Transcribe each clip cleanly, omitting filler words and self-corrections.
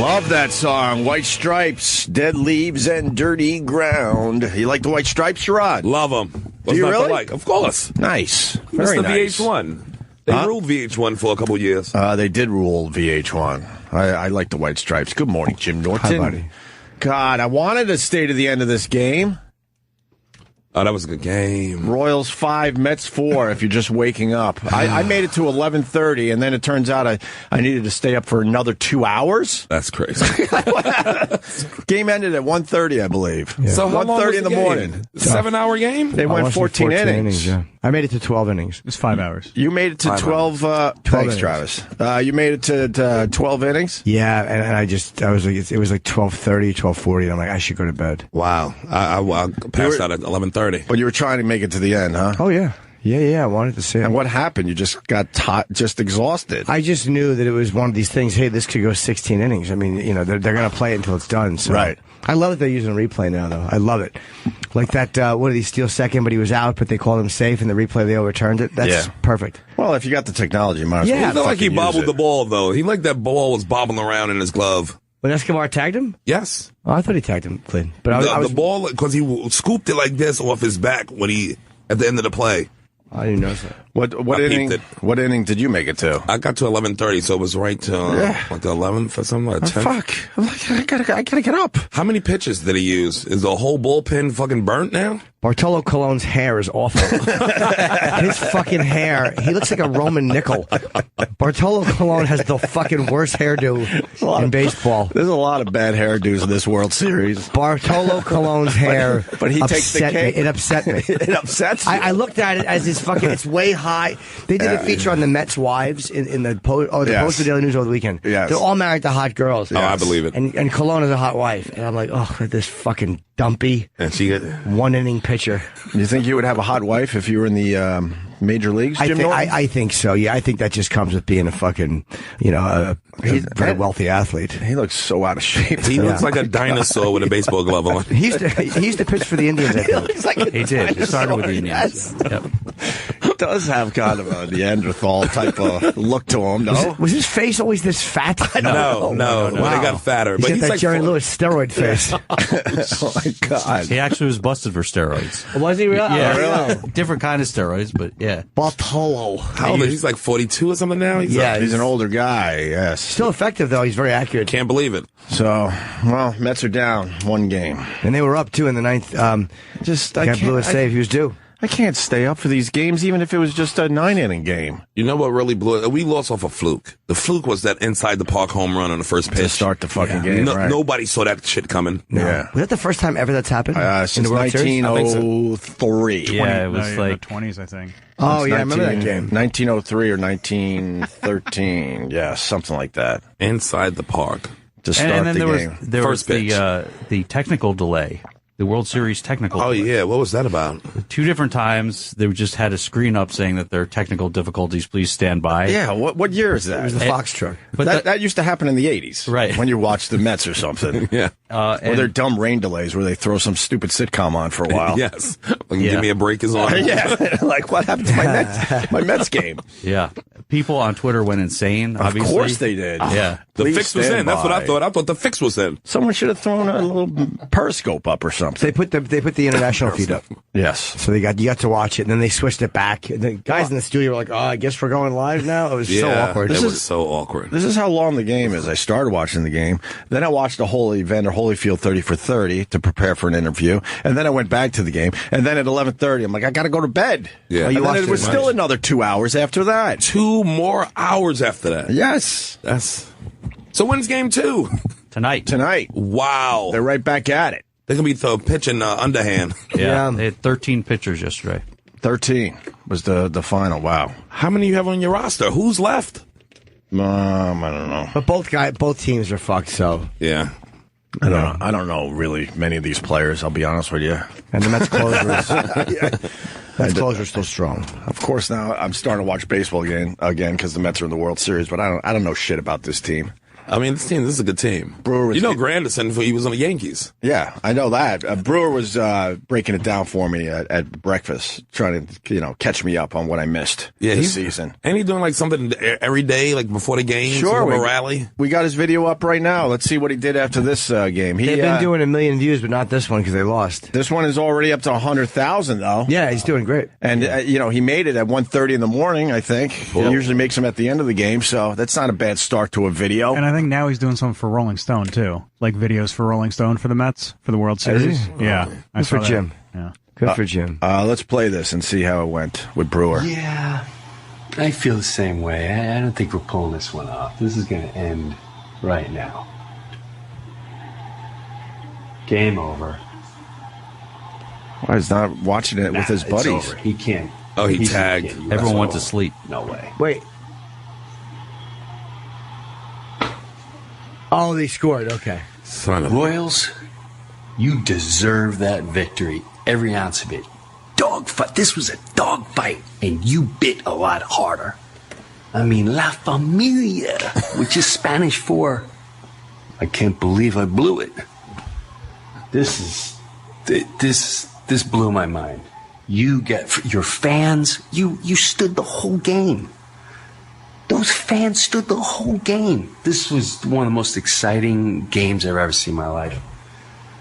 Love that song, White Stripes, Dead Leaves and Dirty Ground. You like the White Stripes, Sherrod? Love them. Do you really? Of course. Nice. Very Mr. nice. VH1. They ruled VH1 for a couple of years. They did rule VH1. I like the White Stripes. Good morning, Jim Norton. Hi, buddy. God, I wanted to stay to the end of this game. Oh, that was a good game. Royals 5, Mets 4, if you're just waking up. I made it to 11:30, and then it turns out I needed to stay up for another 2 hours. That's crazy. Game ended at 1:30, I believe. Yeah. So how long 1:30 was in the game? morning. 7-hour game? They went 14 innings. Yeah. I made it to 12 innings. It was 5 hours. You made it to 12. 12 Thanks, innings. Travis. You made it to 12 innings. Yeah, and I was like, it was like 12:30, 12:40, and I'm like, I should go to bed. Wow. I passed out at 11:30. But you were trying to make it to the end, huh? Oh, yeah. Yeah, I wanted to see it. And what happened? You just got just exhausted. I just knew that it was one of these things, hey, this could go 16 innings. I mean, they're going to play it until it's done. So. Right. I love that they're using replay now, though. I love it. Like that, what did he steal second, but he was out, but they called him safe, and the replay, they overturned it. That's perfect. Well, if you got the technology, you might as Yeah. well. It's not like he fucking use bobbled it. the ball, though. He like that ball was bobbling around in his glove. When Escobar tagged him? Yes. Oh, I thought he tagged him clean. But I was The ball, because he scooped it like this off his back at the end of the play. I didn't notice that. What I inning? peeped it. What inning did you make it to? I got to 11:30, so it was right to like the 11th or something. Like 10th. Fuck! I'm like, I gotta get up. How many pitches did he use? Is the whole bullpen fucking burnt now? Bartolo Colon's hair is awful. His fucking hair, he looks like a Roman nickel. Bartolo Colon has the fucking worst hairdo in baseball. There's a lot of bad hairdos in this World Series. Bartolo Colon's hair But he takes the upset me. cake. It upset me. It upsets you. I looked at it as this fucking, it's way high. They did a feature on the Mets' wives in the Post Daily News over the weekend. Yes. They're all married to hot girls. Oh, I believe it. And Colon is a hot wife. And I'm like, oh, this fucking dumpy And she one inning pitcher. You think you would have a hot wife if you were in the major leagues, Jim Norton? I think so. Yeah, I think that just comes with being a fucking, a very wealthy athlete. He looks so out of shape. He looks like a dinosaur with a baseball glove on. He used to pitch for the Indians, I think. He did. He started with the Indians. Yes. Yep. He does have kind of a Neanderthal type of look to him, no? Was his face always this fat? No. Wow. When they got fatter. He's But got he's that like Jerry Lewis steroid face. Oh, my God. He actually was busted for steroids. Was he really? Yeah, different kind of steroids, but yeah. Bartolo. How old is he? He's like 42 or something now? He's an older guy, yes. Still effective, though. He's very accurate. Can't believe it. So, well, Mets are down one game. And they were up, too, in the ninth. I Got blew a save. He was due. I can't stay up for these games, even if it was just a 9-inning game. You know what really blew it? We lost off a fluke. The fluke was that inside the park home run on the first pitch. To start the fucking game, right. Nobody saw that shit coming. No. Yeah. Was that the first time ever that's happened? Since in the World Series? 1903. Yeah, it was in like the 20s, I think. Oh, yeah, I remember that game. 1903 or 1913. Yeah, something like that. Inside the park. To start and then the there game. was First pitch. the technical delay, the World Series technical. Oh, delay. yeah. What was that about? 2 different times they just had a screen up saying that there are technical difficulties. Please stand by. Yeah, what year is that? It was the Fox truck. But that used to happen in the 80s. Right. When you watch the Mets or something. Yeah. Or they're dumb rain delays where they throw some stupid sitcom on for a while. Yes. Give me a break is on. Yeah. Like, what happened to my Mets game? Yeah. People on Twitter went insane. Obviously. Of course they did. Yeah. The Please fix was stand in. That's what I by. thought. I thought the fix was in. Someone should have thrown a little periscope up or something. They put the international feed up. Yes. So you got to watch it, and then they switched it back. And the guys in the studio were like, "Oh, I guess we're going live now." It was so awkward. It was so awkward. This is how long the game is. I started watching the game. Then I watched the whole Evander Holyfield 30 for 30 to prepare for an interview. And then I went back to the game. And then at 11:30, I'm like, I got to go to bed. Yeah. And You then watched it it was at still night. another 2 hours after that. 2 more hours after that. Yes. So when's game 2? Tonight. Tonight. Wow. They're right back at it. They're going to be pitching underhand. Yeah. They had 13 pitchers yesterday. 13 was the final. Wow. How many you have on your roster? Who's left? I don't know. But both teams are fucked. So Yeah. I don't know really many of these players. I'll be honest with you. and the Mets closers. Mets closers still strong. Of course, now I'm starting to watch baseball again because the Mets are in the World Series. But I don't know shit about this team. I mean, this is a good team. Brewer was Granderson, he was on the Yankees. Yeah, I know that. Brewer was breaking it down for me at breakfast, trying to catch me up on what I missed this season. And he's doing like something every day, like before the game. Sure, a rally. We got his video up right now. Let's see what he did after this game. They've been doing 1 million views, but not this one because they lost. This one is already up to 100,000 though. Yeah, he's doing great. And he made it at 1:30 in the morning. I think cool. He usually makes them at the end of the game, so that's not a bad start to a video. And I think now he's doing something for Rolling Stone too, like videos for Rolling Stone for the Mets for the World Series. Yeah, good for Jim. Yeah, good for Jim. Let's play this and see how it went with Brewer. Yeah, I feel the same way. I don't think we're pulling this one off. This is going to end right now. Game over. Why he's not watching it with his buddies? It's over. He can't. Oh, he tagged. Everyone went to sleep. No way. Wait. Oh, they scored. Okay. Son of Royals, you deserve that victory. Every ounce of it. Dogfight. This was a dogfight, and you bit a lot harder. I mean, La Familia, which is Spanish for I can't believe I blew it. This blew my mind. You get your fans. You stood the whole game. Those fans stood the whole game. This was one of the most exciting games I've ever seen in my life.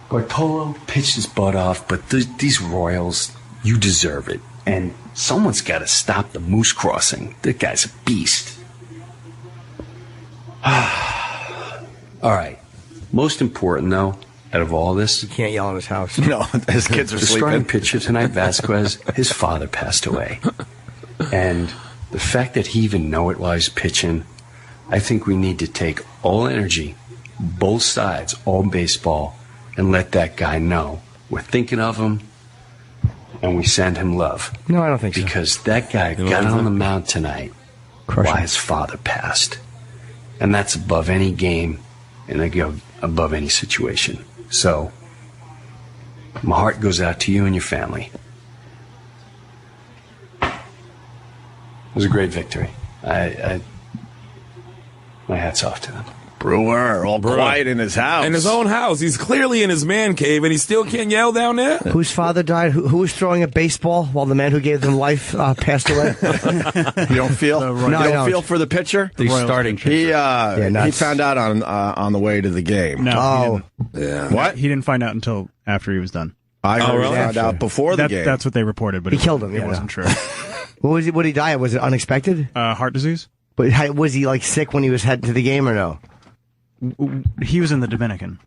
Bartolo pitched his butt off, but these Royals, you deserve it. And someone's got to stop the moose crossing. That guy's a beast. All right. Most important, though, out of all this, You can't yell in his house. No, his kids are the starting sleeping. pitcher tonight, Vasquez, his father passed away. And the fact that he even know it while he's pitching, I think we need to take all energy, both sides, all baseball, and let that guy know we're thinking of him and we send him love. No, I don't think so. Because that guy got on the mound tonight while his father passed. And that's above any game and above any situation. So, my heart goes out to you and your family. It was a great victory. My hat's off to them. Brewer, all quiet in his house. In his own house. He's clearly in his man cave, and he still can't yell down there. Whose father died? Who was throwing a baseball while the man who gave them life passed away? You don't feel? No, you I don't don't. feel for the pitcher? The starting pitcher. He found out on the way to the game. No, Yeah. What? he didn't find out until after he was done. I heard really? he found out before the game. That's what they reported, but He killed him, It yeah, wasn't true. What did he die of? Was it unexpected? Heart disease. But was he like sick when he was heading to the game or no? He was in the Dominican.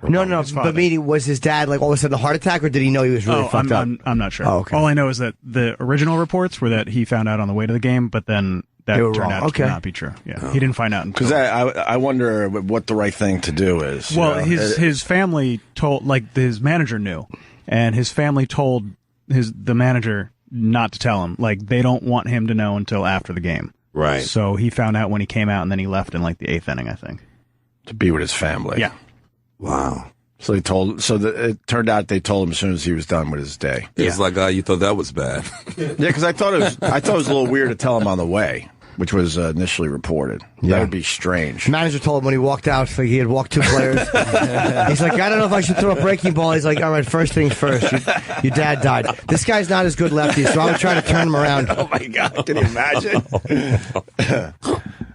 No. His father. But meaning, was his dad like all of a sudden a heart attack, or did he know he was really fucked up? I'm not sure. Oh, okay. All I know is that the original reports were that he found out on the way to the game, but then that They were turned wrong. out Okay. to not be true. Yeah, he didn't find out until. Because I wonder what the right thing to do is. Well, his family told, like his manager knew, and his family told the manager not to tell him. Like they don't want him to know until after the game. Right. So he found out when he came out, and then he left in like the 8th inning, I think. to be with his family. Yeah. Wow. So it turned out they told him as soon as he was done with his day. It's like, you thought that was bad. Yeah, because I thought it was a little weird to tell him on the way, which was initially reported. Yeah. That would be strange. The manager told him when he walked out, like he had walked 2 players. He's like, I don't know if I should throw a breaking ball. He's like, all right, first things first. Your dad died. This guy's not as good lefty, so I would try to turn him around. Oh my God! Can you imagine?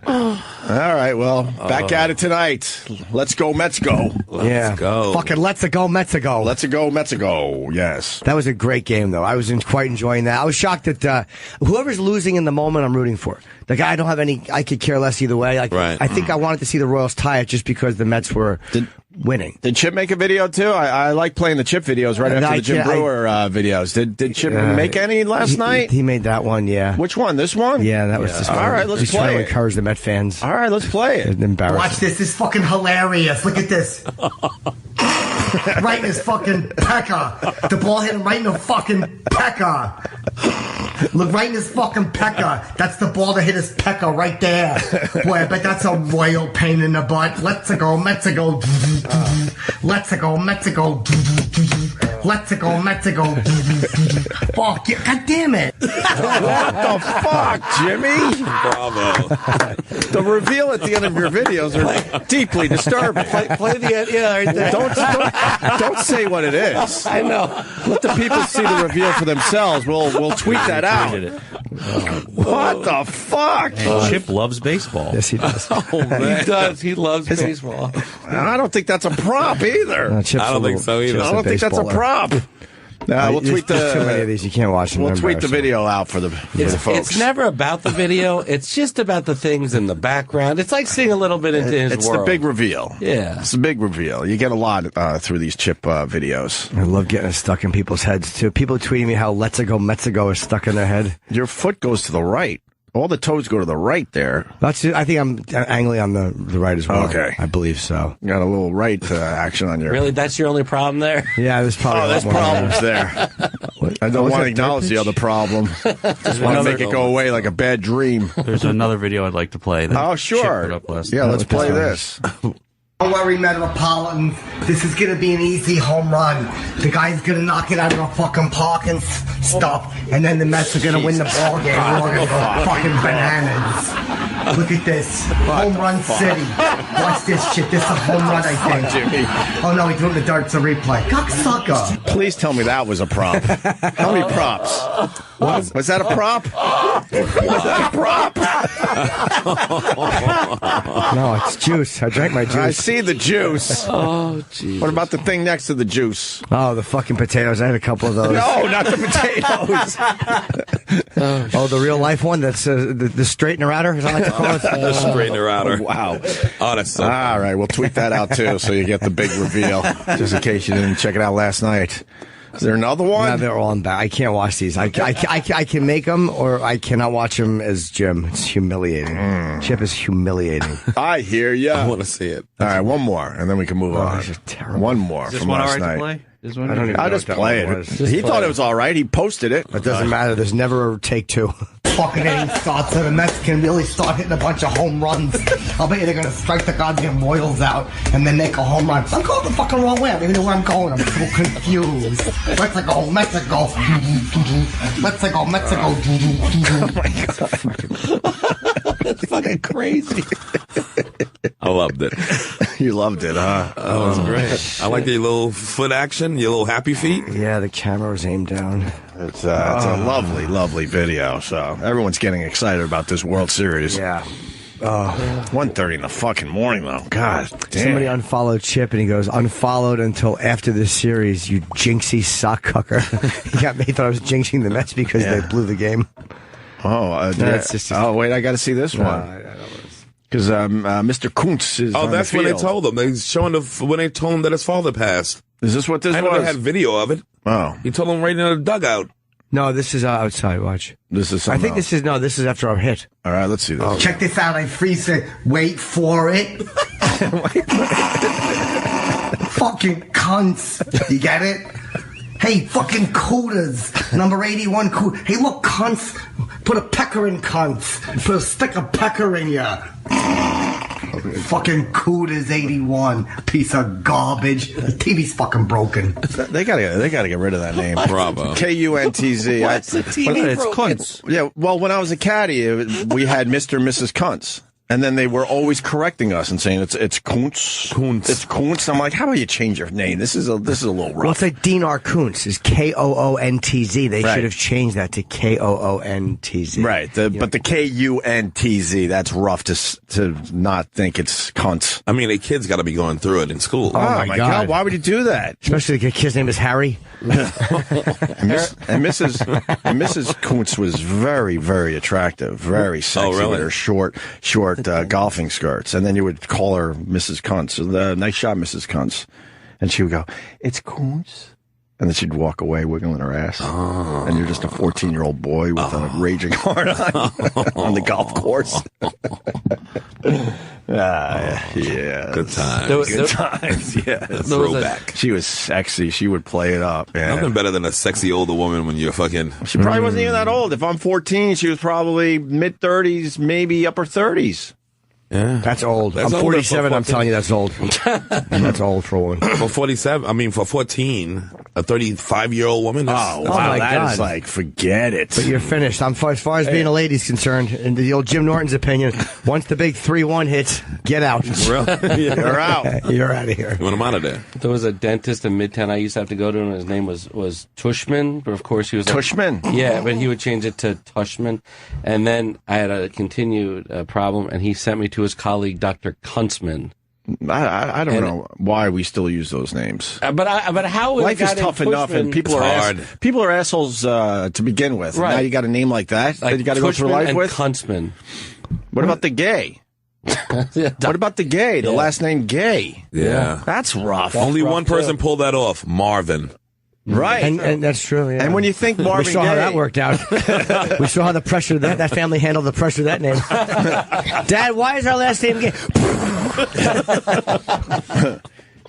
All right, well, back at it tonight. Let's go, Mets go. Let's go. Fucking let's go, Mets go. Let's go, Mets go. Yes. That was a great game, though. I was quite enjoying that. I was shocked that whoever's losing in the moment, I'm rooting for. Like, I could care less either way. Like, Right. I think I wanted to see the Royals tie it just because the Mets were winning. Did Chip make a video too? I like playing the Chip videos right after the Jim Brewer videos. Did Chip make any last night? He made that one, yeah. Which one? This one? Yeah, that was just All right, let's He's play trying to it. encourage the Met fans. All right, let's play it. Embarrassing. Watch this. This is fucking hilarious. Look at this. Right in his fucking pecker. The ball hit him right in the fucking pecker. Look, right in his fucking pecker. That's the ball that hit his pecker right there. Boy, I bet that's a royal pain in the butt. Let's go, Mets go. Let's go, Mets go. Let's go, let's go. Fuck you, god damn it. What the fuck, Jimmy? Bravo. The reveal at the end of your videos are deeply disturbing. Play the end. Yeah, right there. Don't say what it is. I know. Let the people see the reveal for themselves. We'll tweet that out. What the fuck? Chip loves baseball. Yes, he does. Oh, man. He does. He loves baseball. I don't think that's a prop either. I don't think so either. I don't think that's a prop. We'll tweet There's too many of these. You can't watch them. We'll They're tweet the embarrassing. video out for the folks. It's never about the video. It's just about the things in the background. It's like seeing a little bit into his It's world. the big reveal. Yeah. It's the big reveal. You get a lot through these Chip videos. I love getting it stuck in people's heads, too. People tweeting me how Let's Go, Met's Go is stuck in their head. Your foot goes to the right. All the toes go to the right there. That's it. I think I'm angling on the right as well. Okay. I believe so. You got a little right action on your... Really? That's your only problem there? Yeah, there's probably a lot there's more problems there. I don't want to acknowledge the other problem. Just want to make it go away like a bad dream. There's another video I'd like to play. that Oh, Chip sure. put up last Yeah, night. let's play this. Don't worry, Metropolitan. This is gonna be an easy home run. The guy's gonna knock it out of the fucking park and stuff, and then the Mets are gonna win the ball game. We're all gonna go fucking bananas. Look at this. Home run city. Watch this shit. This is a home run, I think. Jimmy. Oh no, he's doing the darts a replay. Cocksucker. Please tell me that was a prop. How many props? Was that a prop? Was that a prop? No, it's juice. I drank my juice. I see the juice. Oh, jeez. What about the thing next to the juice? Oh, the fucking potatoes. I had a couple of those. No, not the potatoes. Oh, the real life one? That's the straightener outer? Is that like to call it? The straightener outer. Wow. Oh, that's so All right, we'll tweet that out too, so you get the big reveal. Just in case you didn't check it out last night. Is there another one? No, they're all in bad. I can't watch these. I can make them, or I cannot watch them as Jim. It's humiliating. Chip is humiliating. I hear I ya. want to see it. All right, one more, and then we can move on. this is terrible. One more Is this from one all last right to night. play? This one? I don't even I'll know just what that play one it. was. He thought it was all right. He posted it. It doesn't matter. There's never a take two. Fucking any starts, so the Mets can really start hitting a bunch of home runs. I'll bet you they're gonna strike the goddamn Royals out and then make a home run. I'm going the fucking wrong way. I don't even know where I'm going. I'm so confused. Mexico, Mexico. Mexico, Mexico. That's fucking crazy. I loved it. You loved it, huh? That was great. I like your little foot action, your little happy feet. Yeah, the camera was aimed down. It's a lovely, lovely video. So everyone's getting excited about this World Series. Yeah. 1:30 in the fucking morning, though. God damn. Somebody unfollowed Chip, and he goes, unfollowed until after this series, you jinxy sock cucker. He thought I was jinxing the Mets because they blew the game. That's just- wait, I got to see this one. I don't know. Because Mr. Kuntz is Oh, on that's the when they field. told him. They showing when they told him that his father passed. Is this what this I know they was? had video of it. Oh, He told him right in the dugout. No, this is outside. Watch. this is I something think this is after our hit. All right, let's see this. Check this out. I freeze it. Wait for it. Fucking cunts. You get it? Hey, fucking cooters. Number 81 coot. Hey, look, cunts. Put a pecker in cunts. Put a stick of pecker in ya. Fucking cooters 81. Piece of garbage. The TV's fucking broken. They gotta get rid of that name. Bravo. Kuntz. What's the TV It's broken? Kuntz. Yeah, well, when I was a caddy, we had Mr. and Mrs. Kuntz. And then they were always correcting us and saying it's Kuntz. Kuntz. It's Kuntz. I'm like, how about you change your name? This is a little Well, rough. it's like Dean R. Kuntz is Koontz. They Right. should have changed that to Koontz. Right, but the Kuntz, that's rough to not think it's Kuntz. I mean, the kids got to be going through it in school. Oh my God! Why would you do that? Especially the kid's name is Harry. And Mrs. Kuntz was very, very attractive, very sexy really? with her short golfing skirts. And then you would call her Mrs. Kuntz. Nice shot, Mrs. Kuntz. And she would go, "It's Kuntz." And then she'd walk away wiggling her ass. Oh. And you're just a 14-year-old boy with a raging heart on the golf course. Yeah. Good time. Good times, yes. Throwback. She was sexy. She would play it up. Yeah. Nothing better than a sexy older woman when you're fucking. She probably wasn't even that old. If I'm 14, she was probably mid-30s, maybe upper 30s. Yeah. That's old. That's I'm older 47. for I'm telling you, that's old. That's old for a woman. For 47, I mean, for 14, a 35-year-old woman. Oh, Oh, wow, my that God. is like, forget it. But you're finished. As far as being a lady's concerned, in the old Jim Norton's opinion, once the big 3-1 hits, get out. You're out. You're out of here. You want him out of there. There was a dentist in Midtown I used to have to go to, and his name was Tushman, but of course he was Tushman? Yeah, but he would change it to Tushman, and then I had a continued problem, and he sent me to his colleague Dr. Kuntzman. I don't know why we still use those names. But how Life is tough enough, and people are assholes to begin with. Right. Now you got a name like that that you got to go through life and with. Kuntzman. What about the gay? What about the gay? The last name Gay. Yeah. That's rough. Only one person pulled that off, Marvin. Right. And that's true. Yeah. And when you think Marvin we saw Gaye, how that worked out. We saw how the pressure that family handled the pressure of that name. Dad, why is our last name Gay?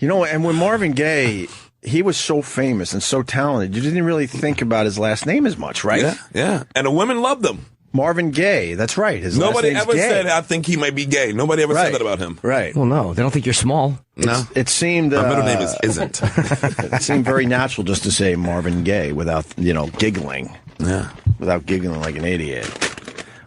You know, and when Marvin Gaye, he was so famous and so talented, you didn't really think about his last name as much, right? Yeah, yeah. And the women loved him. Marvin Gaye, that's right. His Nobody last name's ever Gaye. said, I think he might be gay. Nobody ever said that about him. Right. Well, no, they don't think you're small. No. It seemed... My middle name isn't. It seemed very natural just to say Marvin Gaye without, giggling. Yeah. Without giggling like an idiot.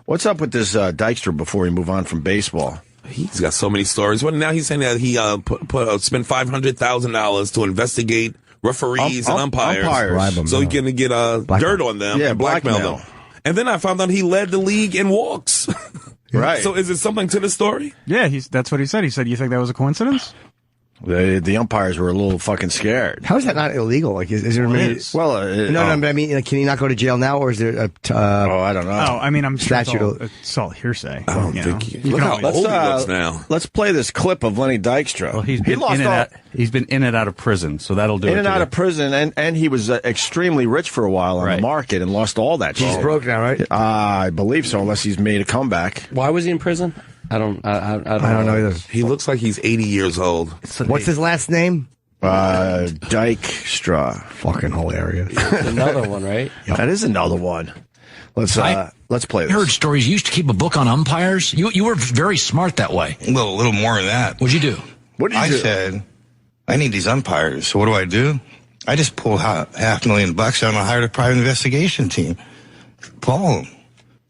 What's up with this Dykstra before we move on from baseball? He's got so many stories. Well, now he's saying that he spent $500,000 to investigate referees and umpires. So he can get dirt on them and blackmail them. And then I found out he led the league in walks. Right. So is it something to the story? Yeah, that's what he said. He said, "You think that was a coincidence?" The umpires were a little fucking scared. How is that not illegal? Like, is there no, but I mean, can he not go to jail now, or is there a? I don't know. Oh, I mean, I'm sure statute. it's all hearsay. I don't think. Look how old he looks now. Let's play this clip of Lenny Dykstra. Well, he's been in and out of prison, so that'll do it. In and out of prison, and he was extremely rich for a while on the market and lost all that shit. He's broke now, right? I believe so, unless he's made a comeback. Why was he in prison? I don't know either. He looks like he's 80 years old. What's his last name? Dykstra. Fucking hilarious. Another one, right? That is another one. Let's play this. I heard stories. You used to keep a book on umpires. You were very smart that way. Well, a little more than that. What'd you do? I said, I need these umpires. So what do? I just pulled $500,000 out and I hired a private investigation team. Follow them.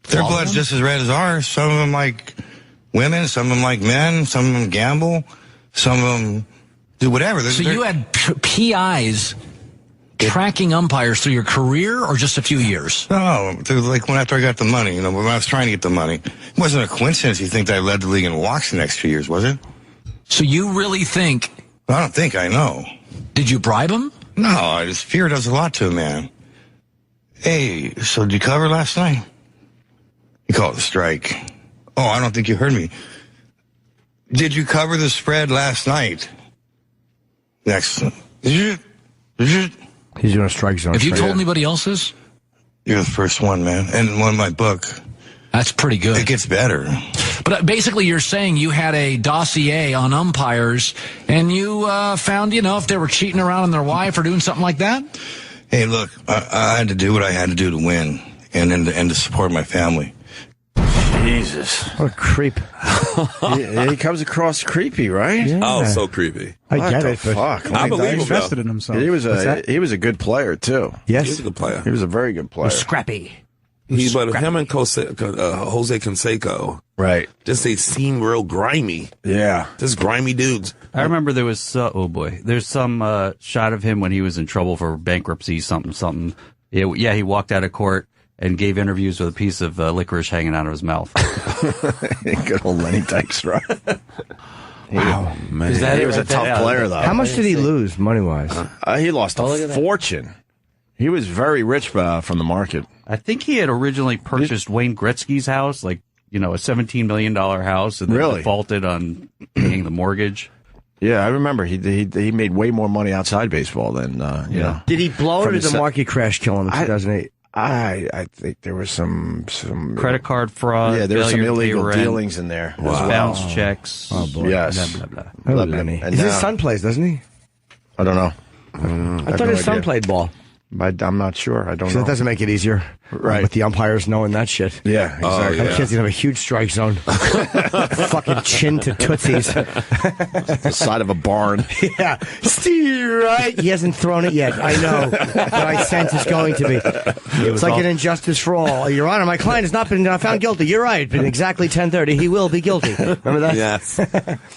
Their blood's just as red as ours. Some of them like women, some of them like men, some of them gamble, some of them do whatever. So you had PIs tracking umpires through your career or just a few years? No, after I got the money, when I was trying to get the money. It wasn't a coincidence you think that I led the league in walks the next few years, was it? So you really think... I don't think, I know. Did you bribe him? No, fear does a lot to a man. Hey, so did you cover last night? You call it a strike. Oh, I don't think you heard me. Did you cover the spread last night? Next. He's doing a strike zone. Have you told anybody else's? You're the first one, man. And one in my book. That's pretty good. It gets better. But basically you're saying you had a dossier on umpires and you found, if they were cheating around on their wife or doing something like that? Hey, look, I had to do what I had to do to win and to support my family. Jesus. What a creep. he comes across creepy, right? Yeah. Oh, so creepy. I get it. Fuck. I believe him. Invested in himself. He was a good player, too. Yes. He was a good player. He was a very good player. Scrappy. But him and Jose Canseco, right? They seem real grimy. Yeah, just grimy dudes. I remember there was there's some shot of him when he was in trouble for bankruptcy, something. Yeah, he walked out of court and gave interviews with a piece of licorice hanging out of his mouth. Good old Lenny Dykstra. Wow, man, he was a tough player, though. How much did he lose money wise? He lost a fortune. He was very rich from the market. I think he had originally purchased Wayne Gretzky's house, a $17 million house, and then defaulted on paying the mortgage. Yeah, I remember he made way more money outside baseball than you know. Did he blow it or did the market crash kill him in 2008? I think there was some credit card fraud. Yeah, there were some illegal rent, dealings in there. Wow. Bounce checks. Oh boy. Yes. Blah, blah, blah. His son plays, doesn't he? I don't know. I thought his son played ball. I'm not sure. I don't know. That doesn't make it easier. Right. With the umpires knowing that shit. Yeah, exactly. That kid's gonna have a huge strike zone. Fucking chin to tootsies. The side of a barn. Yeah. Steer right. He hasn't thrown it yet. I know. But I sense it's going to be. It's like an injustice for all. Your Honor, my client has not been found guilty. You're right. But exactly 10:30, he will be guilty. Remember that? Yes.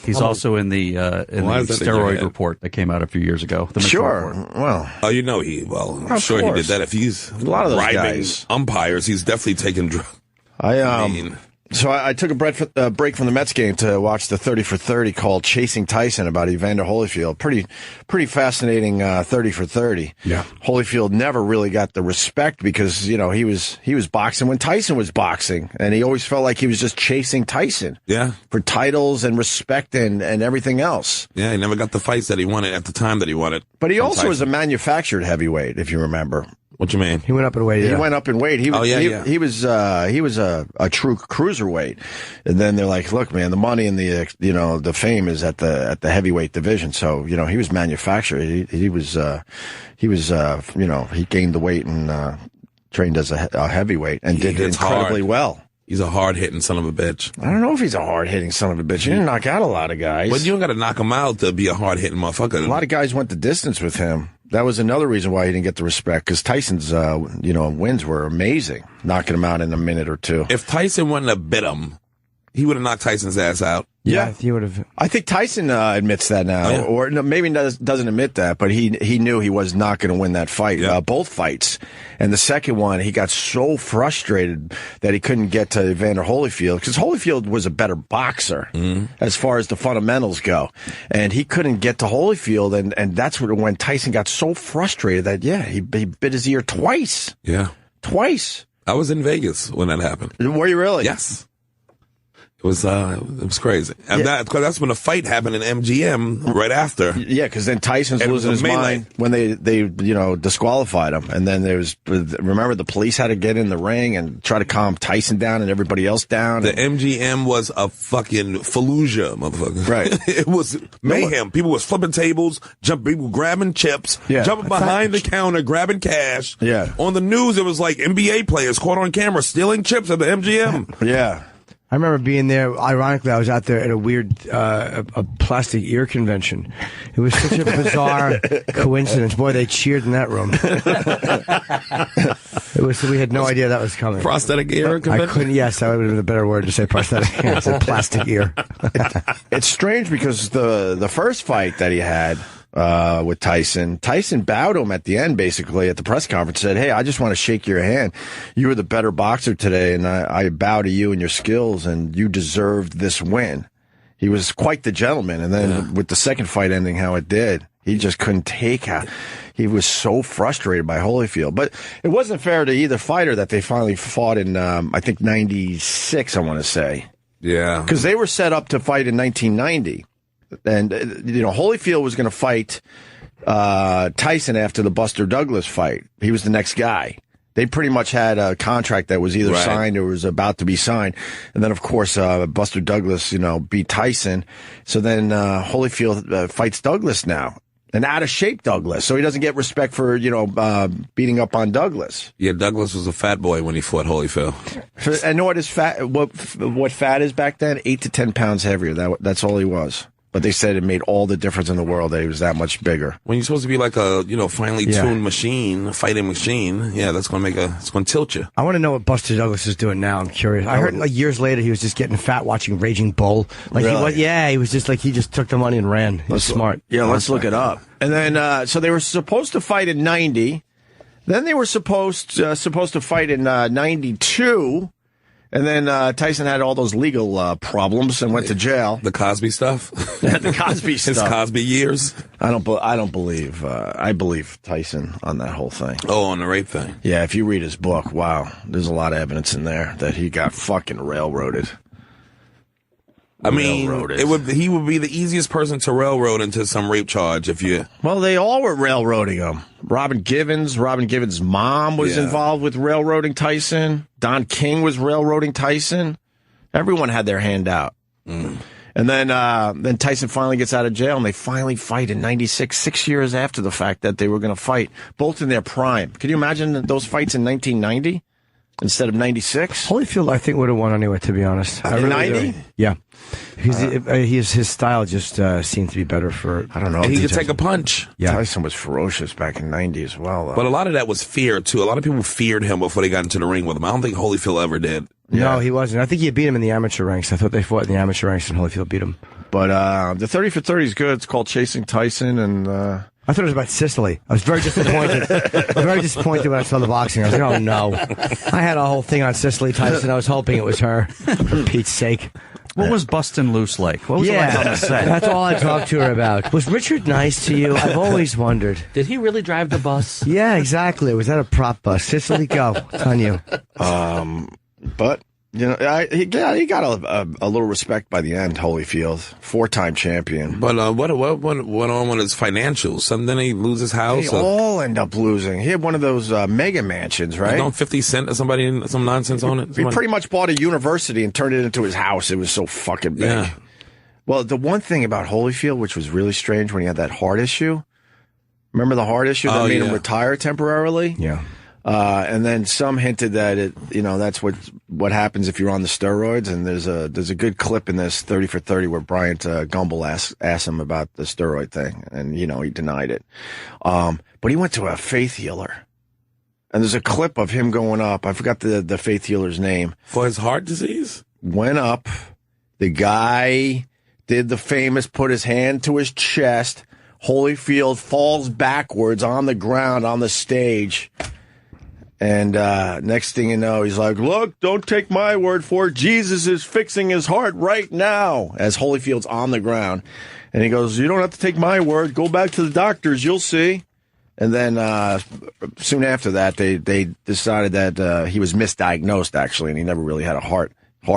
He's also in the steroid report that came out a few years ago. Sure. Well. Oh, you know I'm sure he did that. If he's a lot of those bribing guys. umpires, he's definitely taking drugs. So I took a break from the Mets game to watch the 30 for 30 called Chasing Tyson about Evander Holyfield. Pretty fascinating 30 for 30. Yeah. Holyfield never really got the respect because, he was boxing when Tyson was boxing, and he always felt like he was just chasing Tyson. Yeah. For titles and respect and everything else. Yeah, he never got the fights that he wanted at the time that he wanted. But he also was a manufactured heavyweight, if you remember. What you mean? He went up in weight. He went up in weight. He was a true cruiserweight, and then they're like, "Look, man, the money and the fame is at the heavyweight division." So he was manufactured. He gained the weight and trained as a heavyweight and did incredibly well. He's a hard-hitting son of a bitch. I don't know if he's a hard-hitting son of a bitch. He didn't knock out a lot of guys. But you don't got to knock him out to be a hard-hitting motherfucker. A lot of guys went the distance with him. That was another reason why he didn't get the respect, because Tyson's, wins were amazing, knocking him out in a minute or two. If Tyson wouldn't have bit him, he would have knocked Tyson's ass out. Yeah, he would have. I think Tyson admits that now, or no, maybe doesn't admit that, but he knew he was not going to win that fight, both fights. And the second one, he got so frustrated that he couldn't get to Evander Holyfield, because Holyfield was a better boxer as far as the fundamentals go, and he couldn't get to Holyfield, and that's when Tyson got so frustrated that he bit his ear twice. Yeah, twice. I was in Vegas when that happened. Were you really? Yes. It was crazy. And that's when the fight happened in MGM right after. Yeah, because then Tyson's losing his mind when they disqualified him. And then remember the police had to get in the ring and try to calm Tyson down and everybody else down. The MGM was a fucking Fallujah, motherfucker. Right. It was mayhem. People was flipping tables, people grabbing chips, jumping behind the counter, grabbing cash. Yeah. On the news, it was like NBA players caught on camera stealing chips at the MGM. Yeah. I remember being there. Ironically, I was out there at a weird a plastic ear convention. It was such a bizarre coincidence. Boy, they cheered in that room. We had no idea that was coming. Prosthetic ear convention? I couldn't. Yes, that would have been a better word to say prosthetic ear. I said plastic ear. It's strange because the first fight that he had with Tyson bowed him at the end, basically at the press conference, said, "Hey, I just want to shake your hand. You were the better boxer today, and I bow to you and your skills, and you deserved this win." He was quite the gentleman. And then with the second fight ending how it did, he just couldn't take how he was so frustrated by Holyfield. But it wasn't fair to either fighter that they finally fought in I think 96, I want to say. Yeah. Because they were set up to fight in 1990. And, Holyfield was going to fight Tyson after the Buster Douglas fight. He was the next guy. They pretty much had a contract that was either signed or was about to be signed. And then, of course, Buster Douglas, beat Tyson. So then Holyfield fights Douglas now. An out-of-shape Douglas. So he doesn't get respect for, beating up on Douglas. Yeah, Douglas was a fat boy when he fought Holyfield. And what is fat? What fat is back then? 8 to 10 pounds heavier. That's all he was. But they said it made all the difference in the world that he was that much bigger. When you're supposed to be like a, finely tuned machine, a fighting machine, that's going to it's going to tilt you. I want to know what Buster Douglas is doing now. I'm curious. I heard years later he was just getting fat watching Raging Bull. Really? He was just he just took the money and ran. He was smart. Yeah, let's look it up. And then, so they were supposed to fight in 90. Then they were supposed to fight in 92. And then Tyson had all those legal problems and went to jail. The Cosby stuff? The Cosby stuff. His Cosby years? I don't believe. I believe Tyson on that whole thing. Oh, on the rape thing? Yeah, if you read his book, wow, there's a lot of evidence in there that he got fucking railroaded. I mean, he would be the easiest person to railroad into some rape charge if you... Well, they all were railroading him. Robin Givens' mom was involved with railroading Tyson. Don King was railroading Tyson. Everyone had their hand out. And then Tyson finally gets out of jail, and they finally fight in 96, 6 years after the fact that they were going to fight, both in their prime. Can you imagine those fights in 1990? instead of 96? Holyfield, I think, would have won anyway, to be honest. In 90? Yeah. His style just seemed to be better for, I don't know. And he could take a punch. Yeah. Tyson was ferocious back in 90 as well, though. But a lot of that was fear, too. A lot of people feared him before they got into the ring with him. I don't think Holyfield ever did. No, he wasn't. I think he beat him in the amateur ranks. I thought they fought in the amateur ranks and Holyfield beat him. But the 30 for 30 is good. It's called Chasing Tyson, and I thought it was about Sicily. I was very disappointed. When I saw the boxing. I was like, oh no. I had a whole thing on Sicily Tyson. I was hoping it was her, for Pete's sake. What was bustin' loose like? What was it like on the set? That's all I talked to her about. Was Richard nice to you? I've always wondered. Did he really drive the bus? Yeah, exactly. Was that a prop bus? Sicily, go. It's on you. But you know, he got a little respect by the end. Holyfield, 4-time champion. But what went on with his financials? And then he lose his house. They all end up losing. He had one of those mega mansions, right? Don't 50 Cent or somebody some nonsense on it. He pretty much bought a university and turned it into his house. It was so fucking big. Yeah. Well, the one thing about Holyfield, which was really strange, when he had that heart issue. Remember the heart issue that made him retire temporarily? Yeah. And then some hinted that that's what happens if you're on the steroids. And there's a good clip in this 30 for 30 where Bryant Gumbel asked him about the steroid thing, and he denied it. But he went to a faith healer, and there's a clip of him going up. I forgot the faith healer's name. For his heart disease? Went up. The guy did the famous put his hand to his chest. Holyfield falls backwards on the ground on the stage. And next thing you know, he's like, look, don't take my word for it. Jesus is fixing his heart right now, as Holyfield's on the ground. And he goes, you don't have to take my word. Go back to the doctors. You'll see. And then soon after that, they decided that he was misdiagnosed, actually, and he never really had a heart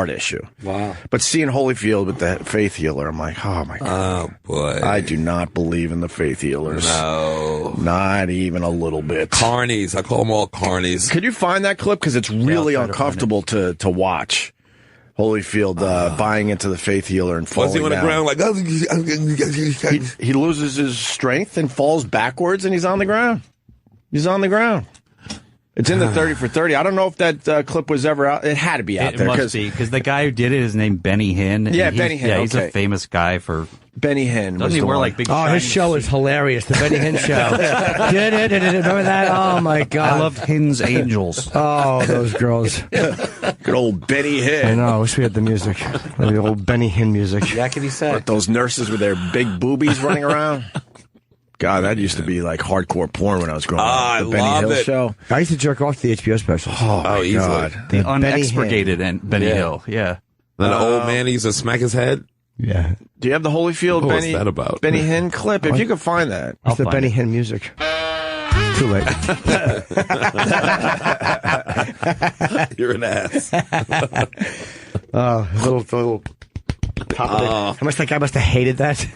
issue. Wow. But seeing Holyfield with the faith healer, I'm like, oh, my God. Oh, boy. I do not believe in the faith healers. No. Not even a little bit. Carnies. I call them all carnies. Could you find that clip? Because it's really uncomfortable to watch. Holyfield buying into the faith healer and falling down. Was he on the ground like... He loses his strength and falls backwards, and he's on the ground. He's on the ground. It's in the 30 for 30. I don't know if that clip was ever out. It had to be out there. It must be, because the guy who did it is named Benny Hinn. Yeah, Benny Hinn. Yeah, he's a famous guy for... Benny Hinn. Doesn't he wear like big... Oh, his show is hilarious. The Benny Hinn show. Remember that? Oh, my God. I loved Hinn's Angels. Oh, those girls. Good old Benny Hinn. I know. I wish we had the music. The old Benny Hinn music. Yakety sack. With those nurses with their big boobies running around. God, that used to be like hardcore porn when I was growing up. The Benny Hill show. I used to jerk off to the HBO specials. Oh, my God. The unexpurgated Benny Hill. Yeah. Then the old man, he used to smack his head. Yeah. Do you have the Holyfield What was that about? Benny Hinn clip? If you could find that. It's the Benny Hinn music. Too late. You're an ass. Little top of it. That guy must have hated that.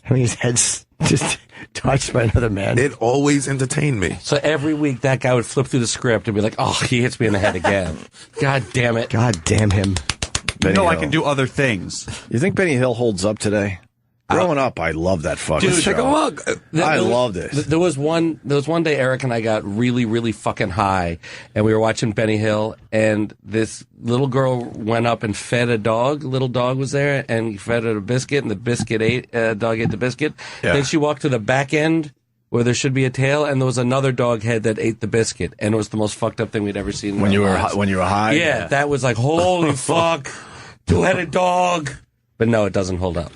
I mean, his head's just touched by another man. It always entertained me. So every week that guy would flip through the script and be like, oh, he hits me in the head again. God damn it. God damn him. Benny Hill. I can do other things. You think Benny Hill holds up today? Growing up, I loved that fucking show. Take a look. I loved it. There was one day Eric and I got really, really fucking high, and we were watching Benny Hill, and this little girl went up and fed a dog. Little dog was there, and he fed it a biscuit, and the dog ate the biscuit. Yeah. Then she walked to the back end where there should be a tail, and there was another dog head that ate the biscuit, and it was the most fucked up thing we'd ever seen. When you were high? Yeah, that was like, holy fuck, two-headed dog. But no, it doesn't hold up.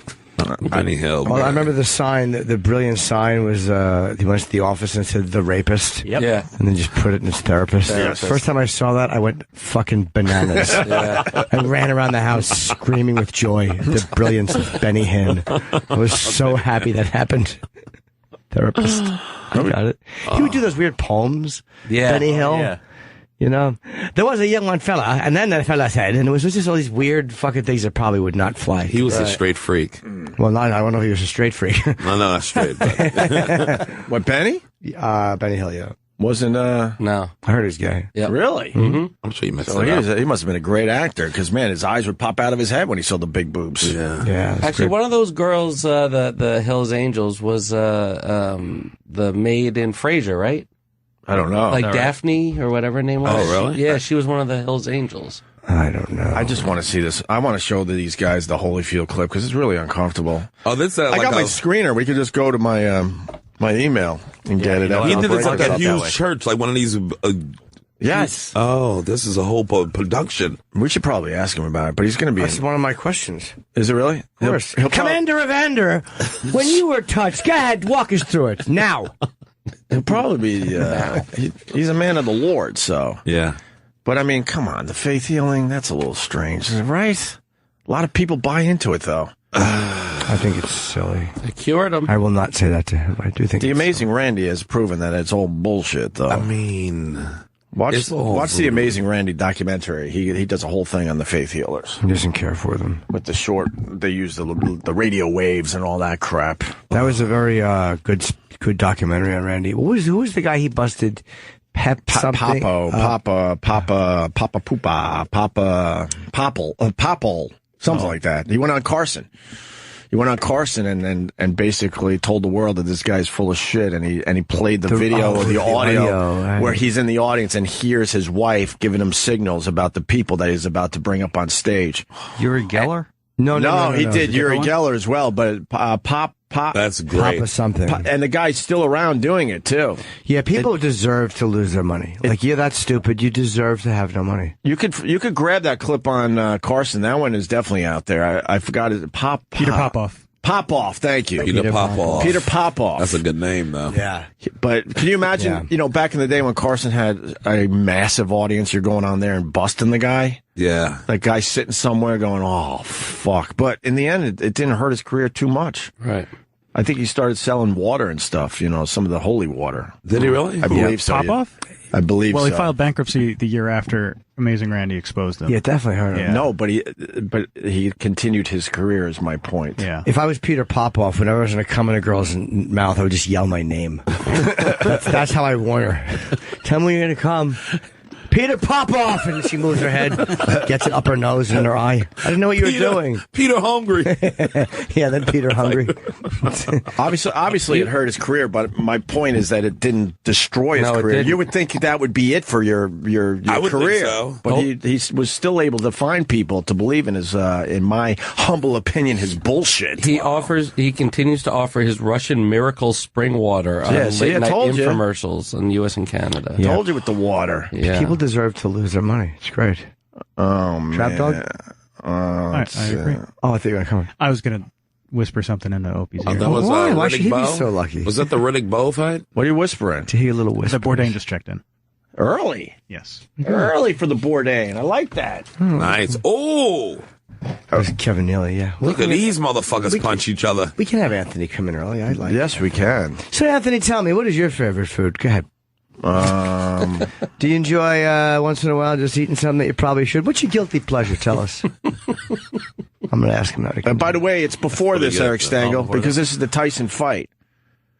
Benny Hill. Well, I remember the sign, the brilliant sign was, he went to the office and said, the rapist. Yep. Yeah. And then just put it in his therapist. First time I saw that, I went fucking bananas. I ran around the house screaming with joy, the brilliance of Benny Hinn. I was so happy that happened. Therapist. I got it. He would do those weird poems. Yeah. Benny Hill. Yeah. You know, there was a young one fella, and then the fella said, and it was just all these weird fucking things that probably would not fly. He was a straight freak. Well, I don't know if he was a straight freak. No, not straight. But. What, Benny? Benny Hill, yeah. Wasn't, No. I heard he's gay. Yep. Really? Mm-hmm. I'm sure you messed So it up. he must have been a great actor, because, man, his eyes would pop out of his head when he saw the big boobs. Yeah. Actually, one of those girls, the Hills Angels, was the maid in Frasier, right? I don't know. Like Daphne or whatever her name was. Oh, really? Yeah, she was one of the Hills Angels. I don't know. I just want to see this. I want to show these guys the Holyfield clip because it's really uncomfortable. Oh, this I got my screener. We could just go to my my email and get it. He did this at that huge church, like one of these. Yes. Oh, this is a whole production. We should probably ask him about it, but he's going to be. That's one of my questions. Is it really? Of course. Commander Evander, when you were touched, go ahead, walk us through it now. He'll probably be. He's a man of the Lord, so. Yeah. But I mean, come on, the faith healing, that's a little strange, right? A lot of people buy into it, though. I think it's silly. They cured him. I will not say that to him. I do think the Amazing Randy has proven that it's all bullshit, though. I mean, watch the Amazing Randy documentary. He does a whole thing on the faith healers. He doesn't care for them. With the they use the radio waves and all that crap. That was a very good documentary on Randy. Who was the guy he busted? Popple, something like that. He went on Carson. And basically told the world that this guy's full of shit, and he played the video or the audio right. where he's in the audience and hears his wife giving him signals about the people that he's about to bring up on stage. Uri Geller? No, he did Uri Geller as well, but Pop. That's great. Papa something. And the guy's still around doing it, too. Yeah, people deserve to lose their money. Like, you're that stupid. You deserve to have no money. You could grab that clip on Carson. That one is definitely out there. I forgot it. Peter Popoff. Popoff, thank you. Peter Popoff. Peter Popoff. That's a good name, though. Yeah. But can you imagine, back in the day when Carson had a massive audience, you're going on there and busting the guy? Yeah. That guy sitting somewhere going, oh, fuck. But in the end, it didn't hurt his career too much. Right. I think he started selling water and stuff, some of the holy water. Did he really? I believe so. Popoff? I believe so. Well, he filed bankruptcy the year after Amazing Randy exposed him. Yeah, definitely hurt him. Yeah. No, but he continued his career, is my point. Yeah. If I was Peter Popoff, whenever I was going to come in a girl's mouth, I would just yell my name. That's how I warn her. Tell me when you're going to come. Peter Popoff! And she moves her head, gets it up her nose and in her eye. I didn't know what you were doing. Peter hungry. Yeah, then Peter hungry. Obviously, it hurt his career, but my point is that it didn't destroy his career. You would think that would be it for your I would career. Think so. But he was still able to find people to believe in his, in my humble opinion, his bullshit. He continues to offer his Russian miracle spring water on late night infomercials in the U.S. and Canada. I told you with the water. Yeah. People deserve to lose their money. It's great. Oh, man. Trap dog? I agree. Oh, I think I'm coming. I was going to whisper something into Opie's ear. That was, Why should he Bowe? be so lucky? Was that the Riddick Bowe fight? What are you whispering? To hear a little whisper. The Bourdain just checked in. Early. Yes. Early for the Bourdain. I like that. Nice. Oh! That was Kevin Neely, yeah. Look at these motherfuckers punch each other. We can have Anthony come in early. I like Yes, we can. So, Anthony, tell me, what is your favorite food? Go ahead. Do you enjoy once in a while just eating something that you probably should? What's your guilty pleasure? Tell us. I'm going to ask him that again. By the way, it's before this, Eric Stengel, because this is the Tyson fight.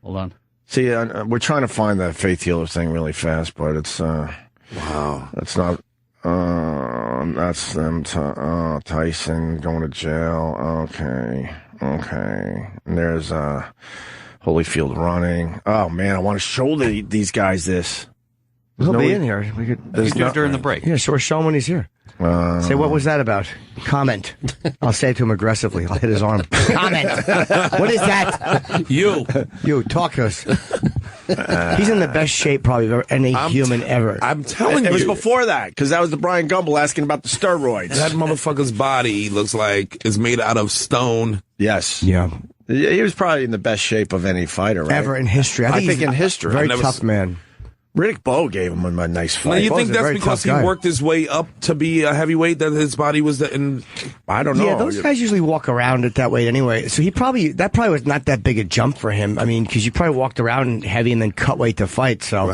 Hold on. See, we're trying to find the faith healer thing really fast, but it's wow. That's not. That's them. Tyson going to jail. Okay. And there's Holyfield running. Oh man, I want to show these guys this. He'll be in here. We could do it during the break. Yeah, so we're showing when he's here. Say, what was that about? Comment. I'll say it to him aggressively. I'll hit his arm. Comment. What is that? You, talk to us. He's in the best shape probably of any human ever. I'm telling you. It was before that, because that was the Brian Gumble asking about the steroids. That motherfucker's body looks like is made out of stone. Yes. Yeah. He was probably in the best shape of any fighter, right? Ever in history. I think in history. Very tough man. Riddick Bowe gave him a nice fight. Now, you think that's because he worked his way up to be a heavyweight, that his body was in... I don't know. Yeah, those guys usually walk around at that weight anyway. So that probably was not that big a jump for him. I mean, because you probably walked around heavy and then cut weight to fight. So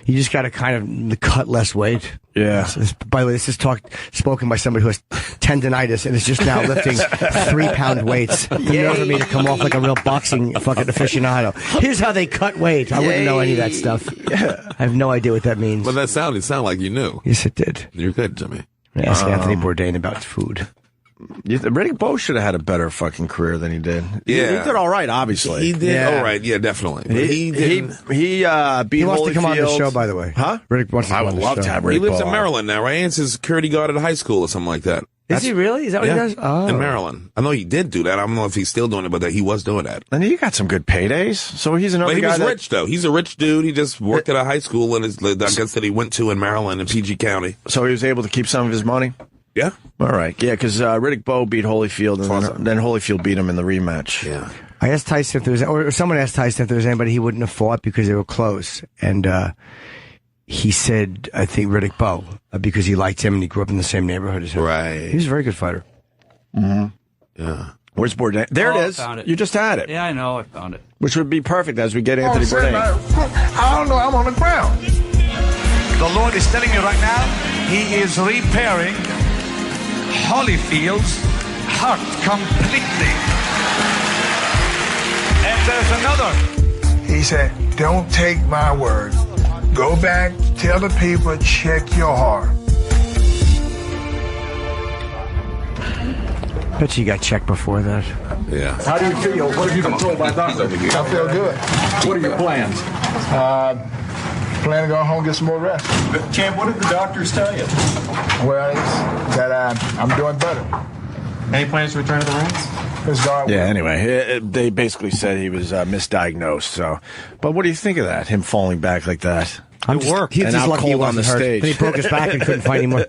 you just got to kind of cut less weight. Yeah. By the way, this is spoken by somebody who has tendonitis and is just now lifting 3-pound weights. The nerve of me to come off like a real boxing fucking aficionado. Here's how they cut weight. I wouldn't know any of that stuff. I have no idea what that means. But that sounded like you knew. Yes, it did. You're good, Jimmy. Ask Anthony Bourdain about food. Riddick Bowe should have had a better fucking career than he did. Yeah. He did all right, obviously. He did all right, yeah, definitely. But he beat He wants to come on the show, by the way. Huh? Riddick wants to I come would on the love show. to have Riddick He lives Bowe in Maryland now, right? He's a security guard at a high school or something like that. Is he really? Is that what he does? Oh. In Maryland. I know he did do that. I don't know if he's still doing it, but that he was doing that. And he got some good paydays. So he's another But he guy was rich, though. He's a rich dude. He just worked at a high school, and I guess that he went to in Maryland in PG County. So he was able to keep some of his money? Yeah. All right. Yeah, because Riddick Bowe beat Holyfield, and then Holyfield beat him in the rematch. Yeah. I asked Tyson if there was, or someone asked Tyson if there was anybody he wouldn't have fought because they were close. And he said, I think Riddick Bowe, because he liked him and he grew up in the same neighborhood as him. Right. He was a very good fighter. Mm-hmm. Yeah. Where's Bourdain? There it is. Found it. You just had it. Yeah, I know. I found it. Which would be perfect as we get Anthony Bourdain. I don't know. I'm on the ground. The Lord is telling me right now, He is repairing Holyfield's heart completely. And there's another. He said, don't take my word. Go back, tell the people, check your heart. Bet you got checked before that. Yeah. How do you feel? What have you been told by doctors? I feel good. What are your plans? Plan to go home and get some more rest. Champ, what did the doctors tell you? Well, it's that I'm doing better. Any plans to return to the rings? Yeah, anyway, they basically said he was misdiagnosed. So, but what do you think of that? Him falling back like that? It worked. He's just lucky he wasn't hurt. Then he broke his back and couldn't fight anymore.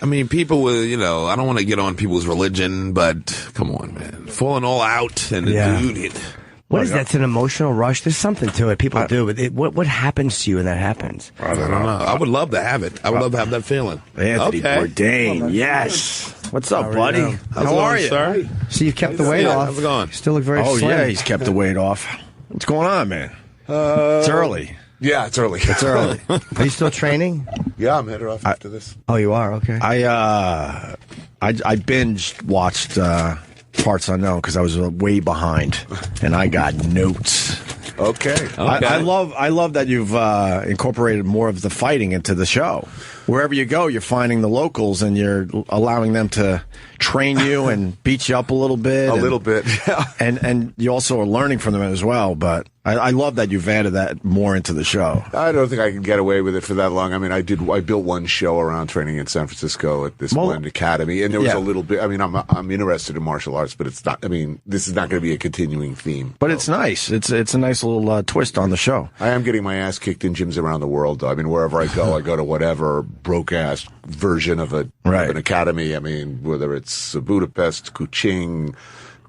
I mean, people were, I don't want to get on people's religion, but come on, man. Falling all out and the dude. What is that? It's an emotional rush. There's something to it. People do. But what happens to you when that happens? I don't know. I would love to have it. I would love to have that feeling. Anthony Bourdain, yes. What's up, buddy? How are you, sir? So you've kept the weight off. How's it going? You still look very slim. Yeah, he's kept the weight off. What's going on, man? It's early. Yeah, it's early. It's early. Are you still training? Yeah, I'm headed off after this. Oh, you are? Okay. I binge watched Parts Unknown because I was way behind, and I got notes. Okay. I love that you've incorporated more of the fighting into the show. Wherever you go, you're finding the locals and you're allowing them to train you and beat you up a little bit. A little bit, yeah. And you also are learning from them as well. But I love that you've added that more into the show. I don't think I can get away with it for that long. I mean, I built one show around training in San Francisco at this one academy, and there was a little bit. I mean, I'm interested in martial arts, but it's not. I mean, this is not going to be a continuing theme. But it's nice. It's a nice little twist on the show. I am getting my ass kicked in gyms around the world, though. I mean, wherever I go to whatever broke-ass version of an academy. I mean, whether it's Budapest, Kuching,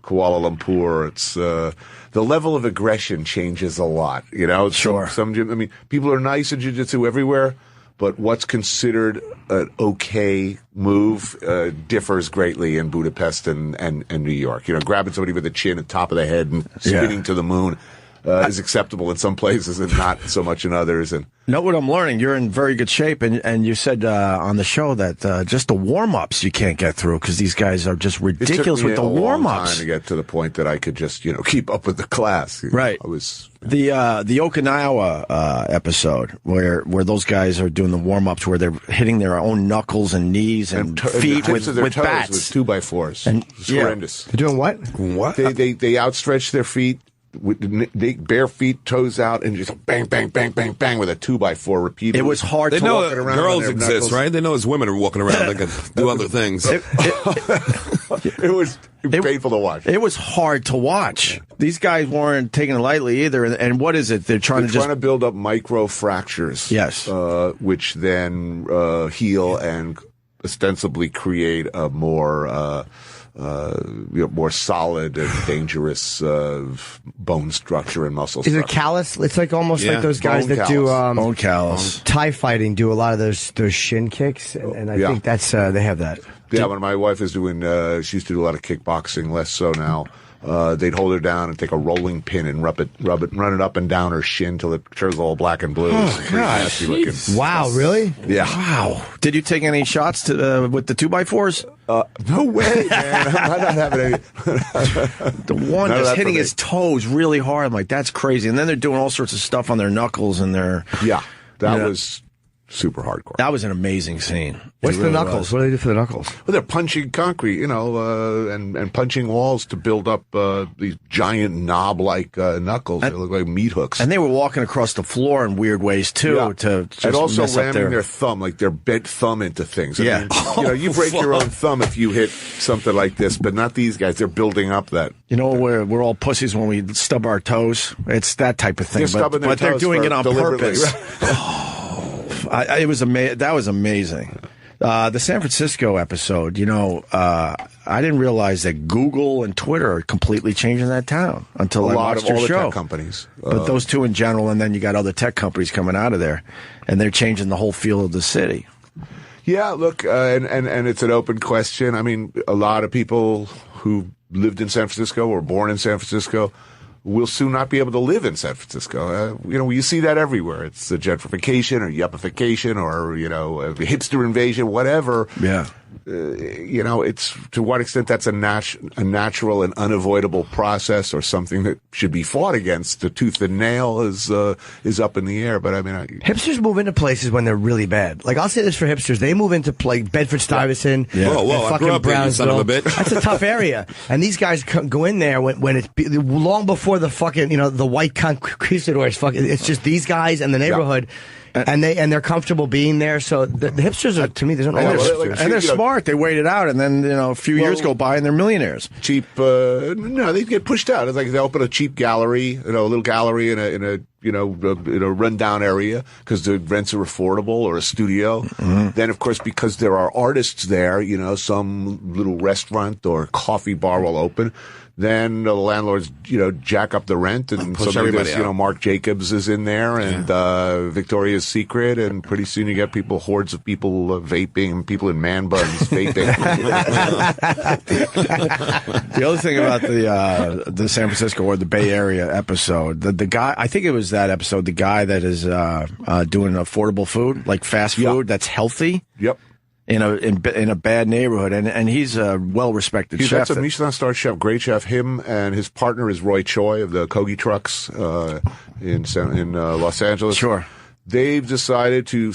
Kuala Lumpur, it's the level of aggression changes a lot. Sure. Some gym, I mean, people are nice in jiu-jitsu everywhere, but what's considered an okay move differs greatly in Budapest and New York. Grabbing somebody with the chin at the top of the head and spinning to the moon is acceptable in some places and not so much in others. And know what I'm learning? You're in very good shape, and you said on the show that just the warm-ups you can't get through because these guys are just ridiculous with the warm-ups. It took me a long time to get to the point that I could just keep up with the class. Right. I was the Okinawa episode where those guys are doing the warm-ups where they're hitting their own knuckles and knees and feet with bats with 2x4s. And it's horrendous. They're doing what? What? They outstretch their feet. They bare feet, toes out, and just bang, bang, bang, bang, bang with a 2x4 repeatedly. It was hard to walk around. Girls exist, right? They know as women are walking around, they can do other things. It was painful to watch. It was hard to watch. These guys weren't taking it lightly either. And what is it? They're trying to build up micro fractures. Yes. Which then heal and ostensibly create a more more solid and dangerous bone structure and muscle structure. Is it callus? It's like almost like those guys that do bone callus. Thai fighting do a lot of those shin kicks, and I think that's they have that. Yeah, when my wife is doing, she used to do a lot of kickboxing, less so now. They'd hold her down and take a rolling pin and run it up and down her shin till it turns all black and blue. Oh, gosh. Wow, really? Yeah. Wow. Did you take any shots with the 2x4s? No way, man. I'm not having any. The one just hitting his toes really hard. I'm like, that's crazy. And then they're doing all sorts of stuff on their knuckles and their. Yeah, that was super hardcore. That was an amazing scene. What's the knuckles? What do they do for the knuckles? Well, they're punching concrete, and punching walls to build up these giant knob-like knuckles. They look like meat hooks. And they were walking across the floor in weird ways too. Yeah. To just and also mess up ramming their thumb, like their bent thumb into things. I mean, you break your own thumb if you hit something like this, but not these guys. They're building up that. We're all pussies when we stub our toes. It's that type of thing. But they're doing it on purpose. It was that was amazing. The San Francisco episode, I didn't realize that Google and Twitter are completely changing that town until I watched your show. A lot of all the tech companies. But those two in general, and then you got other tech companies coming out of there, and they're changing the whole feel of the city. Yeah, look, and it's an open question. I mean, a lot of people who lived in San Francisco or born in San Francisco will soon not be able to live in San Francisco. You see that everywhere. It's the gentrification or yuppification or, hipster invasion, whatever. Yeah. It's to what extent that's a natural and unavoidable process or something that should be fought against. The tooth and nail is up in the air. But I mean, hipsters move into places when they're really bad. Like I'll say this for hipsters, they move into like Bedford-Stuyvesant, whoa, I grew up there, you son of a bitch. That's a tough area, and these guys go in there when it's long before the fucking the white conquistadors. It's just these guys and the neighborhood. Yeah. And they're comfortable being there. So the hipsters are, to me, they don't know. And they're smart. They wait it out, and then a few years go by, and they're millionaires. Cheap? No, they get pushed out. It's like they open a cheap gallery, a little gallery in a rundown area because the rents are affordable, or a studio. Mm-hmm. Then, of course, because there are artists there, some little restaurant or coffee bar will open. Then the landlords, jack up the rent, and suddenly there's, Marc Jacobs is in there, and Victoria's Secret, and pretty soon you get hordes of people vaping, people in man buns vaping. The other thing about the San Francisco or the Bay Area episode, the guy, I think it was that episode, the guy that is doing affordable food, like fast food, that's healthy. Yep. In a bad neighborhood, and he's a well-respected chef. That's a Michelin-star chef, great chef. Him and his partner is Roy Choi of the Kogi Trucks in Los Angeles. Sure, they've decided to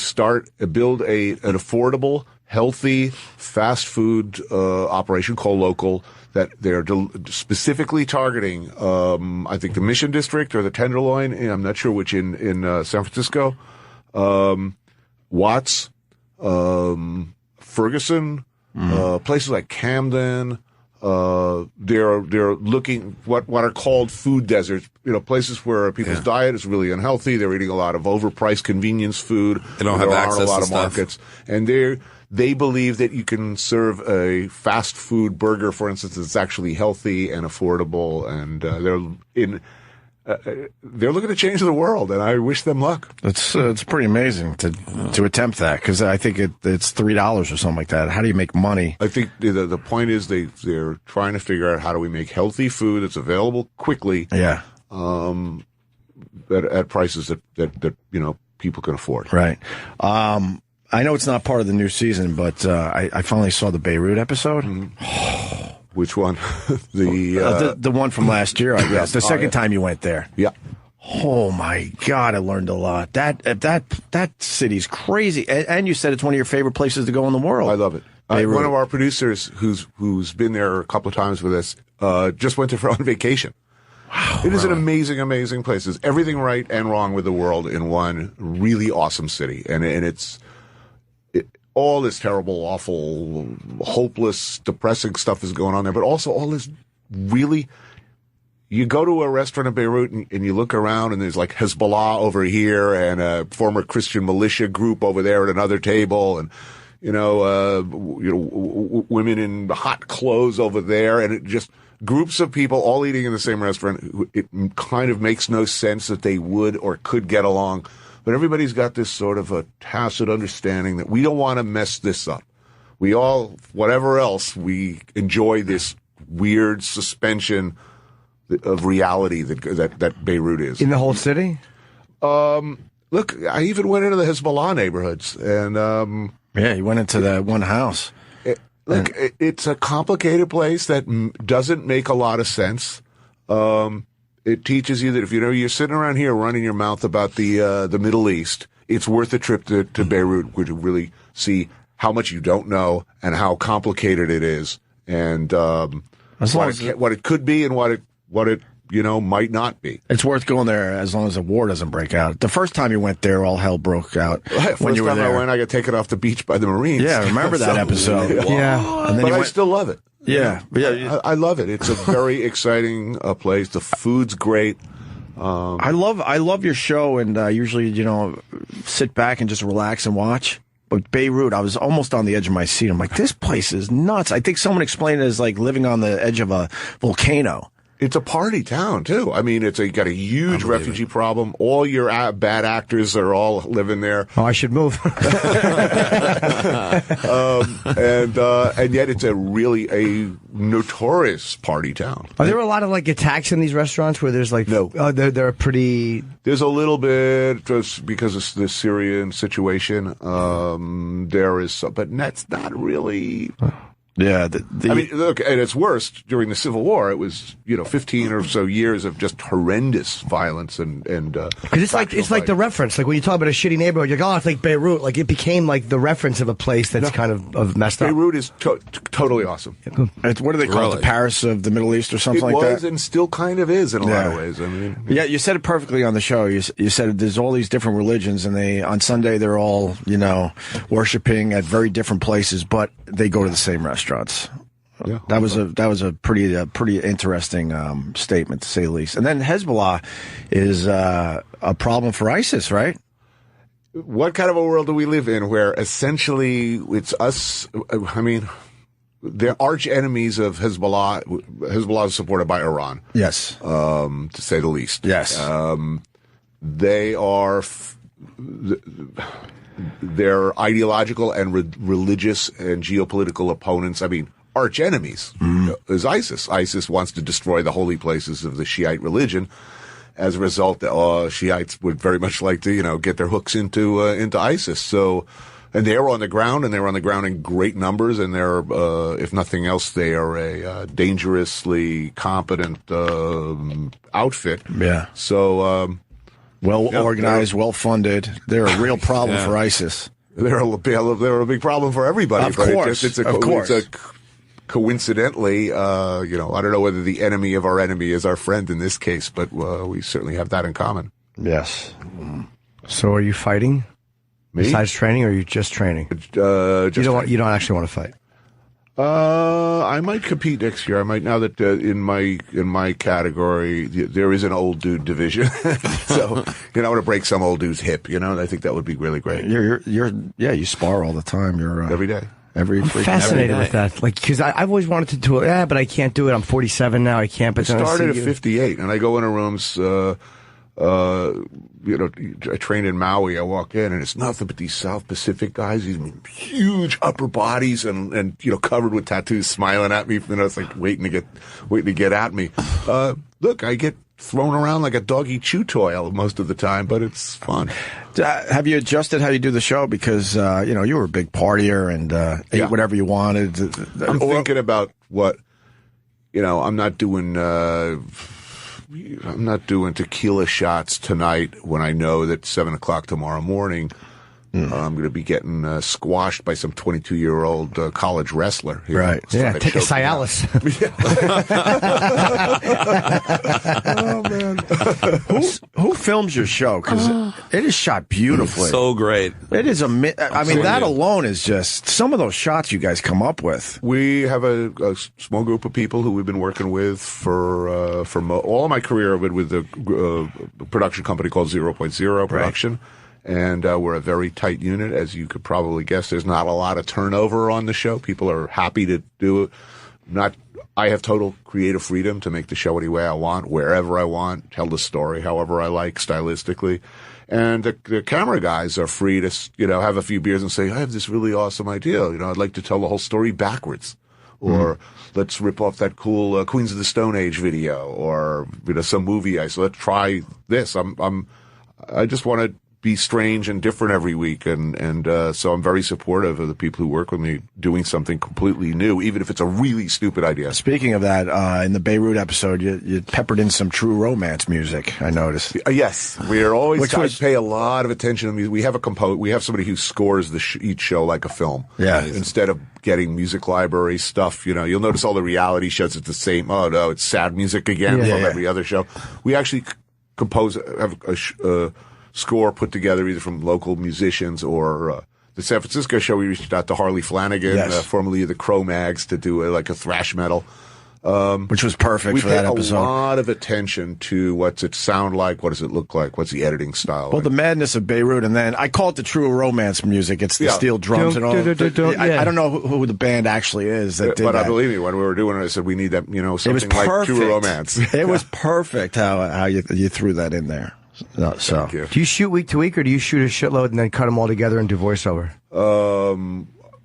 build an affordable, healthy fast food operation called Local that they're specifically targeting. I think the Mission District or the Tenderloin. I'm not sure which in San Francisco. Watts. Ferguson, places like Camden, they're looking what are called food deserts, places where people's diet is really unhealthy. They're eating a lot of overpriced convenience food. They don't have access to a lot of of markets, and they believe that you can serve a fast food burger, for instance, that's actually healthy and affordable, and they're looking to change the world, and I wish them luck. It's pretty amazing to attempt that, because I think it's $3 or something like that. How do you make money? I think the point is they're trying to figure out how do we make healthy food that's available quickly. Yeah. At prices that people can afford. Right. I know it's not part of the new season, but I finally saw the Beirut episode. Mm-hmm. Which one? The one from last year, I guess. The second time you went there. Yeah. Oh my God, I learned a lot. That city's crazy, and you said it's one of your favorite places to go in the world. I love it. One of our producers, who's been there a couple of times with us, just went there on vacation. Wow, it is an amazing, amazing place. There's everything right and wrong with the world in one really awesome city, and it's. All this terrible, awful, hopeless, depressing stuff is going on there, but also all this really. You go to a restaurant in Beirut and you look around, and there's like Hezbollah over here and a former Christian militia group over there at another table, and women in hot clothes over there, and it just groups of people all eating in the same restaurant. It kind of makes no sense that they would or could get along. But everybody's got this sort of a tacit understanding that we don't want to mess this up. We all, whatever else, we enjoy this weird suspension of reality that Beirut is. In the whole city? Look, I even went into the Hezbollah neighborhoods, and yeah, you went into that one house. It's a complicated place that doesn't make a lot of sense. It teaches you that if you're sitting around here running your mouth about the Middle East, it's worth a trip to Beirut to really see how much you don't know and how complicated it is, and what it could be and what it might not be. It's worth going there as long as a war doesn't break out. The first time you went there, all hell broke out. When you were there, I got taken off the beach by the Marines. Yeah, remember that episode? Yeah, and then but I still love it. Yeah. I love it. It's a very exciting place. The food's great. I love your show, and usually sit back and just relax and watch. But Beirut, I was almost on the edge of my seat. I'm like, this place is nuts. I think someone explained it as like living on the edge of a volcano. It's a party town, too. I mean, you got a huge refugee problem. All your bad actors are all living there. Oh, I should move. And yet it's a notorious party town. Are there a lot of like attacks in these restaurants where there's like... No. They're pretty... There's a little bit just because of the Syrian situation. There is some, but that's not really... Yeah, I mean, look, at its worst during the Civil War, it was 15 or so years of just horrendous violence and because it's like the reference, like when you talk about a shitty neighborhood, you're like, oh, it's like Beirut, like it became like the reference of a place that's kind of messed up. Beirut is totally awesome. What do they call it? The Paris of the Middle East or something like that? It was and still kind of is in a lot of ways. I mean, yeah, you said it perfectly on the show. You said there's all these different religions, and on Sunday they're all worshiping at very different places, but they go to the same restaurants. Yeah, that was a pretty interesting statement, to say the least. And then Hezbollah is a problem for ISIS, right? What kind of a world do we live in where essentially it's us? I mean, they're arch enemies of Hezbollah. Hezbollah is supported by Iran. Yes, to say the least. Yes, they are. Their ideological and religious and geopolitical opponents, I mean, arch enemies, is ISIS. ISIS wants to destroy the holy places of the Shiite religion. As a result, Shiites would very much like to, get their hooks into ISIS. So, and they're on the ground, and they're on the ground in great numbers, and they're, if nothing else, they are a dangerously competent outfit. Yeah. So, well organized, well funded. They're a real problem for ISIS. They're a big problem for everybody. Of course. It's coincidentally, I don't know whether the enemy of our enemy is our friend in this case, but we certainly have that in common. Yes. So, are you fighting? Me? Besides training, or are you just training? You don't actually want to fight. I might compete next year. I might, now that in my category there is an old dude division, so I want to break some old dude's hip. I think that would be really great. You spar all the time. Every day. I'm fascinated with that, because I've always wanted to do it. But I can't do it. I'm 47 now. I can't. But I started at 58, and I go into rooms. I trained in Maui. I walk in, and it's nothing but these South Pacific guys, these huge upper bodies, and covered with tattoos, smiling at me. It's like waiting to get at me. Look, I get thrown around like a doggy chew toy most of the time, but it's fun. Have you adjusted how you do the show? Because you were a big partier and ate whatever you wanted. I'm thinking about what I'm not doing tequila shots tonight when I know that 7:00 tomorrow morning I'm going to be getting squashed by some 22-year-old college wrestler. Right. Yeah, take a Cialis. Oh, man. Who films your show? Because it is shot beautifully. So great. It is that alone is just some of those shots you guys come up with. We have a small group of people who we've been working with for all of my career. I've been with a production company called 0.0 Production. Right. And we're a very tight unit, as you could probably guess. There's not a lot of turnover on the show. People are happy to do it. I have total creative freedom to make the show any way I want, wherever I want, tell the story however I like, stylistically. And the camera guys are free to, have a few beers and say, I have this really awesome idea. I'd like to tell the whole story backwards. Or let's rip off that cool Queens of the Stone Age video, or some movie. So let's try this. I just want to be strange and different every week, and so I'm very supportive of the people who work with me doing something completely new, even if it's a really stupid idea. Speaking of that, in the Beirut episode, you peppered in some True Romance music, I noticed. Yes, we are always pay a lot of attention to music. We have we have somebody who scores each show like a film. Yeah. Instead of getting music library stuff, you'll notice all the reality shows, it's the same. Oh no, it's sad music again from every other show. We actually have a score put together either from local musicians or the San Francisco show. We reached out to Harley Flanagan, formerly of the Cro-Mags, to do a thrash metal. Which was perfect for that episode. We pay a lot of attention to what's it sound like, what does it look like, what's the editing style. Well, the madness of Beirut, and then I call it the True Romance music. It's the steel drums and all. I don't know who the band actually is that did that. But believe me, when we were doing it, I said we need that, something like True Romance. It was perfect how you threw that in there. So, do you shoot week to week, or do you shoot a shitload and then cut them all together and do voiceover?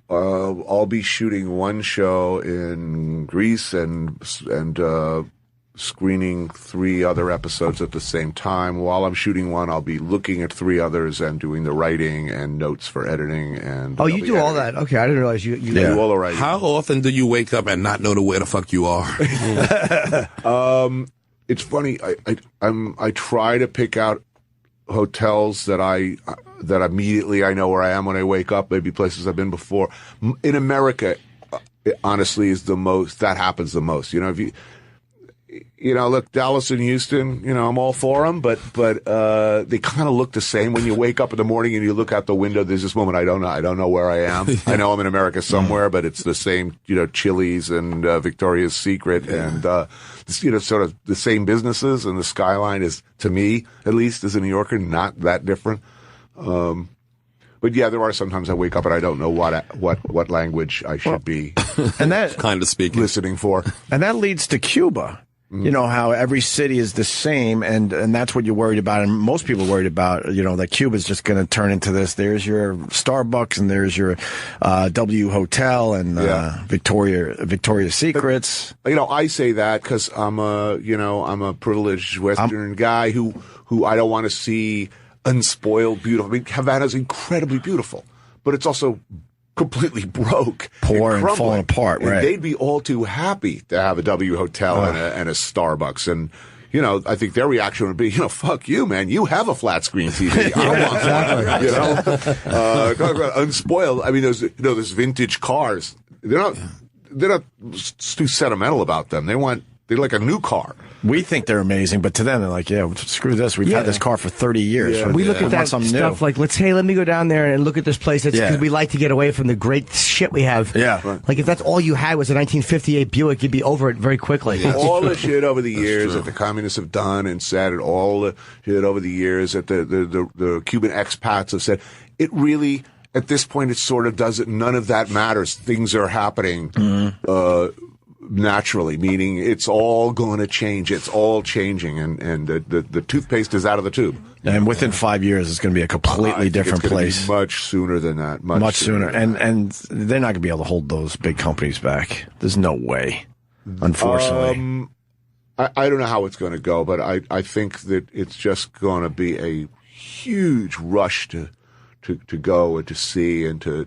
I'll be shooting one show in Greece and screening 3 other episodes at the same time. While I'm shooting one, I'll be looking at 3 others and doing the writing and notes for editing. And you do all that? Okay, I didn't realize you do all the writing. How often do you wake up and not know where the fuck you are? It's funny. I try to pick out hotels that immediately I know where I am when I wake up. Maybe places I've been before. In America, it honestly is that happens the most. If look, Dallas and Houston, I'm all for them, but they kind of look the same. When you wake up in the morning and you look out the window, there's this moment, I don't know where I am. I know I'm in America somewhere, but it's the same, Chili's and Victoria's Secret and, sort of the same businesses, and the skyline is, to me, at least, as a New Yorker, not that different. But yeah, there are sometimes I wake up and I don't know what language I should be and that kind of speaking listening for. And that leads to Cuba. You know how every city is the same, and that's what you're worried about, and most people are worried about. That Cuba's just going to turn into this. There's your Starbucks, and there's your W Hotel, and Victoria's Secrets. But, I say that because I'm a privileged Western guy who I don't want to see unspoiled, beautiful. I mean, Havana's incredibly beautiful, but it's also completely broke, poor, and falling apart. And right? They'd be all too happy to have a W Hotel and a Starbucks, and I think their reaction would be, fuck you, man. You have a flat screen TV. I don't want one. Unspoiled. I mean, those vintage cars. They're not too sentimental about them. They're like a new car. We think they're amazing, but to them, they're like, screw this. We've had this car for 30 years. Yeah. We look at that stuff new. Like, let me go down there and look at this place. Because we like to get away from the great shit we have. Yeah. Right. Like, if that's all you had was a 1958 Buick, you'd be over it very quickly. All the shit over the years that the communists have done and said, and all the shit over the years that the Cuban expats have said, it really, at this point, it sort of doesn't, none of that matters. Things are happening. Naturally, meaning it's all going to change. It's all changing, and the toothpaste is out of the tube. And within 5 years, it's going to be a completely different place. Much sooner than that. Much sooner. And they're not going to be able to hold those big companies back. There's no way, unfortunately. I don't know how it's going to go, but I think that it's just going to be a huge rush to go and to see and to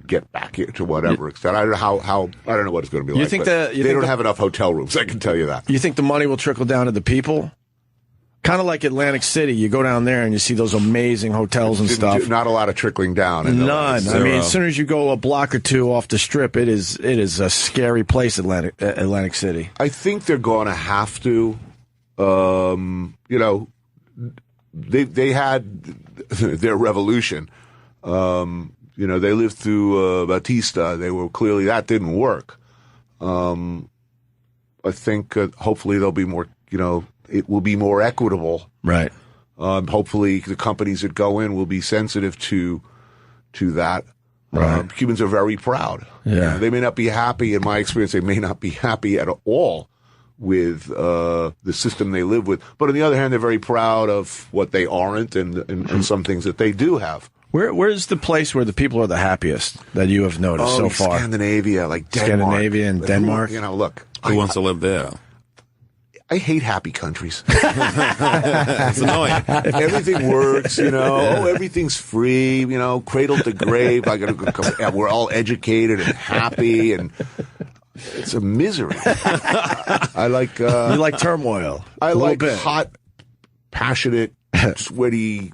get back to whatever extent. I don't know I don't know what it's going to be like. They don't have enough hotel rooms, I can tell you that. You think the money will trickle down to the people? Kind of like Atlantic City. You go down there and you see those amazing hotels and stuff. Not a lot of trickling down. None. I mean, as soon as you go a block or two off the Strip, it is a scary place, Atlantic City. I think they're going to have to, they had their revolution. They lived through Batista. They were clearly, that didn't work. I think hopefully they'll be more, it will be more equitable. Right. Hopefully the companies that go in will be sensitive to that. Right. Cubans are very proud. Yeah. They may not be happy, in my experience, they may not be happy at all with the system they live with. But on the other hand, they're very proud of what they aren't and some things that they do have. Where's the place where the people are the happiest that you have noticed so far? Scandinavia, like Denmark. Scandinavia and Denmark. Look. Who wants to live there? I hate happy countries. It's annoying. Everything works, everything's free, cradle to grave. We're all educated and happy, and it's a misery. I like you like turmoil. I like hot, passionate, sweaty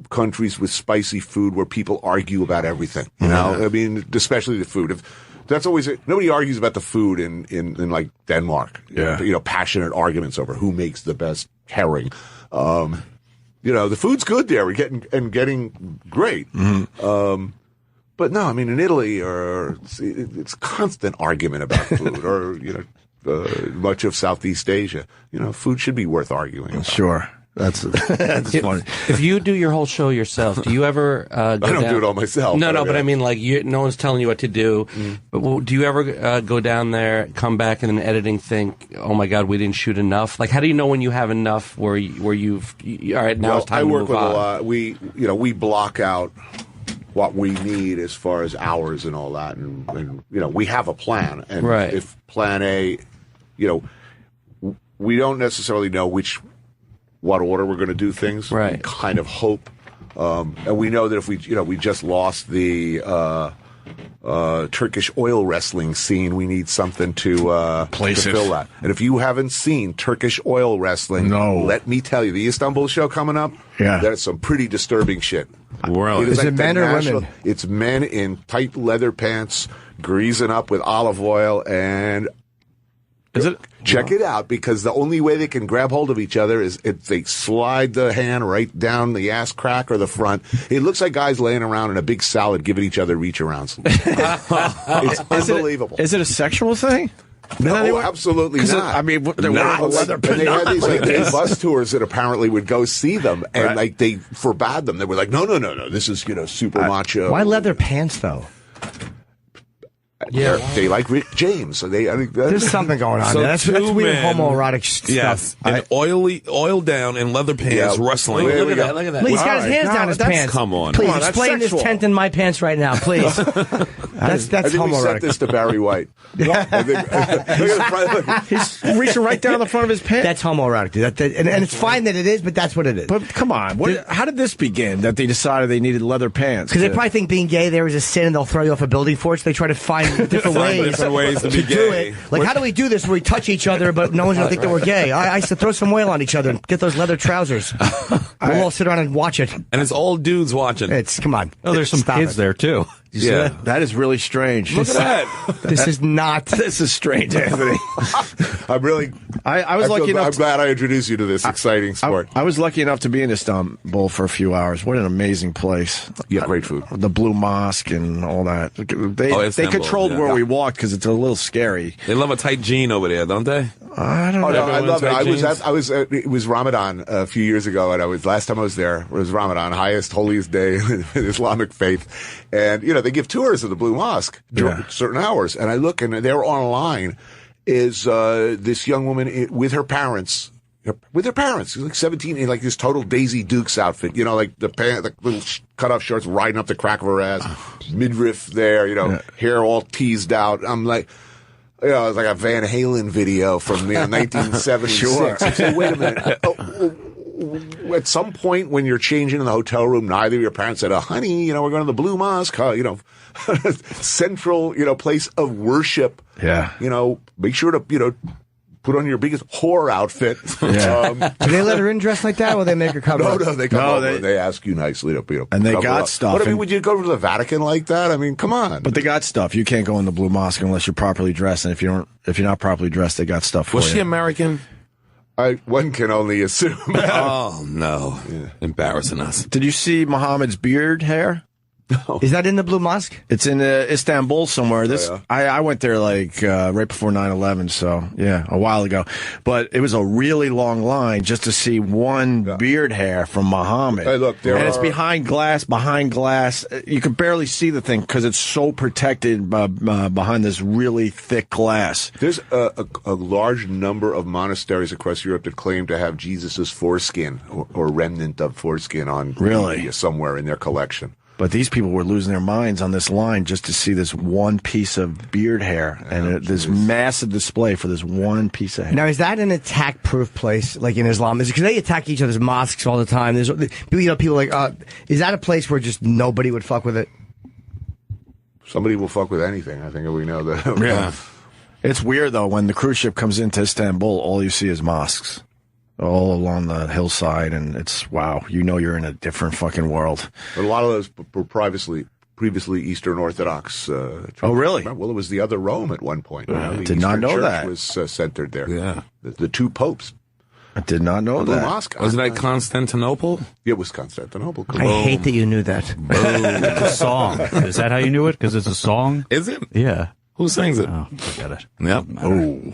countries with spicy food where people argue about everything. I mean, especially the food. That's always nobody argues about the food in like Denmark. Yeah. Passionate arguments over who makes the best herring. The food's good there. We're getting great. Mm-hmm. But no, I mean in Italy it's constant argument about food, or much of Southeast Asia. Food should be worth arguing about. Sure. That's funny. If you do your whole show yourself, do you ever go I don't do it all myself. But I mean, like, no one's telling you what to do. But do you ever go down there, come back, and then editing think, oh my God, we didn't shoot enough? Like, how do you know when you have enough where you've all right, now it's time to move on? I work with a lot. We block out what we need as far as hours and all that, and we have a plan. And if plan A, we don't necessarily know what order we're going to do things. Right. We kind of hope. And we know that if we just lost the Turkish oil wrestling scene, we need something to fill that. And if you haven't seen Turkish oil wrestling, let me tell you, the Istanbul show coming up, that's some pretty disturbing shit. Really? Is it men or women? It's men in tight leather pants, greasing up with olive oil, and check it out, because the only way they can grab hold of each other is if they slide the hand right down the ass crack or the front. It looks like guys laying around in a big salad giving each other reach arounds. It's unbelievable. Is it a sexual thing? No, absolutely not. I mean, they're wearing leather pants. And they had these bus tours that apparently would go see them, and they forbade them. They were like, no, this is super macho. Why leather pants though? Yeah, they like Rick James. So there's something going on. So That's weird homoerotic stuff. Yes, and oiled down in leather pants, wrestling. Look at that. He's got his hands down his pants. Come on. Please explain this tent in my pants right now, please. That's I think homoerotic. we sent this to Barry White. He's reaching right down the front of his pants. That's homoerotic, dude. And it's fine that it is, but that's what it is. But come on, how did this begin? That they decided they needed leather pants? Because they probably think being gay there is a sin, and they'll throw you off a building for it. So they try to find different ways to be do gay. it. Like, how do we do this where we touch each other, but no one's going to think that we're gay? I used to throw some oil on each other and get those leather trousers. We'll all sit around and watch it. And it's old dudes watching. Come on. Oh, there's some kids there, too. That is really strange. Look at that. This is not. This is strange, Anthony. I'm really. I was lucky enough. I'm glad I introduced you to this exciting sport. I was lucky enough to be in Istanbul for a few hours. What an amazing place! Yeah, great food. The Blue Mosque and all that. They controlled where we walked because it's a little scary. They love a tight jean over there, don't they? I don't know. No, I love it. It was Ramadan a few years ago, and last time I was there. It was Ramadan, highest, holiest day in Islamic faith, and they give tours of the Blue Mosque during certain hours. And I look, and there online is this young woman with her parents. She's like 17 in like this total Daisy Dukes outfit, like the little cut-off shorts riding up the crack of her ass, midriff there, hair all teased out. I'm like, it's like a Van Halen video from 1976. Sure. So wait a minute. At some point when you're changing in the hotel room, neither of your parents said, honey, we're going to the Blue Mosque, central, place of worship. Yeah. Make sure to, put on your biggest whore outfit. Yeah. Do they let her in dressed like that, or they make her cover up? No, they come over. They ask you nicely to, and they got stuff. But I mean, would you go to the Vatican like that? I mean, come on. But they got stuff. You can't go in the Blue Mosque unless you're properly dressed, and if you're not properly dressed, they got stuff for you. Was she American? One can only assume. Oh, no. Yeah. Embarrassing us. Did you see Muhammad's beard hair? No. Is that in the Blue Mosque? It's in Istanbul somewhere. I went there right before 9/11, so a while ago. But it was a really long line just to see one beard hair from Muhammad. Hey, look, it's behind glass. You could barely see the thing because it's so protected behind this really thick glass. There's a large number of monasteries across Europe that claim to have Jesus's foreskin or remnant of foreskin on really somewhere in their collection. But these people were losing their minds on this line just to see this one piece of beard hair and this massive display for this one piece of hair. Now, is that an attack-proof place, like in Islam? Is it because they attack each other's mosques all the time? There's, people like, is that a place where just nobody would fuck with it? Somebody will fuck with anything. I think we know that. Yeah. It's weird, though, when the cruise ship comes into Istanbul, all you see is mosques all along the hillside, and it's, wow, you know you're in a different fucking world. But a lot of those were previously Eastern Orthodox. Oh, really? Well, it was the other Rome at one point. I did not know Church that. Was centered there. Yeah. The two popes. I did not know that. Mosque. Wasn't that Constantinople? It was Constantinople. I hate that you knew that. It's a song. Is that how you knew it? Because it's a song? Is it? Yeah. Who sings it? Oh, forget it. Yep. Oh.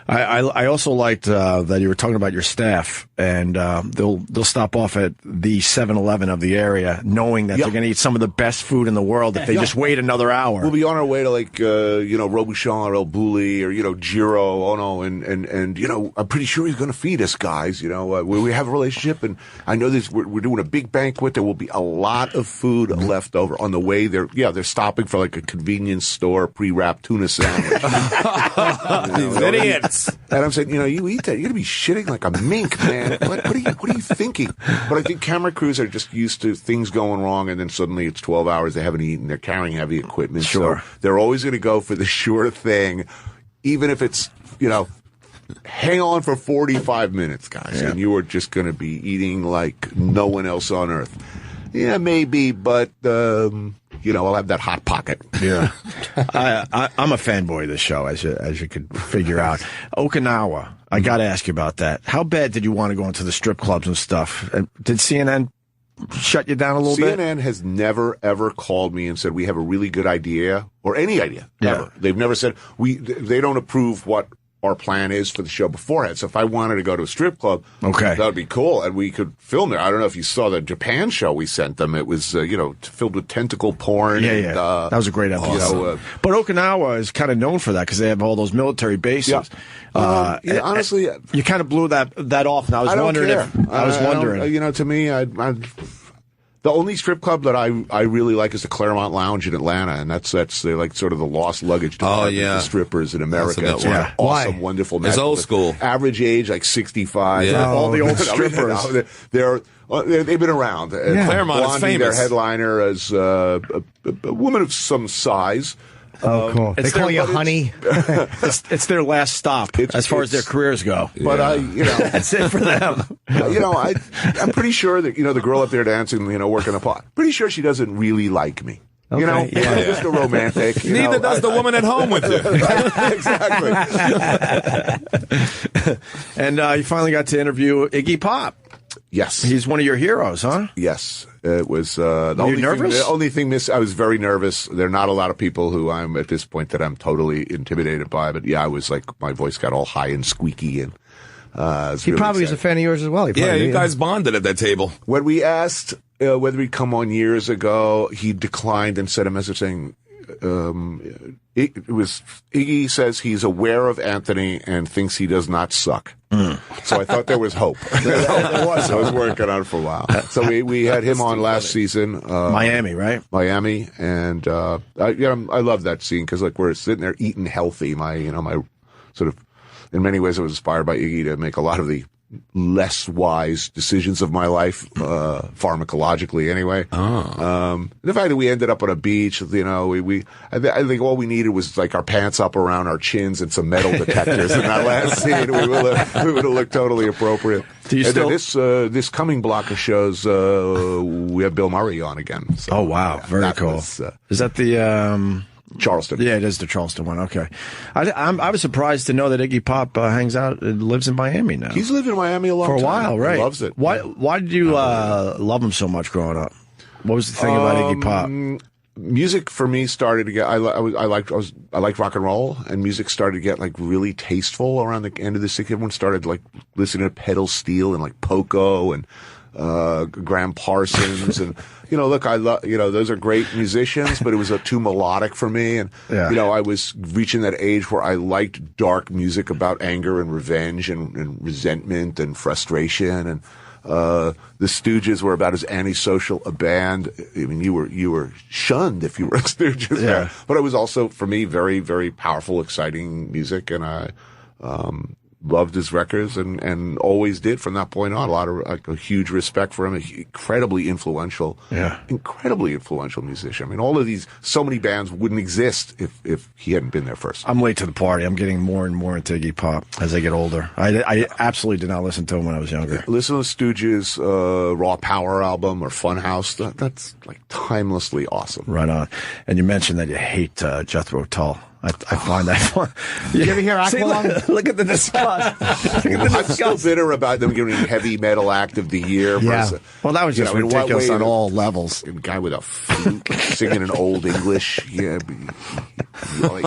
I also liked that you were talking about your staff, and they'll stop off at the 7-Eleven of the area, knowing that they're going to eat some of the best food in the world if they just wait another hour. We'll be on our way to Robuchon or El Bulli or Giro, and I'm pretty sure he's going to feed us, guys. We have a relationship, and I know this. We're doing a big banquet. There will be a lot of food left over on the way. They're stopping for like a convenience store. Pre-wrapped tuna sandwich. These idiots. And I'm saying, you eat that, you're going to be shitting like a mink, man. What are you thinking? But I think camera crews are just used to things going wrong, and then suddenly it's 12 hours, they haven't eaten, they're carrying heavy equipment. Sure. So they're always going to go for the sure thing, even if it's, hang on for 45 minutes, guys, and you are just going to be eating like no one else on earth. Yeah, maybe, but, I'll have that hot pocket. Yeah. I'm a fanboy of this show, as you could figure out. Okinawa, I got to ask you about that. How bad did you want to go into the strip clubs and stuff? Did CNN shut you down a little bit? CNN has never, ever called me and said, we have a really good idea, or any idea, ever. They've never said, they don't approve what our plan is for the show beforehand. So if I wanted to go to a strip club, that would be cool, and we could film there. I don't know if you saw the Japan show we sent them. It was, filled with tentacle porn. Yeah, and, that was a great episode. But Okinawa is kind of known for that because they have all those military bases. Yeah. Honestly, you kind of blew that off, and I was wondering to me, the only strip club that I really like is the Claremont Lounge in Atlanta, and that's like sort of the lost luggage department of the strippers in America. It's awesome, wonderful. It's old school. Average age like 65. Yeah. All the old strippers. They've been around. Claremont is famous. Their headliner is a woman of some size. Oh, cool. They call you honey. It's their last stop as far as their careers go. But that's it for them. I'm pretty sure that the girl up there dancing, working the pot. Pretty sure she doesn't really like me. Okay. Just a romantic. Neither does the woman at home with you. Exactly. And you finally got to interview Iggy Pop. Yes. He's one of your heroes, huh? Yes. It was Were you nervous? The only thing I was very nervous. There are not a lot of people who I'm at this point that I'm totally intimidated by, but I was like, my voice got all high and squeaky, and he probably was a fan of yours as well. You guys bonded at that table. When we asked whether he'd come on years ago, he declined and sent a message saying, Iggy says he's aware of Anthony and thinks he does not suck. So I thought there was hope. I was working on it for a while. So we had him on last season. Miami, right? Miami, and I love that scene because we're sitting there eating healthy. My sort of, in many ways, I was inspired by Iggy to make a lot of the less wise decisions of my life, pharmacologically anyway. The fact that we ended up on a beach, I think all we needed was like our pants up around our chins and some metal detectors in that last scene. We would have looked totally appropriate. This coming block of shows, we have Bill Murray on again. So, oh wow, very cool. Is that the Charleston? Yeah, it is the Charleston one. Okay, I was surprised to know that Iggy Pop hangs out and lives in Miami now. He's lived in Miami a long time. For a while, right? He loves it. Why did you love him so much growing up? What was the thing about Iggy Pop? Music for me started to get. I liked rock and roll, and music started to get really tasteful around the end of the 60s. Everyone started listening to Pedal Steel and Poco and Graham Parsons and look, I love those are great musicians, but it was too melodic for me, and I was reaching that age where I liked dark music about anger and revenge and resentment and frustration, and The Stooges were about as antisocial a band. I mean, you were shunned if you were a Stooges fan. But it was also, for me, very, very powerful, exciting music, and I loved his records and always did from that point on. A huge respect for him. Incredibly influential musician. I mean, so many bands wouldn't exist if he hadn't been there first. I'm late to the party. I'm getting more and more into Iggy Pop as I get older. I absolutely did not listen to him when I was younger. Listen to the Stooges' Raw Power album or Funhouse. That's like timelessly awesome. Right on. And you mentioned that you hate Jethro Tull. I find that fun. You ever hear Aqualung? Look at the disgust. I'm still bitter about them giving Heavy Metal Act of the Year. Yeah. Well, that was just ridiculous on all levels. A guy with a flute singing in Old English. Yeah,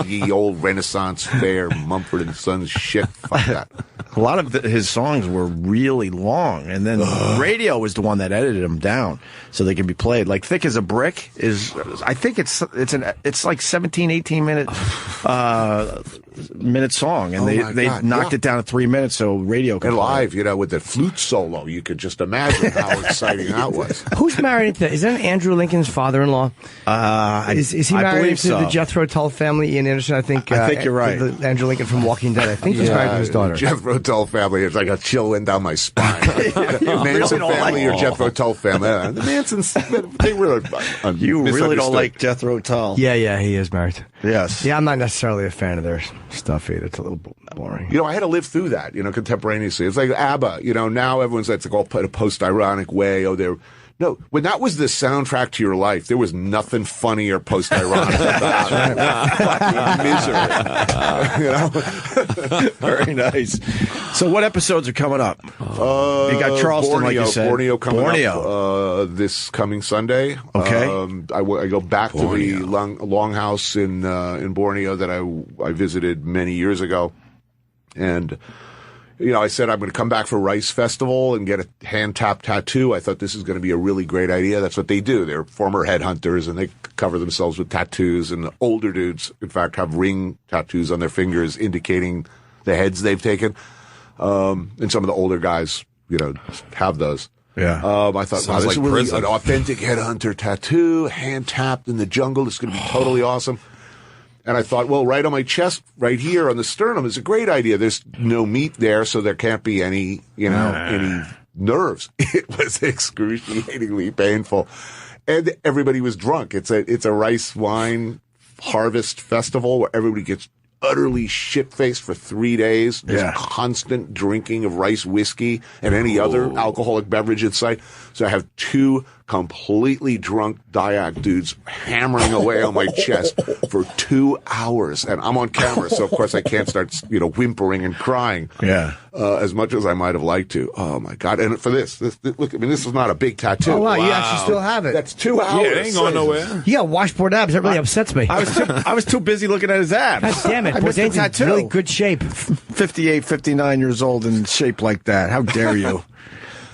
ye old Renaissance fair, Mumford and Sons shit. Fuck that. A lot of his songs were really long, and then radio was the one that edited them down so they can be played. Like Thick as a Brick I think it's like 17, 18 minute song, and they knocked it down to 3 minutes so radio could and play. Live, with the flute solo, you could just imagine how exciting that was. Who's married to? Is that Andrew Lincoln's father-in-law? Is he married to the Jethro Tull family? Ian Anderson, I think you're right. Andrew Lincoln from Walking Dead. I think he's married to his daughter. Jethro Tull family. It's like a chill went down my spine. Manson family or Jethro Tull family? The Mansons, they were. You really don't like Jethro Tull. Yeah, he is married. Yes. Yeah, I'm not necessarily a fan of their stuff either. It's a little boring. I had to live through that, contemporaneously. It's like ABBA. Now everyone's like all put a post-ironic way. No, when that was the soundtrack to your life, there was nothing funny or post-ironic about misery. Very nice. So what episodes are coming up? You got Charleston, Borneo, like you said. Borneo coming up this coming Sunday. Okay. I go back to the longhouse in Borneo that I visited many years ago. And I said I'm going to come back for Rice Festival and get a hand-tap tattoo. I thought this is going to be a really great idea. That's what they do. They're former headhunters, and they cover themselves with tattoos. And the older dudes, in fact, have ring tattoos on their fingers indicating the heads they've taken. And some of the older guys, have those. Yeah. I thought, wow, this is really an authentic headhunter tattoo, hand-tapped in the jungle. It's going to be totally awesome. And I thought, well, right on my chest, right here on the sternum is a great idea. There's no meat there, so there can't be any, any nerves. It was excruciatingly painful. And everybody was drunk. It's a rice wine harvest festival where everybody gets utterly shit-faced for 3 days. There's constant drinking of rice whiskey and any other alcoholic beverage in sight. So I have two completely drunk Dayak dudes hammering away on my chest for 2 hours. And I'm on camera, so of course I can't start, whimpering and crying. Yeah. As much as I might have liked to. Oh my God. And for this, look, this is not a big tattoo. Oh wow, you actually still have it. That's 2 hours. Yeah, it ain't going nowhere. Yeah, washboard abs. That really upsets me. I was too busy looking at his abs. God damn it. Bourdain's in really good shape. 58, 59 years old and shaped like that. How dare you?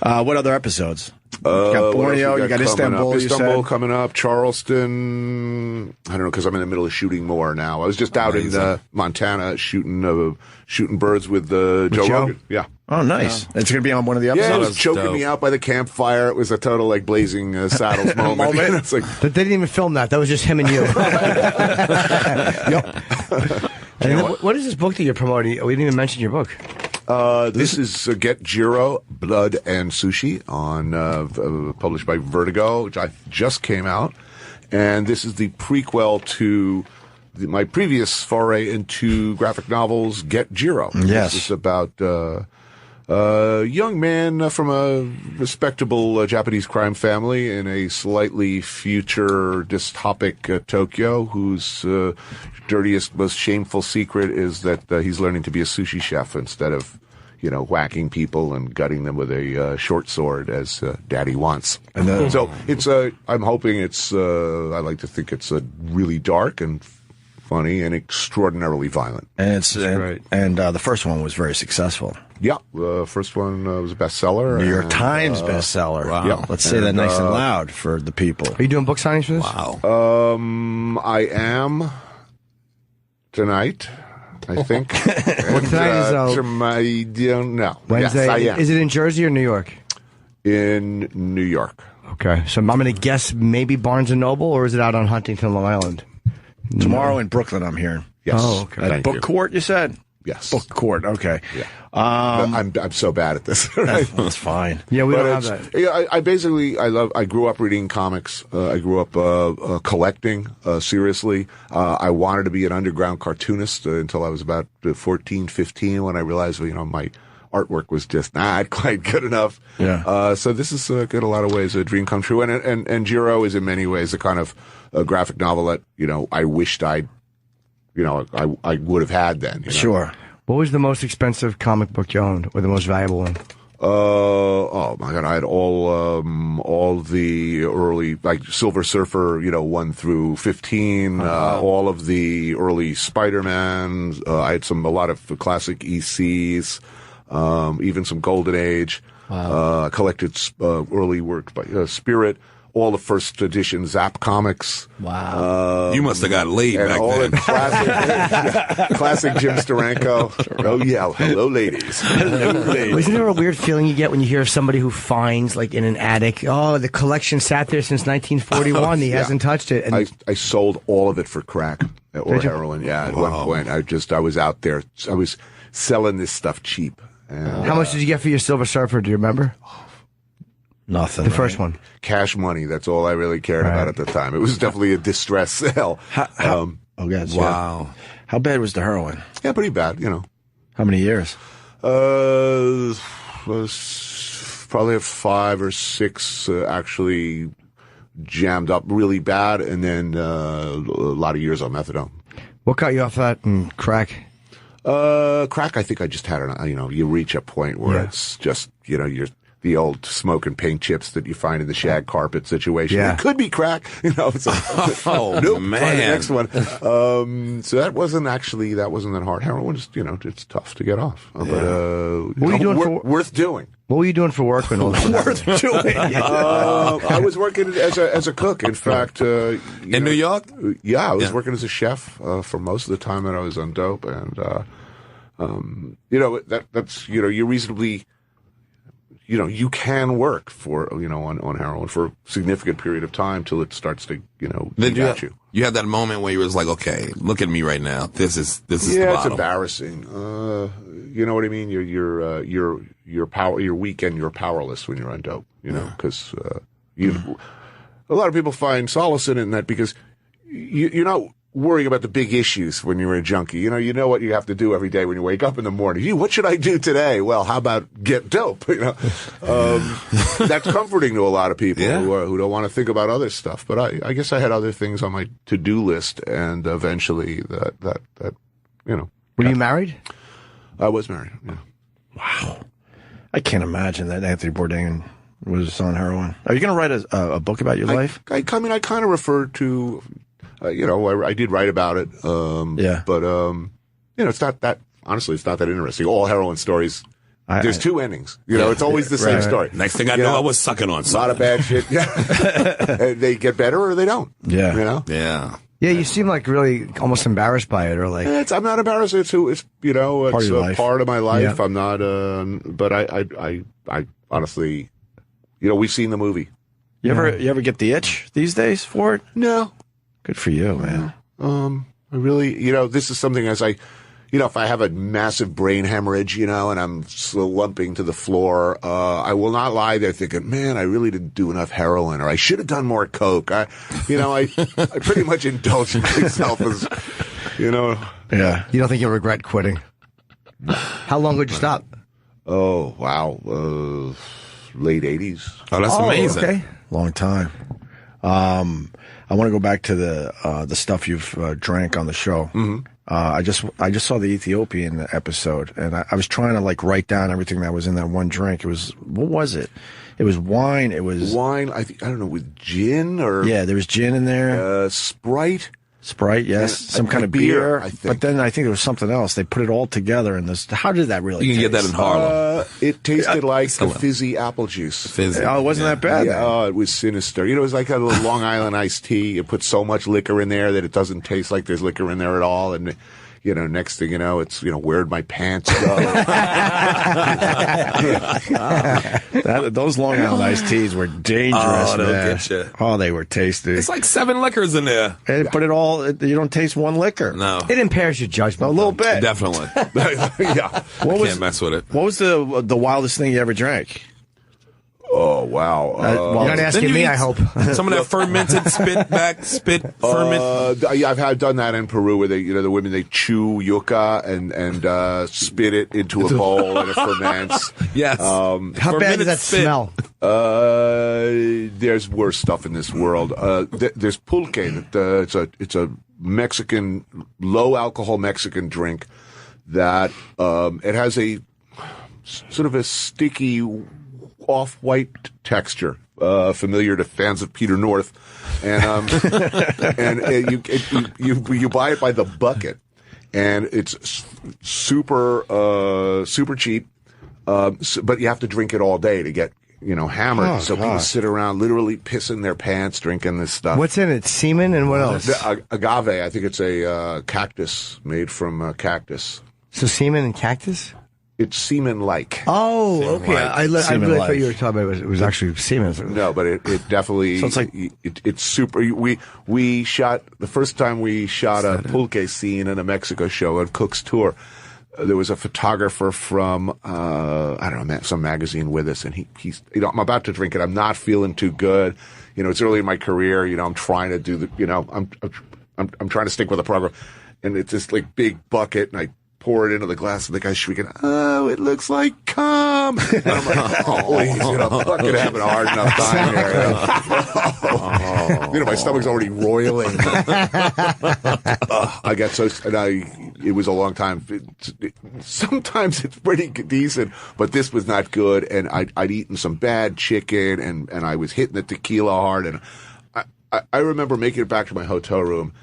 What other episodes? You got Borneo, you got Istanbul, Istanbul coming up, Charleston. I don't know, because I'm in the middle of shooting more now. I was just out in Montana shooting birds with Joe Rogan. Yeah. Oh, nice. Yeah. It's going to be on one of the episodes? Yeah, it was choking me out by the campfire. It was a total, Blazing Saddles moment. It's like, they didn't even film that. That was just him and you. Yep. And what is this book that you're promoting? We didn't even mention your book. This is Get Jiro, Blood and Sushi, published by Vertigo, which just came out. And this is the prequel to my previous foray into graphic novels, Get Jiro. Yes. This is about a young man from a respectable Japanese crime family in a slightly future dystopic Tokyo, whose dirtiest, most shameful secret is that he's learning to be a sushi chef instead of whacking people and gutting them with a short sword as Daddy wants. And so it's I'm hoping it's. I like to think it's really dark and funny and extraordinarily violent. And it's great. And the first one was very successful. Yeah, the first one was a bestseller. New York Times bestseller. Wow. Yeah. Let's say that nice and loud for the people. Are you doing book signings for this? Wow. I am tonight. I think. Well, tonight is I don't know. Wednesday. Yes, I am. Is it in Jersey or New York? In New York. Okay, so I'm going to guess maybe Barnes & Noble, or is it out on Huntington, Long Island? Tomorrow in Brooklyn, I'm hearing. Yes. Oh, okay. At Book Court, you said? Yes. Book Court, okay. Yeah. I'm so bad at this. Right? That's fine. Yeah, we don't have that. Yeah, I grew up reading comics. I grew up collecting, seriously. I wanted to be an underground cartoonist until I was about 14, 15 when I realized, my artwork was just not quite good enough. Yeah. So this is, in a lot of ways, a dream come true. And Jiro is in many ways a kind of a graphic novel that, I wished I would have had then. Sure. What was the most expensive comic book you owned, or the most valuable one? Oh my God! I had all the early, like Silver Surfer, 1 through 15. All of the early Spider-Man. I had a lot of classic ECs, even some Golden Age. Wow. Collected early work by Spirit. All the first edition Zap comics. Wow. You must have got laid and back all then. The classic Jim Steranko. Oh, yeah. Hello, ladies. Isn't there a weird feeling you get when you hear of somebody who finds, like in an attic, the collection sat there since 1941, he hasn't touched it? And I sold all of it for crack or heroin. Yeah, at one point. I was out there. I was selling this stuff cheap. And, how much did you get for your Silver Surfer? Do you remember? Nothing. The first one. Cash money. That's all I really cared about at the time. It was definitely a distress sale. Wow. How bad was the heroin? Yeah, pretty bad, How many years? Was probably 5 or 6 actually jammed up really bad, and then a lot of years on methadone. What got you off that and crack? Crack, I think I just had you reach a point where it's just, you're the old smoke and paint chips that you find in the shag carpet situation. Yeah. It could be crack, So, nope, man. Try the next one. So that wasn't that hard. Heroin is, it's tough to get off. But, what were you doing worth doing. What were you doing for work when all this worth doing? I was working as a cook. In fact, in New York? Yeah, I was working as a chef for most of the time that I was on dope, and that's you reasonably. You can work for, on heroin for a significant period of time till it starts to, eat at you. You had that moment where you was like, okay, look at me right now. This is the bottom. It's embarrassing. You know what I mean? You're weak and you're powerless when you're on dope, because, a lot of people find solace in that because you're not worrying about the big issues when you're a junkie. You know what you have to do every day when you wake up in the morning. What should I do today? Well, how about get dope? That's comforting to a lot of people who don't want to think about other stuff. But I guess I had other things on my to-do list, and eventually that Were you married? I was married. Yeah. Wow, I can't imagine that Anthony Bourdain was on heroin. Are you going to write a book about your life? I kind of referred to. I did write about it. But it's not that. Honestly, it's not that interesting. All heroin stories. There's 2 endings. It's always the same story. Next thing I know, I was sucking on a lot of bad shit. Yeah, they get better or they don't. Yeah, Yeah. Yeah, you seem like really almost embarrassed by it, or like. I'm not embarrassed. It's a part of my life. Yeah. I'm not. But I honestly, we've seen the movie. You ever get the itch these days for it? No. Good for you, man. I really, this is something as I, if I have a massive brain hemorrhage, and I'm slumping to the floor, I will not lie there thinking, man, I really didn't do enough heroin, or I should have done more coke. I pretty much indulge in myself as, Yeah. You don't think you'll regret quitting? How long would you stop? Oh, wow. Late 80s. Oh, that's amazing. Okay. Long time. I want to go back to the stuff you've drank on the show. Mm-hmm. I just saw the Ethiopian episode, and I was trying to write down everything that was in that one drink. It was, what was it? It was wine. It was wine. I don't know, with gin or there was gin in there. Sprite. Sprite, yes, some kind of beer. I think. But then I think there was something else. They put it all together in this. How did that really? You can taste? get that in Harlem. It tasted like the fizzy apple juice. Fizzy. Oh, it wasn't that bad. Yeah, oh, it was sinister. It was like a little Long Island iced tea. You put so much liquor in there that it doesn't taste like there's liquor in there at all, and Next thing you know, it's, where'd my pants go? Those Long Island iced teas were dangerous, they'll man. get you. Oh, they were tasty. It's like 7 liquors in there. And put it all, you don't taste one liquor. No. It impairs your judgment. A little bit. Definitely. Yeah. Can't mess with it. What was the wildest thing you ever drank? Oh, wow. You're not asking me, I hope. Some of that fermented spit ferment. Yeah, I've done that in Peru where they, the women, they chew yucca and spit it into a bowl and it ferments. Yes. How bad does that smell? There's worse stuff in this world. There's pulque. It's a Mexican, low alcohol Mexican drink that it has a sort of a sticky, off-white texture, familiar to fans of Peter North, and you buy it by the bucket, and it's super cheap, but you have to drink it all day to get hammered. Oh, so people sit around literally pissing their pants drinking this stuff. What's in it? Semen and what else? Agave. I think it's a cactus made from cactus. So semen and cactus? It's semen-like. Oh, okay. I really thought you were talking about it was actually semen. No, but it definitely. So it's like it's super. We shot the first time we shot a pulque scene in a Mexico show on Cook's tour. There was a photographer from I don't know, some magazine with us, and he's I'm about to drink it. I'm not feeling too good. It's early in my career. I'm trying to do the. I'm trying to stick with the program, and it's this like big bucket, and I pour it into the glass, and the guy's shrieking, "Oh, it looks like cum!" And I'm like, "Oh, please, fucking having a hard enough time here." My stomach's already roiling. I got so, it was a long time. Sometimes it's pretty decent, but this was not good, and I'd eaten some bad chicken, and I was hitting the tequila hard, and I remember making it back to my hotel room.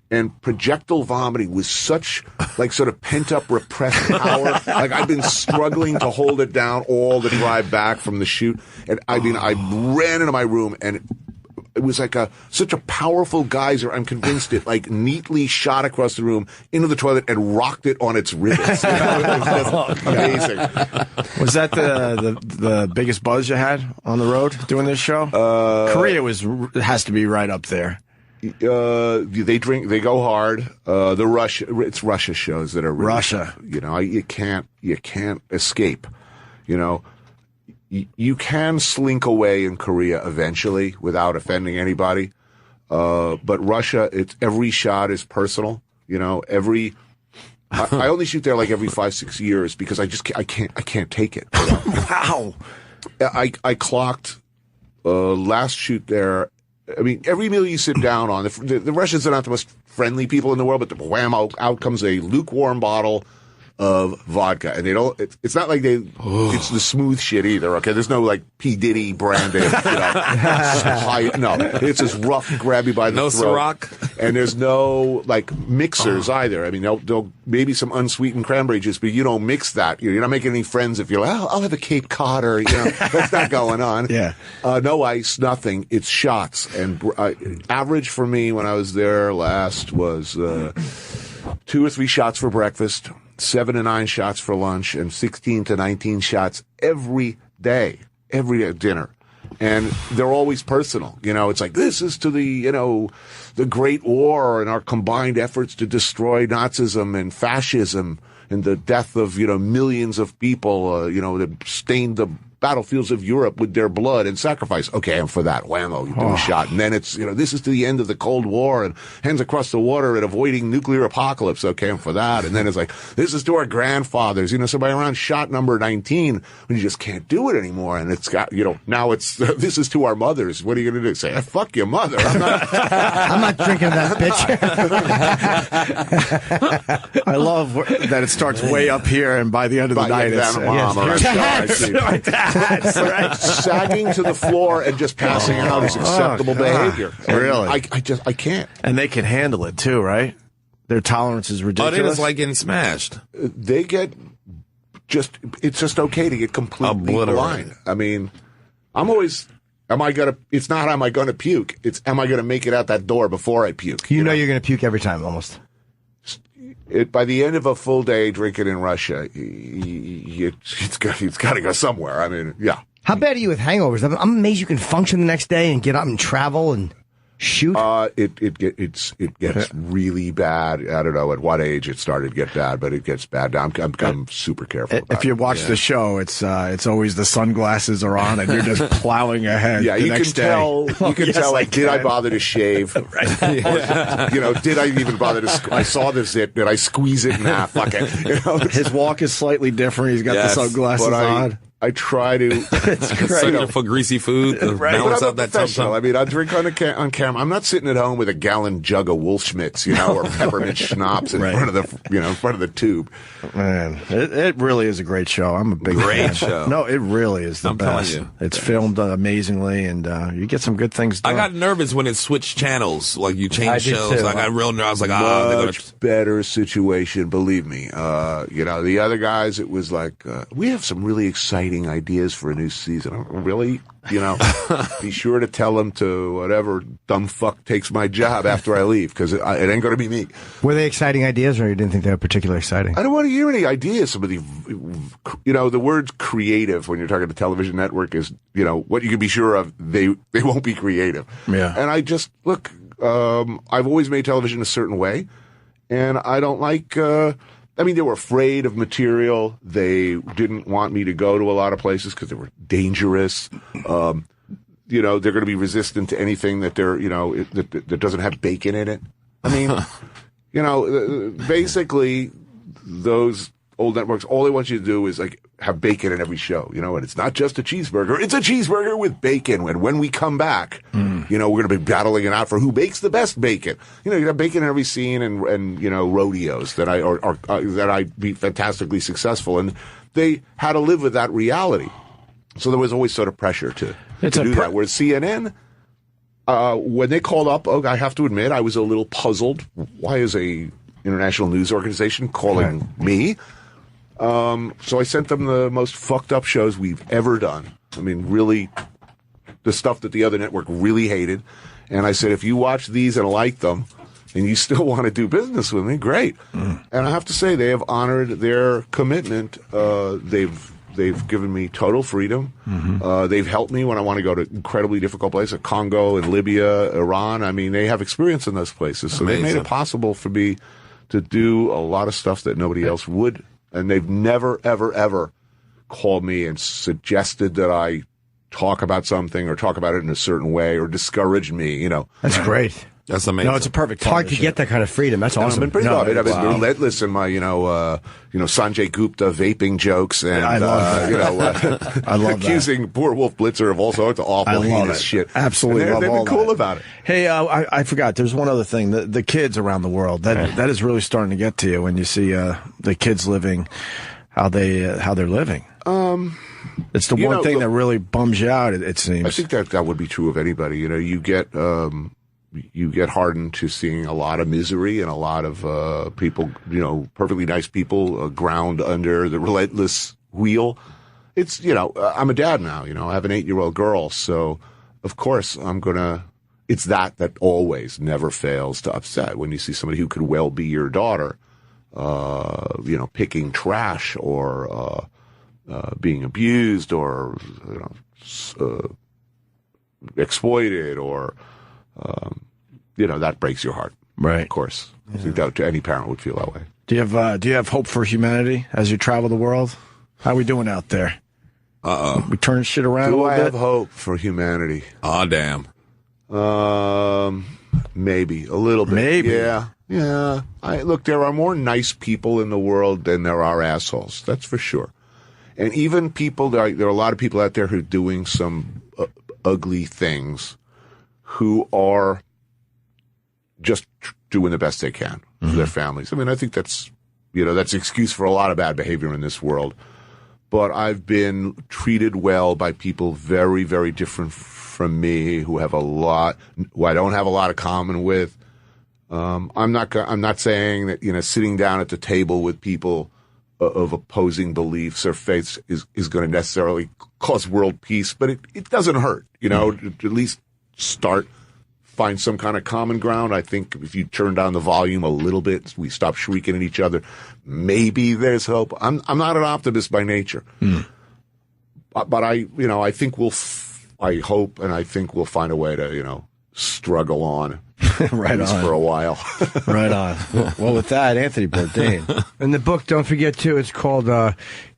And projectile vomiting was such, sort of pent-up repressed power. I've been struggling to hold it down all the drive back from the shoot. And I ran into my room, and it was like such a powerful geyser. I'm convinced it, neatly shot across the room into the toilet and rocked it on its rivets. It was just amazing. Was that the biggest buzz you had on the road doing this show? Korea has to be right up there. They go hard. It's Russia shows that are really, Russia. You can't escape. You can slink away in Korea eventually without offending anybody. But Russia, every shot is personal. I only shoot there every 5-6 years because I can't take it. Wow. I clocked last shoot there. I mean, every meal you sit down on, the Russians are not the most friendly people in the world, but wham, out comes a lukewarm bottle of vodka. And it's not like it's the smooth shit either, okay? There's no P. Diddy branded, no. It's just rough, grab you by the throat. No Ciroc. And there's no, mixers either. I mean, they'll maybe some unsweetened cranberry juice, but you don't mix that. You're not making any friends if you're I'll have a Cape Cod or, that's not going on. Yeah. No ice, nothing. It's shots. And average for me when I was there last was 2 or 3 shots for breakfast, 7 to 9 shots for lunch, and 16 to 19 shots every day at dinner. And they're always personal. It's this is to the Great War and our combined efforts to destroy Nazism and fascism and the death of, millions of people, that stained the battlefields of Europe with their blood and sacrifice. Okay, I'm for that. Whammo, you do a shot. And then it's, this is to the end of the Cold War and hands across the water and avoiding nuclear apocalypse. Okay, I'm for that. And then it's this is to our grandfathers. So by around shot number 19, when you just can't do it anymore. And it's got, now it's, this is to our mothers. What are you going to do? Say, fuck your mother. I'm not drinking that bitch. I love that it starts way up here, and by the end of the night, it's right. Sagging to the floor and just passing out is acceptable behavior. Really? I can't. And they can handle it too, right? Their tolerance is ridiculous. Oh, they just getting smashed. They get it's just okay to get completely blind. I mean, I'm always, it's not am I going to puke? It's am I going to make it out that door before I puke? You know you're going to puke every time almost. by the end of a full day drinking in Russia, it's got to go somewhere. I mean, yeah. How bad are you with hangovers? I'm amazed you can function the next day and get up and travel and shoot. It gets really bad. I don't know at what age it started to get bad, but it gets bad. I'm super careful. If you watch the show, it's always the sunglasses are on and you're just plowing ahead. Yeah, you can tell. You can tell. Like, did I bother to shave? Right. Or, did I even bother to? I saw the zip. Did I squeeze it? Nah, fuck it. His walk is slightly different. He's got the sunglasses on. I try to. It's great. For greasy food, right. balance out that tum-tum. I mean, I drink on camera. I'm not sitting at home with a gallon jug of Wolfschmitz, or peppermint schnapps in front of the tube. Man, it really is a great show. I'm a big fan. Show. No, it really is the best. Telling you. It's filmed amazingly, and you get some good things done. I got nervous when it switched channels. Like you changed shows. I got real nervous. I was like, much better situation. Believe me. The other guys, it was like we have some really exciting ideas for a new season. Really? Be sure to tell them to whatever dumb fuck takes my job after I leave, because it ain't going to be me. Were they exciting ideas, or you didn't think they were particularly exciting? I don't want to hear any ideas. Some of the, the word creative when you're talking to television network is, what you can be sure of, they won't be creative. Yeah. And I just, look, I've always made television a certain way, and I don't like, they were afraid of material. They didn't want me to go to a lot of places because they were dangerous. They're going to be resistant to anything that that doesn't have bacon in it. I mean, basically, those old networks, all they want you to do is like have bacon in every show, and it's not just a cheeseburger. It's a cheeseburger with bacon. And when we come back, we're going to be battling it out for who bakes the best bacon. You have bacon in every scene and rodeos that I'd be fantastically successful. And they had to live with that reality. So there was always sort of pressure to do that. Whereas CNN, when they called up, I have to admit, I was a little puzzled. Why is a international news organization calling me? So I sent them the most fucked up shows we've ever done. I mean, really, the stuff that the other network really hated. And I said, if you watch these and like them, and you still want to do business with me, great. And I have to say, they have honored their commitment. They've given me total freedom. They've helped me when I want to go to incredibly difficult places, Congo and Libya, Iran. I mean, they have experience in those places. So they made it possible for me to do a lot of stuff that nobody else would. And they've never, ever, ever called me and suggested that I talk about something or talk about it in a certain way or discourage me, That's great. That's amazing. No, it's a perfect time. Hard to get that kind of freedom. That's awesome. I've been pretty I've been relentless in my, Sanjay Gupta vaping jokes and, I love I love accusing poor Wolf Blitzer of all sorts of awful, heinous shit. Absolutely. And they've been cool about it. Hey, I forgot. There's one other thing. The kids around the world, that is really starting to get to you when you see the kids living, how they're living. It's the one thing that really bums you out, it seems. I think that would be true of anybody. You get hardened to seeing a lot of misery and a lot of people, perfectly nice people ground under the relentless wheel. It's, I'm a dad now, I have an 8-year-old girl. So, of course, it's that always never fails to upset when you see somebody who could well be your daughter, picking trash or being abused or, exploited or... that breaks your heart. Right. Of course. I think that any parent would feel that way. Do you have hope for humanity as you travel the world? How are we doing out there? We turn shit around a little bit? Do I have hope for humanity? Oh, damn. Maybe. A little bit. Maybe. Yeah. Look, there are more nice people in the world than there are assholes. That's for sure. And even people, there are a lot of people out there who are doing some ugly things who are just doing the best they can for their families. I mean, I think that's an excuse for a lot of bad behavior in this world. But I've been treated well by people very, very different from me who I don't have a lot of common with. I'm not saying that, sitting down at the table with people of opposing beliefs or faiths is going to necessarily cause world peace, but it doesn't hurt, to at least start find some kind of common ground. I think if you turn down the volume a little bit, we stop shrieking at each other, maybe there's hope. I'm not an optimist by nature. But I think I hope and I think we'll find a way to, struggle on. Right on. For a while. Right on. Well, with that, Anthony Bourdain. And the book, don't forget, too, it's called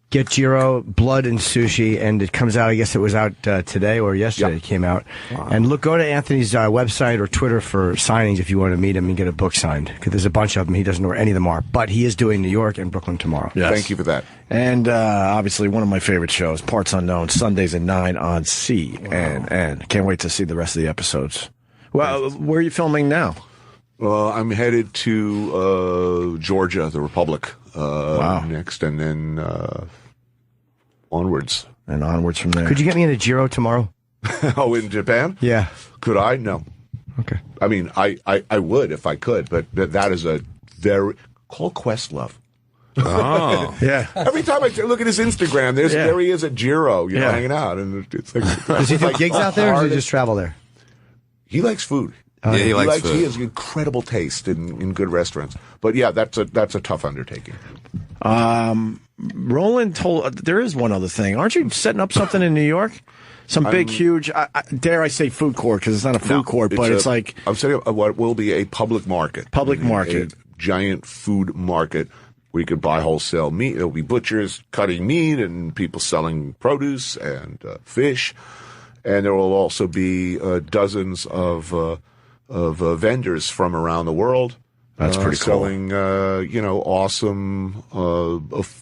Get Jiro, Blood and Sushi, and it comes out, I guess it was out today or yesterday it came out. Wow. And go to Anthony's website or Twitter for signings if you want to meet him and get a book signed, because there's a bunch of them. He doesn't know where any of them are, but he is doing New York and Brooklyn tomorrow. Yes. Thank you for that. And obviously one of my favorite shows, Parts Unknown, Sundays at 9 on CNN. Can't wait to see the rest of the episodes. Well, where are you filming now? I'm headed to Georgia, the Republic, next, and then onwards. And onwards from there. Could you get me in a Jiro tomorrow? Oh, in Japan? Yeah. Could I? No. Okay. I mean, I would if I could, but that is a very... Call Questlove. Oh, yeah. Every time I look at his Instagram, there he is at Jiro, hanging out. And it's like, does he do gigs out there, or does he just travel there? He likes food. He likes food. He has incredible taste in good restaurants. But yeah, that's a tough undertaking. Roland told there is one other thing. Aren't you setting up something in New York? Some big, huge, dare I say food court, because it's not a food court, but it's like... I'm setting up what will be a public market. Public market. A giant food market where you could buy wholesale meat. There'll be butchers cutting meat and people selling produce and fish. And there will also be dozens of vendors from around the world. That's pretty cool. Selling, awesome,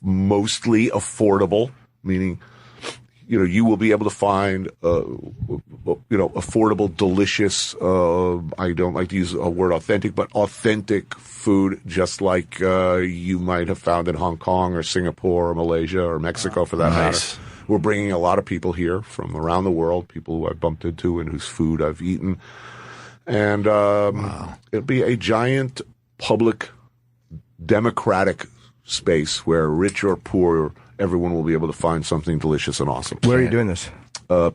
mostly affordable, meaning, you will be able to find, affordable, delicious, I don't like to use a word authentic, but authentic food, just like you might have found in Hong Kong or Singapore or Malaysia or Mexico for that matter. We're bringing a lot of people here from around the world, people who I've bumped into and whose food I've eaten. And it'll be a giant public democratic space where rich or poor, everyone will be able to find something delicious and awesome. Where are you doing this?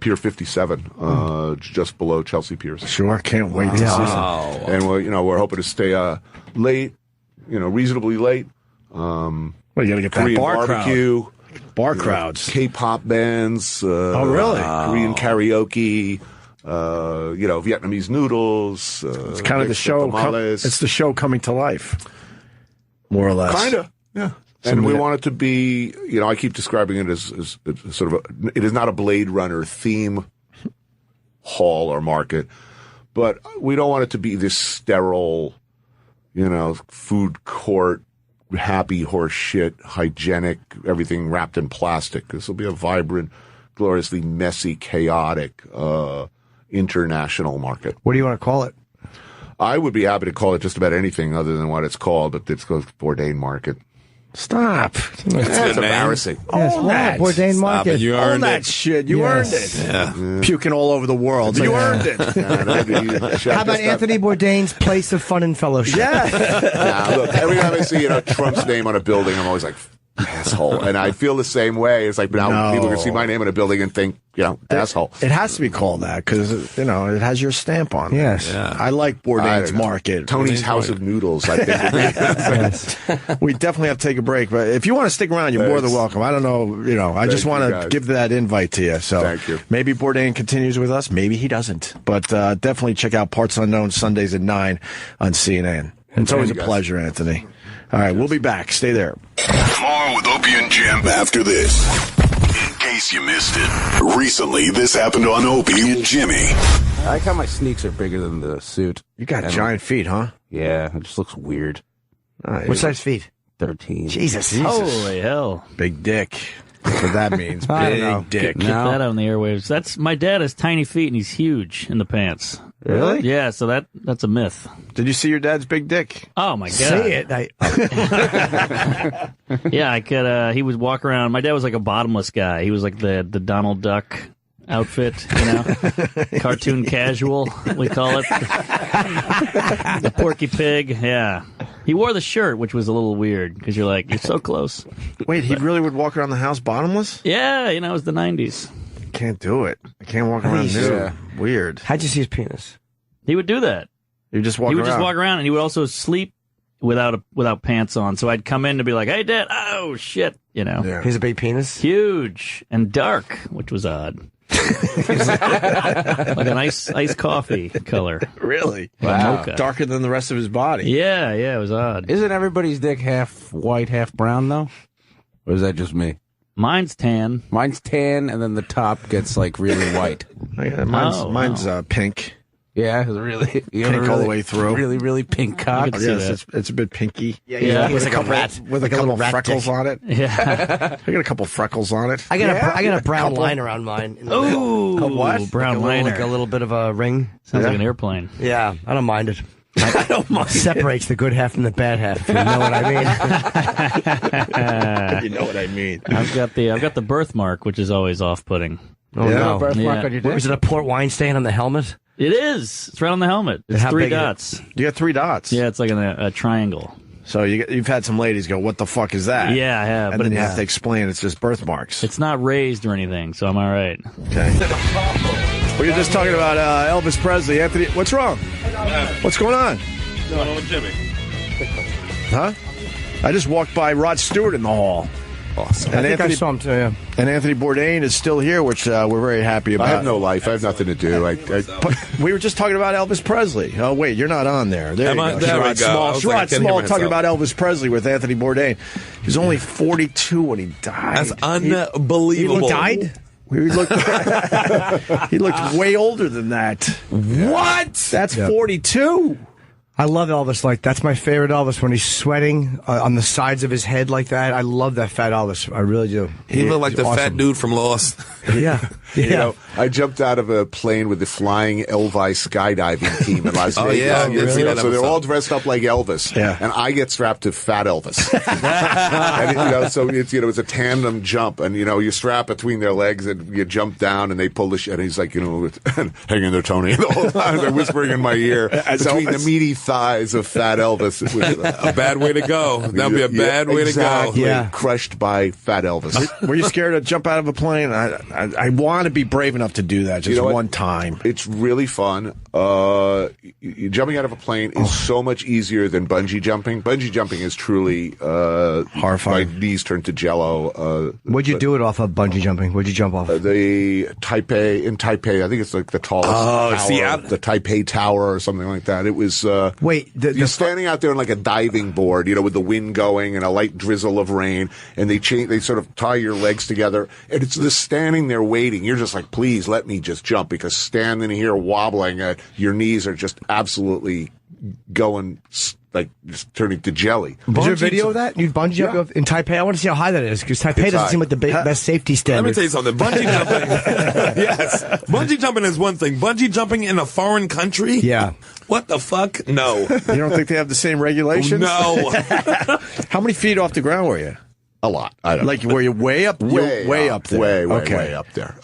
Pier 57, just below Chelsea Piers. Sure, can't wait to see that. And we're hoping to stay late, reasonably late. Well, you got to get that Korean bar barbecue. Bar crowds. K-pop bands. Oh, really? Korean karaoke. Vietnamese noodles. It's kind of the show. It's the show coming to life, more or less. Kind of, yeah. And we want it to be, I keep describing it as sort of it is not a Blade Runner theme hall or market, but we don't want it to be this sterile, food court, happy horse shit, hygienic, everything wrapped in plastic. This will be a vibrant, gloriously messy, chaotic, international market. What do you want to call it? I would be happy to call it just about anything other than what it's called, but it's called Bourdain Market. Stop. It's embarrassing. Yes, that. Bourdain Market. You earned that shit. You earned it. Yeah. Puking all over the world. You earned it. How about Anthony Bourdain's Place of Fun and Fellowship? Yeah. Look, every time I see Trump's name on a building, I'm always like, asshole. And I feel the same way. It's like now people can see my name in a building and think, asshole. It has to be called that because, it has your stamp on it. Yes. Yeah. I like Bourdain's Market. Tony's House of Noodles, I think. Yes. We definitely have to take a break. But if you want to stick around, you're more than welcome. I don't know. I just want to give that invite to you. So thank you. Maybe Bourdain continues with us. Maybe he doesn't. But definitely check out Parts Unknown Sundays at 9 on CNN. It's always a pleasure, Anthony. All right, we'll be back. Stay there. More with Opie and Jim after this. In case you missed it, recently this happened on Opie and Jimmy. I like how my sneaks are bigger than the suit. You got giant feet, huh? Yeah, it just looks weird. What size feet? 13. Jesus. Holy hell. Big dick. That's what that means. Big dick. Get that on the airwaves. My dad has tiny feet and he's huge in the pants. Really? Yeah, so that's a myth. Did you see your dad's big dick? Oh my god. Say it. Yeah, I could he would walk around. My dad was like a bottomless guy. He was like the Donald Duck outfit, cartoon casual, we call it. The Porky Pig, yeah. He wore the shirt, which was a little weird, because you're so close. Wait, he really would walk around the house bottomless? Yeah, it was the 90s. Can't do it. I can't walk around nude. Weird. How'd you see his penis? He would do that. He would just walk around, and he would also sleep without pants on. So I'd come in to be like, "Hey, Dad!" Oh shit, you know. Yeah. He's a big penis, huge and dark, which was odd. Like an iced coffee color. Really? Wow. Mocha. Darker than the rest of his body. Yeah, it was odd. Isn't everybody's dick half white, half brown, though? Or is that just me? Mine's tan. Mine's tan, and then the top gets, like, really white. Mine's pink. Yeah, really. Pink all the way through. Really, really pink cock. Yes, it's a bit pinky. Yeah. He has like a rat with a couple freckles on it. Yeah. I got a couple freckles on it. I got a brown line around mine. Ooh, a what? Brown liner. Like a little bit of a ring. Sounds like an airplane. Yeah, I don't mind it. I don't mind. Separates the good half from the bad half. If you know what I mean. You know what I mean. I've got the birthmark, which is always off-putting. Oh no! Birthmark on your dick? Was it a port wine stain on the helmet? It is. It's right on the helmet. It's 3 dots. You got 3 dots. Yeah, it's like a triangle. So you've had some ladies go, "What the fuck is that?" Yeah, I have. And then you have to explain it's just birthmarks. It's not raised or anything, so I'm all right. Okay. We were just talking about Elvis Presley. Anthony, what's wrong? What's going on? What's going on with Jimmy? Huh? I just walked by Rod Stewart in the hall. Awesome. And I think I saw him too, yeah. And Anthony Bourdain is still here, which we're very happy about. I have no life. I have nothing to do. We were just talking about Elvis Presley. Oh, wait, you're not on there. There you go. Sherrod Small. Sherrod Small talking about Elvis Presley with Anthony Bourdain. He was only 42 when he died. That's unbelievable. He died? He looked way older than that. What? That's 42. I love Elvis. Like, that's my favorite Elvis, when he's sweating on the sides of his head like that. I love that fat Elvis. I really do. He looked like the fat dude from Lost. Yeah. You know, I jumped out of a plane with the flying Elvis skydiving team in Las Vegas. Yeah, really? So they're all dressed up like Elvis. Yeah. And I get strapped to fat Elvis. And, so it's a tandem jump, and, you strap between their legs and you jump down and they pull the shit. And he's like, hang in there, Tony. The whole time they're whispering in my ear between the meaty thighs of fat Elvis. It was a bad way to go. That would be a bad way to go. Yeah. Crushed by fat Elvis. Were you scared to jump out of a plane? I want to be brave enough to do that just one time. It's really fun. Jumping out of a plane is so much easier than bungee jumping. Bungee jumping is truly horrifying. My knees turned to jello. What'd you do it off of bungee jumping? What'd you jump off? The Taipei. I think it's like the tallest tower, the Taipei Tower or something like that. It was. You're standing out there on like a diving board, with the wind going and a light drizzle of rain, and they sort of tie your legs together, and it's just standing there waiting. You're just like, please let me just jump, because standing here wobbling, your knees are just absolutely going, like, just turning to jelly. Is there a video of that? You bungee jump in Taipei? I want to see how high that is, because Taipei doesn't seem like the best safety standard. Let me tell you something. Bungee jumping. Yes. Bungee jumping is one thing. Bungee jumping in a foreign country? Yeah. What the fuck? No. You don't think they have the same regulations? No. How many feet off the ground were you? A lot. I don't know. Were you way up? Way up there. Way up there.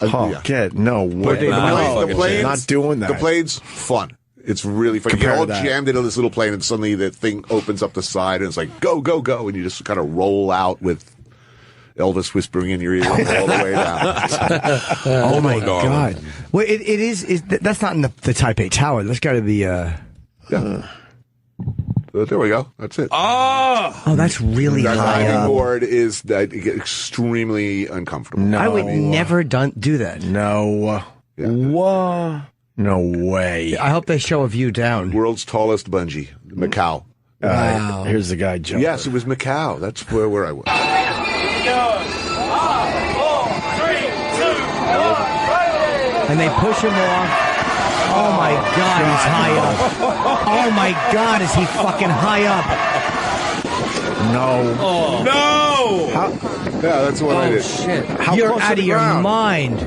No way. The plane's not doing that. The plane's fun. It's really fun. You get all jammed into this little plane, and suddenly the thing opens up the side, and it's like, go, go, go, and you just kind of roll out with Elvis whispering in your ear all the way down. Oh my God! Well, it is. That's not in the Taipei Tower. That's got to be. Yeah. There we go. That's it. Oh, that's really high up. That diving board is extremely uncomfortable. No. I would never do that. No. Yeah. Whoa. No way. I hope they show a view down. World's tallest bungee, Macau. Wow. Here's the guy jumping. Yes, it was Macau. That's where I was. 5, 4, 3, 2, 1. And they push him off. Oh my God, he's high up. Oh my God, is he fucking high up? No. Oh. No! Yeah, that's what I did. Shit. You're out of your mind.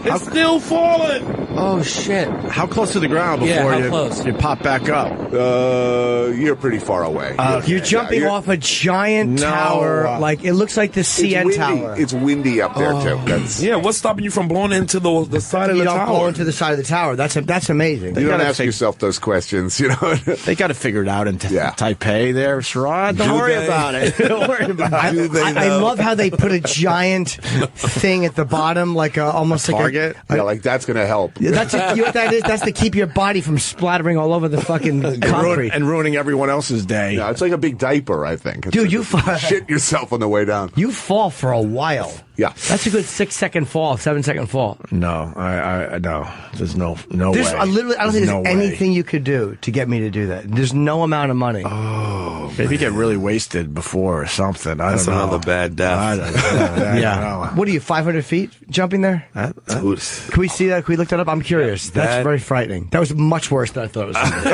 It's still falling. Oh shit! How close to the ground before you pop back up? You're pretty far away. You're jumping off a giant tower. Like, it looks like the CN Tower. It's windy up there too. What's stopping you from blowing into the side of the tower? You don't blow into the side of the tower. That's amazing. You don't ask yourself those questions. They got to figure it out in Taipei. There, Sherrod. Don't worry about it. Don't worry about it. I love how they put a giant thing at the bottom, like almost like target. Like that's going to help. That's you know what that is? That's to keep your body from splattering all over the fucking concrete and ruining everyone else's day. No, it's like a big diaper, I think. Dude, you shit yourself on the way down. You fall for a while. Yeah, that's a good 6-second fall, 7-second fall. No, I no. There's no way. Literally, I don't think there's anything you could do to get me to do that. There's no amount of money. Oh, maybe get really wasted before or something. That's don't know. another bad death. I don't know. Yeah. What are you, 500 feet jumping there? Can we see that? Can we look that up? I'm curious. That's very frightening. That was much worse than I thought it was going to be.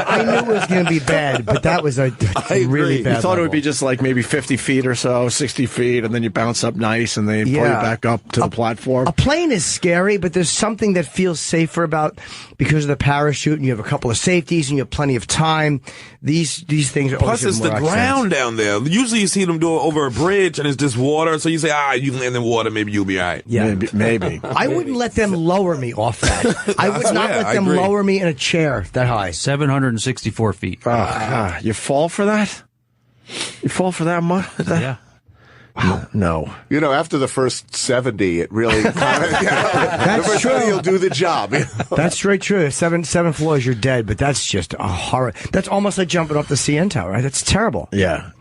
I knew it was going to be bad, but that was a really bad. You thought it would be just like maybe 50 feet or so, 60 feet, and then you bounce up nice, and then you pull you back up to the platform. A plane is scary, but there's something that feels safer about because of the parachute, and you have a couple of safeties, and you have plenty of time. These things are plus it's the ground down there. Usually you see them do it over a bridge, and it's just water. So you say, you land in water, maybe you'll be all right. Yeah, maybe. I wouldn't let them lower me off that. I would not let them lower me in a chair that high. 764 feet. You fall for that? You fall for that much? Yeah. No. You know, after the first 70, it really kind of, that's true. You'll do the job. That's straight true. Seven floors, you're dead, but that's just a horror. That's almost like jumping off the CN Tower, right? That's terrible. Yeah.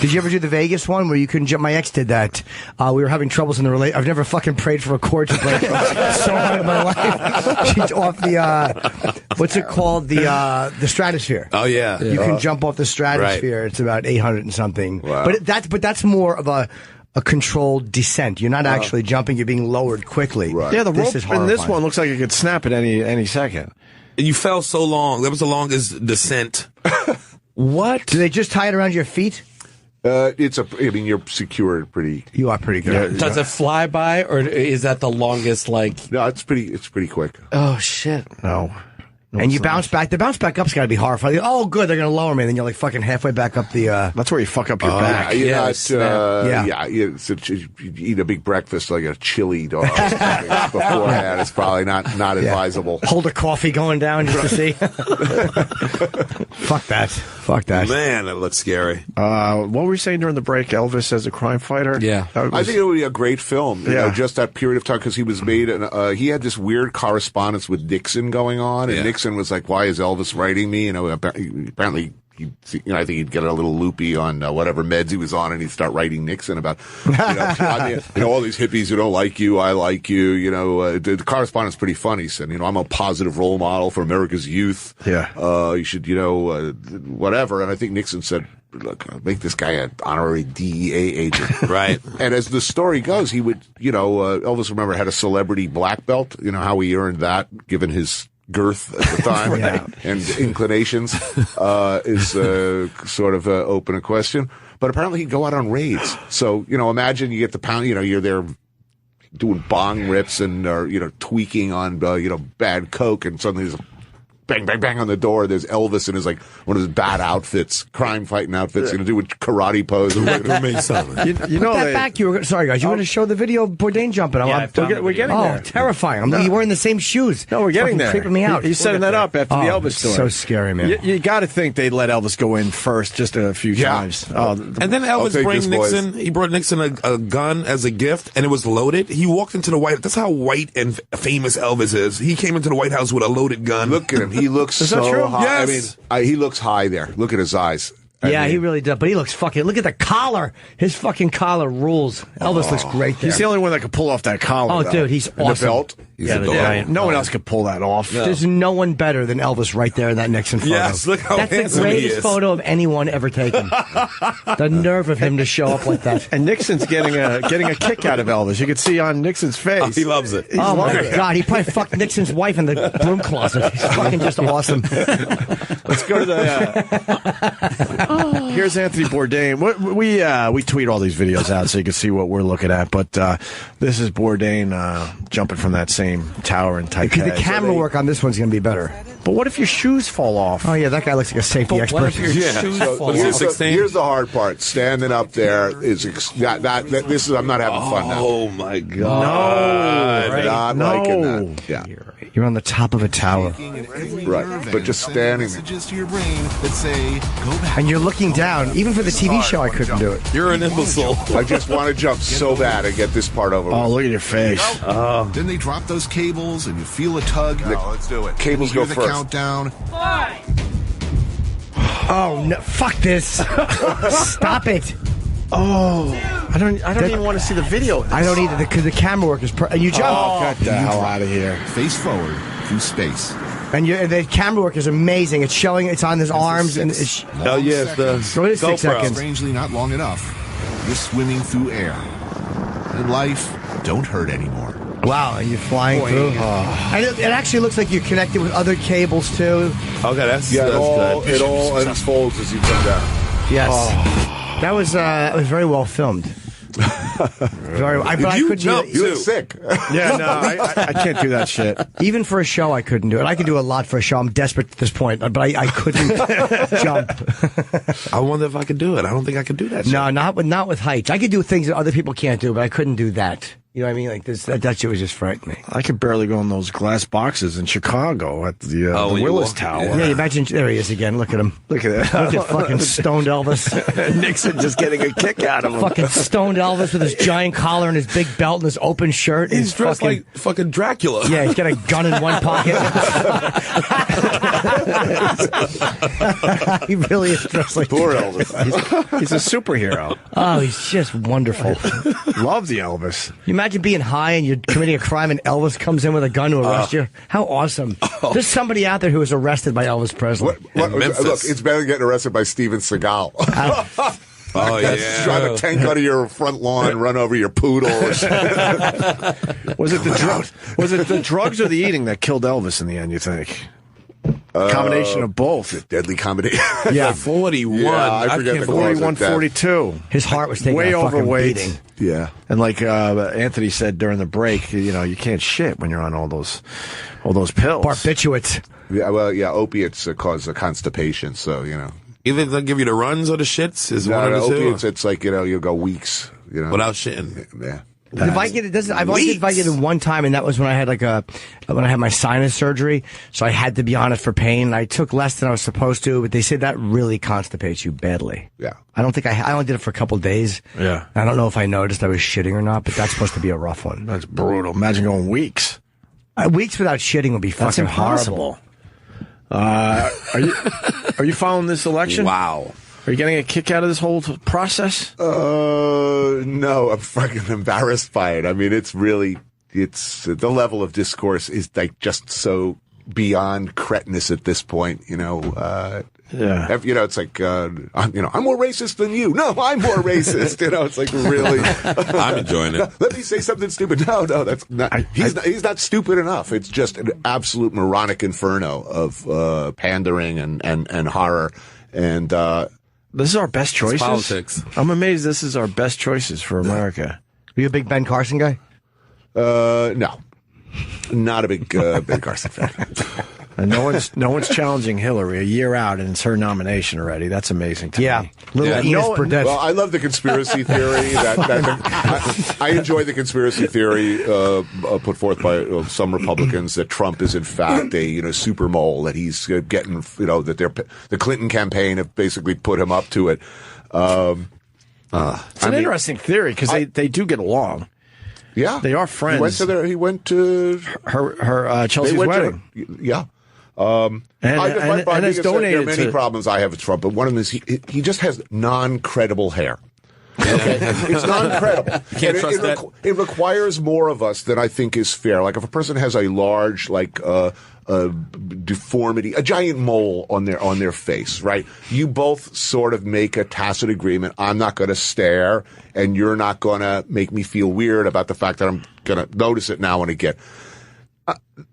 Did you ever do the Vegas one where you couldn't jump? My ex did that. We were having troubles in the relationship. I've never fucking prayed for a cord to break so hard in my life. She's off the, what's it called? The stratosphere. Oh, yeah. You can jump off the stratosphere. Right. It's about 800 and something. Wow. But that's more of a controlled descent. You're not actually jumping. You're being lowered quickly. Right. Yeah, the rope in this one looks like it could snap at any second. You fell so long. That was the longest descent. What? Do they just tie it around your feet? I mean, you're secured pretty. You are pretty good. Yeah. Does it fly by, or is that the longest? Like, no, it's pretty quick. Oh shit! No. And you bounce back. The bounce back up's got to be horrifying. Oh, good, they're going to lower me. And then you're like fucking halfway back up the. That's where you fuck up your back. You eat a big breakfast like a chili dog beforehand. It's probably not advisable. Hold a coffee going down just to see. Fuck that. Man, that looks scary. What were you saying during the break? Elvis as a crime fighter? Yeah. I think it would be a great film. You know, just that period of time, because he was made, he had this weird correspondence with Nixon going on, and Nixon was like, "Why is Elvis writing me?" You know, apparently, I think he'd get a little loopy on whatever meds he was on, and he'd start writing Nixon about, all these hippies who don't like you, I like you. You know, the correspondence is pretty funny. He said, I'm a positive role model for America's youth. Yeah. You should, whatever. And I think Nixon said, look, make this guy an honorary DEA agent. Right. And as the story goes, he would, Elvis, remember, had a celebrity black belt. You know how he earned that, given his girth at the time and inclinations, is sort of open a question. But apparently he'd go out on raids. So, imagine you get the pound, you're there doing bong rips and, tweaking on, bad coke, and suddenly there's a bang, bang, bang on the door. There's Elvis in his, one of his bad outfits, crime fighting outfits, do a karate pose. Who made something? Sorry, guys. You want to show the video of Bourdain jumping? We're getting there. Oh, terrifying. You're wearing the same shoes. No, we're getting there. Creeping me out. He's setting that up after the Elvis story. So scary, man. You got to think they'd let Elvis go in first just a few times. And then Elvis brings Nixon. He brought Nixon a gun as a gift, and it was loaded. He walked into the White House. That's how white and famous Elvis is. He came into the White House with a loaded gun. Look at him. He looks Is that true? high. Yes. I mean, he looks high there. Look at his eyes. He really does. But he looks fucking. Look at the collar. His fucking collar rules. Elvis looks great there. He's the only one that could pull off that collar. Oh, dude, he's awesome. The belt. No one else could pull that off. No. There's no one better than Elvis right there in that Nixon photo. Yes, look how That's handsome the he greatest is. photo of anyone ever taken. The nerve of him to show up like that. And Nixon's getting a kick out of Elvis. You could see on Nixon's face. Oh, he loves it. Oh my God, he probably fucked Nixon's wife in the broom closet. He's fucking just awesome. Let's go to the. Here's Anthony Bourdain. We tweet all these videos out so you can see what we're looking at. But this is Bourdain jumping from that same tower in Taipei. The camera work on this one's going to be better. But what if your shoes fall off? Oh yeah, that guy looks like a safety expert. What if your shoes fall off? Here's the hard part. Standing up there is this is. I'm not having fun now. Oh my God! Not liking that. Yeah. You're on the top of a tower. Right, but just standing there. Messages to your brain that say, go back. And you're looking down. Even for the TV show, I couldn't do it. You're an imbecile. I just want to jump so bad and get this part over with. Oh, look at your face. Then they drop those cables and you feel a tug. Now, let's do it. Cables go the first. Countdown. Oh, no. Fuck this. Stop it. Oh, I don't even want to see the video. I don't either, because the camera work is... you jump. Oh, get the hell out of here. Face forward through space. And the camera work is amazing. It's showing, it's on his arms. And it's, oh, yes, the so it is 6 seconds. Strangely not long enough. You're swimming through air. And life don't hurt anymore. Wow, and you're flying through. Oh. And it actually looks like you're connected with other cables, too. Okay, that's good. It all Successful. unfolds as you come down. Yes. Oh. That was very well filmed. Very. But I couldn't do it. You look sick. Yeah, no, I can't do that shit. Even for a show, I couldn't do it. I could do a lot for a show. I'm desperate at this point, but I couldn't jump. I wonder if I could do it. I don't think I could do that shit. No, not with heights. I could do things that other people can't do, but I couldn't do that. You know what I mean? Like this, that shit was just frightening. I could barely go in those glass boxes in Chicago at the Willis Tower. Yeah, imagine there he is again. Look at him. Look at that. Look at fucking stoned Elvis. Nixon just getting a kick out of him. Fucking stoned Elvis with his giant collar and his big belt and his open shirt. He's dressed like fucking Dracula. Yeah, he's got a gun in one pocket. He really is dressed like poor Elvis. He's a superhero. Oh, he's just wonderful. Love the Elvis. You imagine being high and you're committing a crime and Elvis comes in with a gun to arrest you? How awesome. There's somebody out there who was arrested by Elvis Presley. Look, it's better than getting arrested by Steven Seagal. Oh, yeah. Drive a tank out of your front lawn and run over your poodle. Was it the drugs or the eating that killed Elvis in the end, you think? Combination of both. Deadly combination. Yeah. 41. Yeah, I forget the 41, 42. His heart was taking way a fucking overweight. beating. Yeah. And like Anthony said during the break, you can't shit when you're on all those pills. Barbiturates. Yeah, well, yeah, opiates cause constipation, so, Either they'll give you the runs or the shits. Is one of the two. Opiates, it's like, you'll go weeks, without shitting. Yeah. I've only did it one time, and that was when I had when I had my sinus surgery. So I had to be on it for pain. I took less than I was supposed to, but they said that really constipates you badly. Yeah. I don't think I only did it for a couple of days. Yeah. I don't know if I noticed I was shitting or not, but that's supposed to be a rough one. That's brutal. Imagine going weeks. Weeks without shitting would be fucking impossible. horrible. Are you following this election? Wow. Are you getting a kick out of this whole process? No, I'm fucking embarrassed by it. I mean, it's the level of discourse is like just so beyond cretinous at this point, Yeah. It's like, I'm more racist than you. No, I'm more racist. It's like really. I'm enjoying it. Let me say something stupid. No, that's not. He's not stupid enough. It's just an absolute moronic inferno of pandering and horror and. This is our best choices. It's politics. I'm amazed. This is our best choices for America. Are you a big Ben Carson guy? No, not a big Ben Carson fan. And no one's challenging Hillary a year out, and it's her nomination already. That's amazing to me. Little Enos Burdett. Well, I love the conspiracy theory. I enjoy the conspiracy theory put forth by some Republicans that Trump is in fact a super mole, that he's getting that the Clinton campaign have basically put him up to it. It's an interesting theory because they do get along. Yeah, they are friends. He went to her Chelsea's wedding. Yeah. And it's donated. There are many problems I have with Trump, but one of them is he just has non-credible hair. Okay, it's non-credible. Can't trust that. It requires more of us than I think is fair. Like if a person has a large deformity, a giant mole on their face, right? You both sort of make a tacit agreement. I'm not going to stare, and you're not going to make me feel weird about the fact that I'm going to notice it now and again.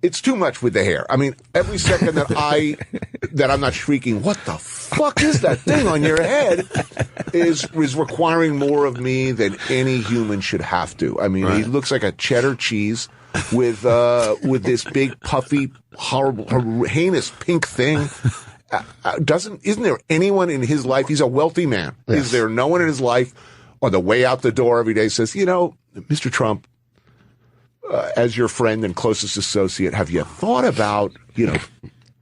It's too much with the hair. I mean, every second that I'm not shrieking, what the fuck is that thing on your head, is requiring more of me than any human should have to. I mean, He looks like a cheddar cheese with this big puffy, horrible, heinous pink thing. Isn't there anyone in his life? He's a wealthy man. Yes. Is there no one in his life on the way out the door every day says, Mr. Trump, as your friend and closest associate, have you thought about,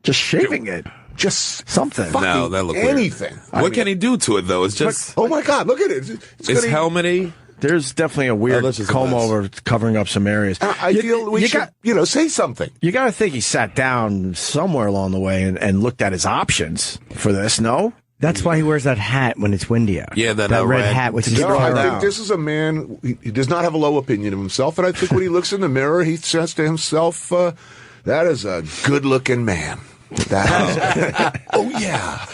just shaving it? Just something. No, that look anything. Weird. What can he do to it, though? It's just... Oh, my God, look at it. It's helmety. There's definitely a weird comb over covering up some areas. I feel we should, say something. You got to think he sat down somewhere along the way and looked at his options for this, no? That's why he wears that hat when it's windy out. Yeah, that red hat with his I think this is a man, he does not have a low opinion of himself, and I think when he looks in the mirror, he says to himself, that is a good-looking man. Oh, yeah.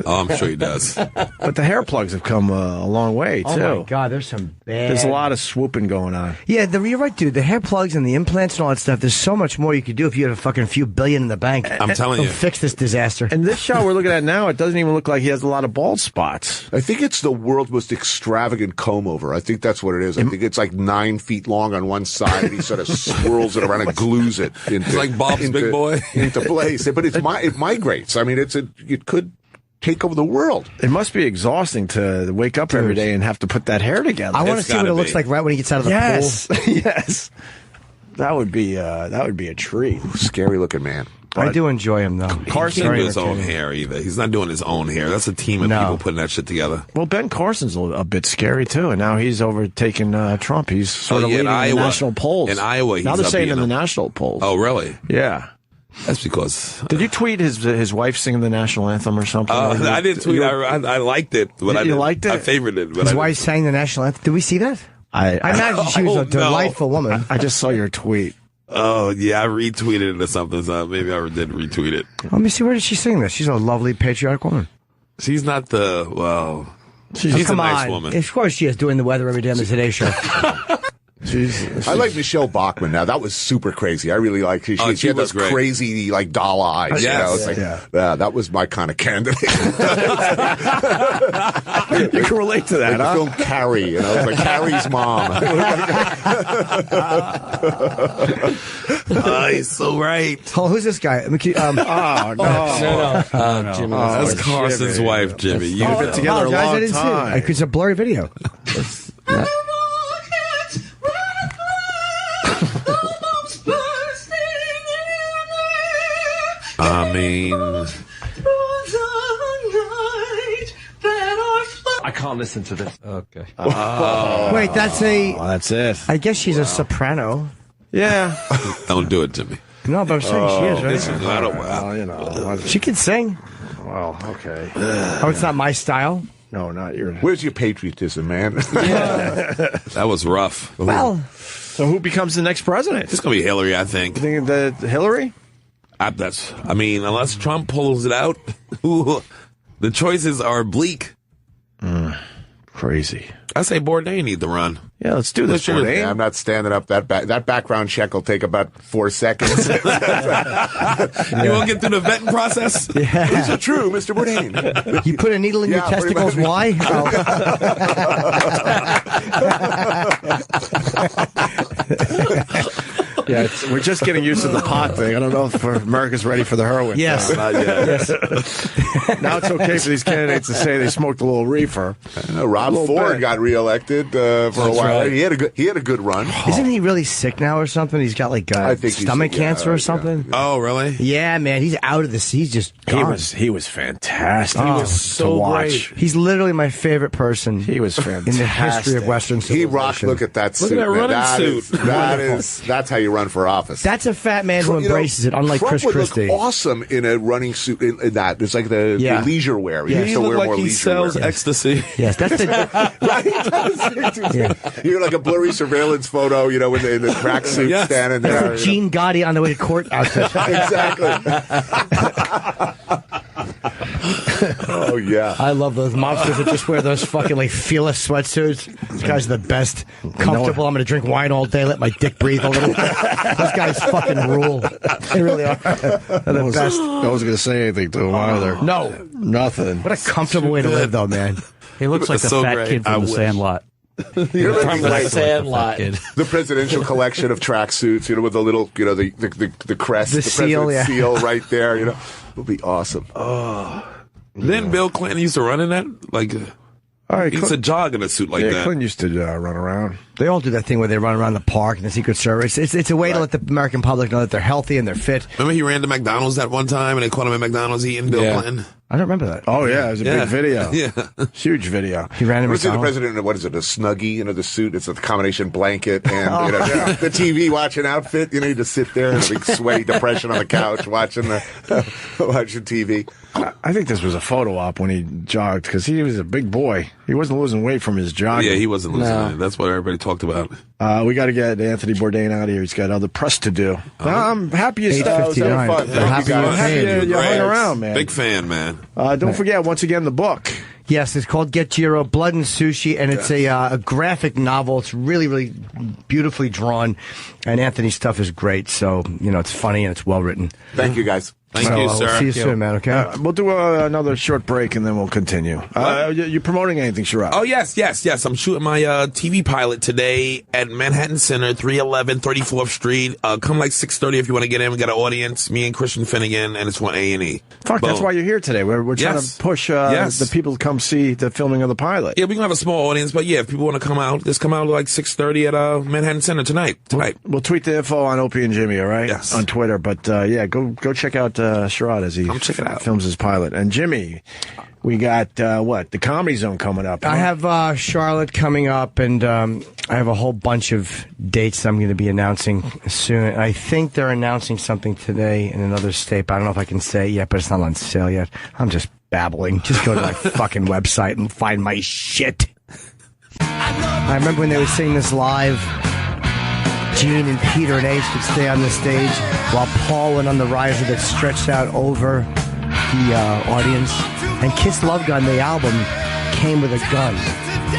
Oh, I'm sure he does. But the hair plugs have come a long way, too. Oh, my God, there's some bad... There's a lot of swooping going on. Yeah, you're right, dude. The hair plugs and the implants and all that stuff, there's so much more you could do if you had a fucking few billion in the bank. I'm telling you. Fix this disaster. And this shot we're looking at now, it doesn't even look like he has a lot of bald spots. I think it's the world's most extravagant comb over. I think that's what it is. I think it's like 9 feet long on one side, and he sort of swirls it around and glues it into... It's like Bob's Big Boy. Into place. But it migrates. I mean, it could take over the world. It must be exhausting to wake up every day and have to put that hair together. I want to see what it looks like right when he gets out of the pool. Yes. That would be a treat. Scary looking man. I do enjoy him, though. Carson doesn't do his own hair either. He's not doing his own hair. That's a team of people putting that shit together. Well, Ben Carson's a bit scary, too, and now he's overtaken Trump. He's sort of leading the national polls. In Iowa, he's now they're up saying in being the national polls. Oh, really? Yeah. That's because... Did you tweet his wife singing the national anthem or something? I didn't tweet. I liked it. But you liked it? I favored it. But his wife sang the national anthem. Did we see that? I imagine she was a delightful woman. I just saw your tweet. Oh, yeah, I retweeted it or something, so maybe I did retweet it. Let me see, where did she sing this? She's a lovely, patriotic woman. She's not she's a nice woman. Of course she is, doing the weather every day on the Today Show. I like Michelle Bachmann now. That was super crazy. I really like she had those crazy like doll eyes. Yes. That was my kind of candidate. You can relate to that, huh? Film Carrie, it was like Carrie's mom. He's so right. Oh, who's this guy? No. Jimmy. That's Carson's wife, Jimmy. You've been together a long time. It's a blurry video. I mean, I can't listen to this. Okay. Wait, that's it. I guess she's a soprano. Yeah. Don't do it to me. No, but I'm saying she is, right? Well, she can sing. Well, okay. It's not my style. No, not your. Where's your patriotism, man? That was rough. Well, so who becomes the next president? It's gonna be Hillary, I think. You think the Hillary? Unless Trump pulls it out, the choices are bleak. Crazy. I say Bourdain need to run. Yeah, let's do this, Bourdain. Yeah, I'm not standing up. That background check will take about 4 seconds. You won't get through the vetting process? Yeah. Is it true, Mr. Bourdain? You put a needle in your testicles, why? Yeah, we're just getting used to the pot thing. I don't know if America's ready for the heroin. Yes. Yes. Now it's okay for these candidates to say they smoked a little reefer. I know Rob Ford got reelected for a while. Right. He had a good run. Isn't he really sick now or something? He's got like stomach cancer or something. Yeah. Oh, really? Yeah, man. He's out of this. He's just gone. He was fantastic. He was so great. He's literally my favorite person. He was fantastic in the history of Western civilization. He rocked. Look at that suit. Look at that running suit. That's how you run for office. That's a fat man who embraces it, unlike Trump Chris Christie. Would look awesome in a running suit. In that, it's like the leisure wear. Yeah, he looks like he sells ecstasy. Yes, that's the right. You're like a blurry surveillance photo. In the tracksuit standing there. That's Gene Gotti on the way to court outfit. Exactly. Oh yeah, I love those monsters that just wear those fucking like fearless sweatsuits. These guys are the best. Comfortable. I'm going to drink wine all day. Let my dick breathe a little. Those guys fucking rule. They really are. They're the best. I wasn't going to say anything to him either. No, nothing. What a comfortable way to live, though, man. He looks like the fat kid from The Sandlot. You're from The Sandlot. The presidential collection of tracksuits, with the little, the crest, the seal, seal right there. It'll be awesome. Then Bill Clinton used to run in that, like. All right, he used to jog in a suit like that. Clint used to run around. They all do that thing where they run around the park and the Secret Service. It's a way to let the American public know that they're healthy and they're fit. Remember he ran to McDonald's that one time and they caught him at McDonald's eating Bill Clinton? I don't remember that. Oh, yeah. It was a big video. Yeah. Huge video. He ran to Was the McDonald's. president in, what is it, a Snuggie, the suit? It's a combination blanket and, the TV watching outfit. You just sit there in a big sweaty depression on the couch watching TV. I think this was a photo op when he jogged because he was a big boy. He wasn't losing weight from his jogging. Yeah, he wasn't losing weight. That's what everybody talked about. We got to get Anthony Bourdain out of here. He's got other press to do. I'm happy you started. I'm happy you hung around, man. Big fan, man. Don't forget, once again, the book. Yes, it's called Get Jiro, Blood and Sushi, and it's a graphic novel. It's really, really beautifully drawn, and Anthony's stuff is great. So, it's funny and it's well written. Thank you, guys. Thank you, sir. We'll see you soon, man, okay? We'll do another short break, and then we'll continue. You promoting anything, Sherrod? Oh, yes. I'm shooting my TV pilot today at Manhattan Center, 311 34th Street. Come like 6:30 if you want to get in. We got an audience, me and Christian Finnegan, and it's on A&E. Fuck, that's why you're here today. We're trying to push the people to come see the filming of the pilot. Yeah, we can have a small audience, but if people want to come out, just come out like 6:30 at Manhattan Center tonight. We'll tweet the info on Opie and Jimmy, all right? Yes. On Twitter. But, go check out Sherrod as he films his pilot. And Jimmy, we got, the Comedy Zone coming up. I have Charlotte coming up, and I have a whole bunch of dates I'm going to be announcing soon. I think they're announcing something today in another state, but I don't know if I can say it yet, but it's not on sale yet. I'm just babbling. Just go to my fucking website and find my shit. I remember when they were singing this live. Gene and Peter and Ace would stay on the stage while Paul went on the riser that stretched out over the audience. And Kiss Love Gun, the album, came with a gun.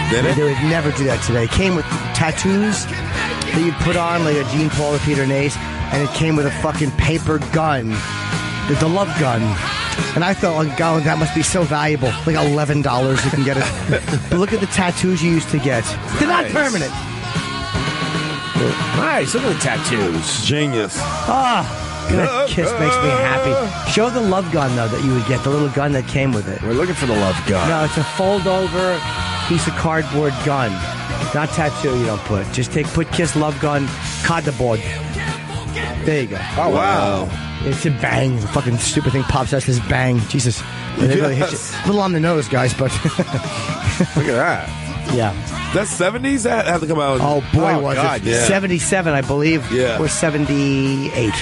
Did it? They would never do that today. It came with tattoos that you'd put on, like a Gene, Paul, or Peter and Ace, and it came with a fucking paper gun, the Love Gun. And I thought, oh, God, that must be so valuable. Like $11 you can get it. But look at the tattoos you used to get. They're not permanent. Nice, look at the tattoos. Genius. That Kiss makes me happy. Show the Love Gun, though, that you would get, the little gun that came with it. We're looking for the Love Gun. No, it's a fold-over piece of cardboard gun. Not tattoo, you don't put. Just put Kiss Love Gun, cardboard. There you go. Oh, wow. It's a bang. The fucking stupid thing pops out, says bang. Jesus. They really hit you. A little on the nose, guys, but... Look at that. Yeah. That's 70s? That had to come out. Oh, boy, was God, it. yeah. 77, I believe. Yeah. Or 78.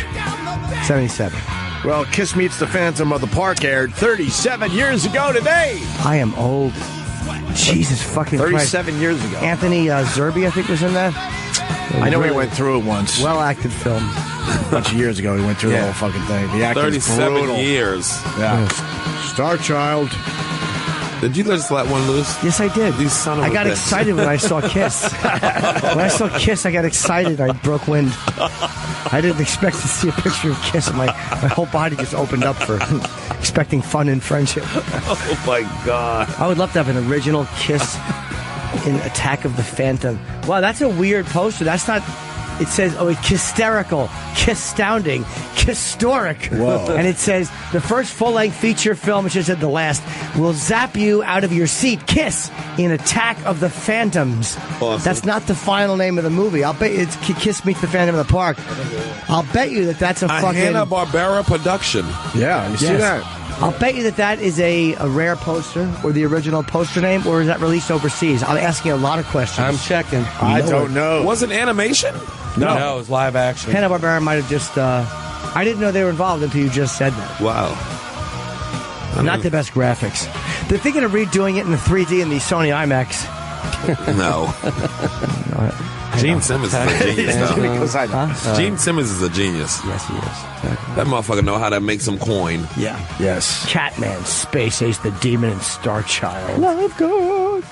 77. Well, Kiss Meets the Phantom of the Park aired 37 years ago today. I am old. Jesus fucking 37 Christ. years ago. Anthony Zerbe, I think, was in that. I know he went through it once. Well-acted film. A bunch of years ago, he went through the whole fucking thing. The acting's 37 brutal. years. Yeah. Star Child. Did you just let one loose? Yes, I did. You son of I a got bitch. excited when I saw Kiss. When I saw Kiss, I got excited. I broke wind. I didn't expect to see a picture of Kiss. My whole body just opened up for expecting fun and friendship. Oh, my God. I would love to have an original Kiss in Attack of the Phantom. Wow, that's a weird poster. That's not... It says, hysterical, kiss-stounding, kiss-storic. Whoa. And it says, the first full-length feature film, which is at the last, will zap you out of your seat. Kiss in Attack of the Phantoms. Awesome. That's not the final name of the movie. I'll bet you it's Kiss Meets the Phantom of the Park. I'll bet you that's a fucking... Hanna-Barbera production. Yeah, you see that? I'll bet you that is a rare poster, or the original poster name, or is that released overseas? I'm asking a lot of questions. I'm checking. I don't know. Was it animation? No, it was live action. Hanna-Barbera might have just... I didn't know they were involved until you just said that. Wow. Not the best graphics. They're thinking of redoing it in the 3D in the Sony IMAX. No. Gene Simmons is a genius, though. Gene Simmons is a genius. Yes, he is. That motherfucker know how to make some coin. Yeah. Yes. Catman, Space Ace, the Demon, and Star Child. Love God.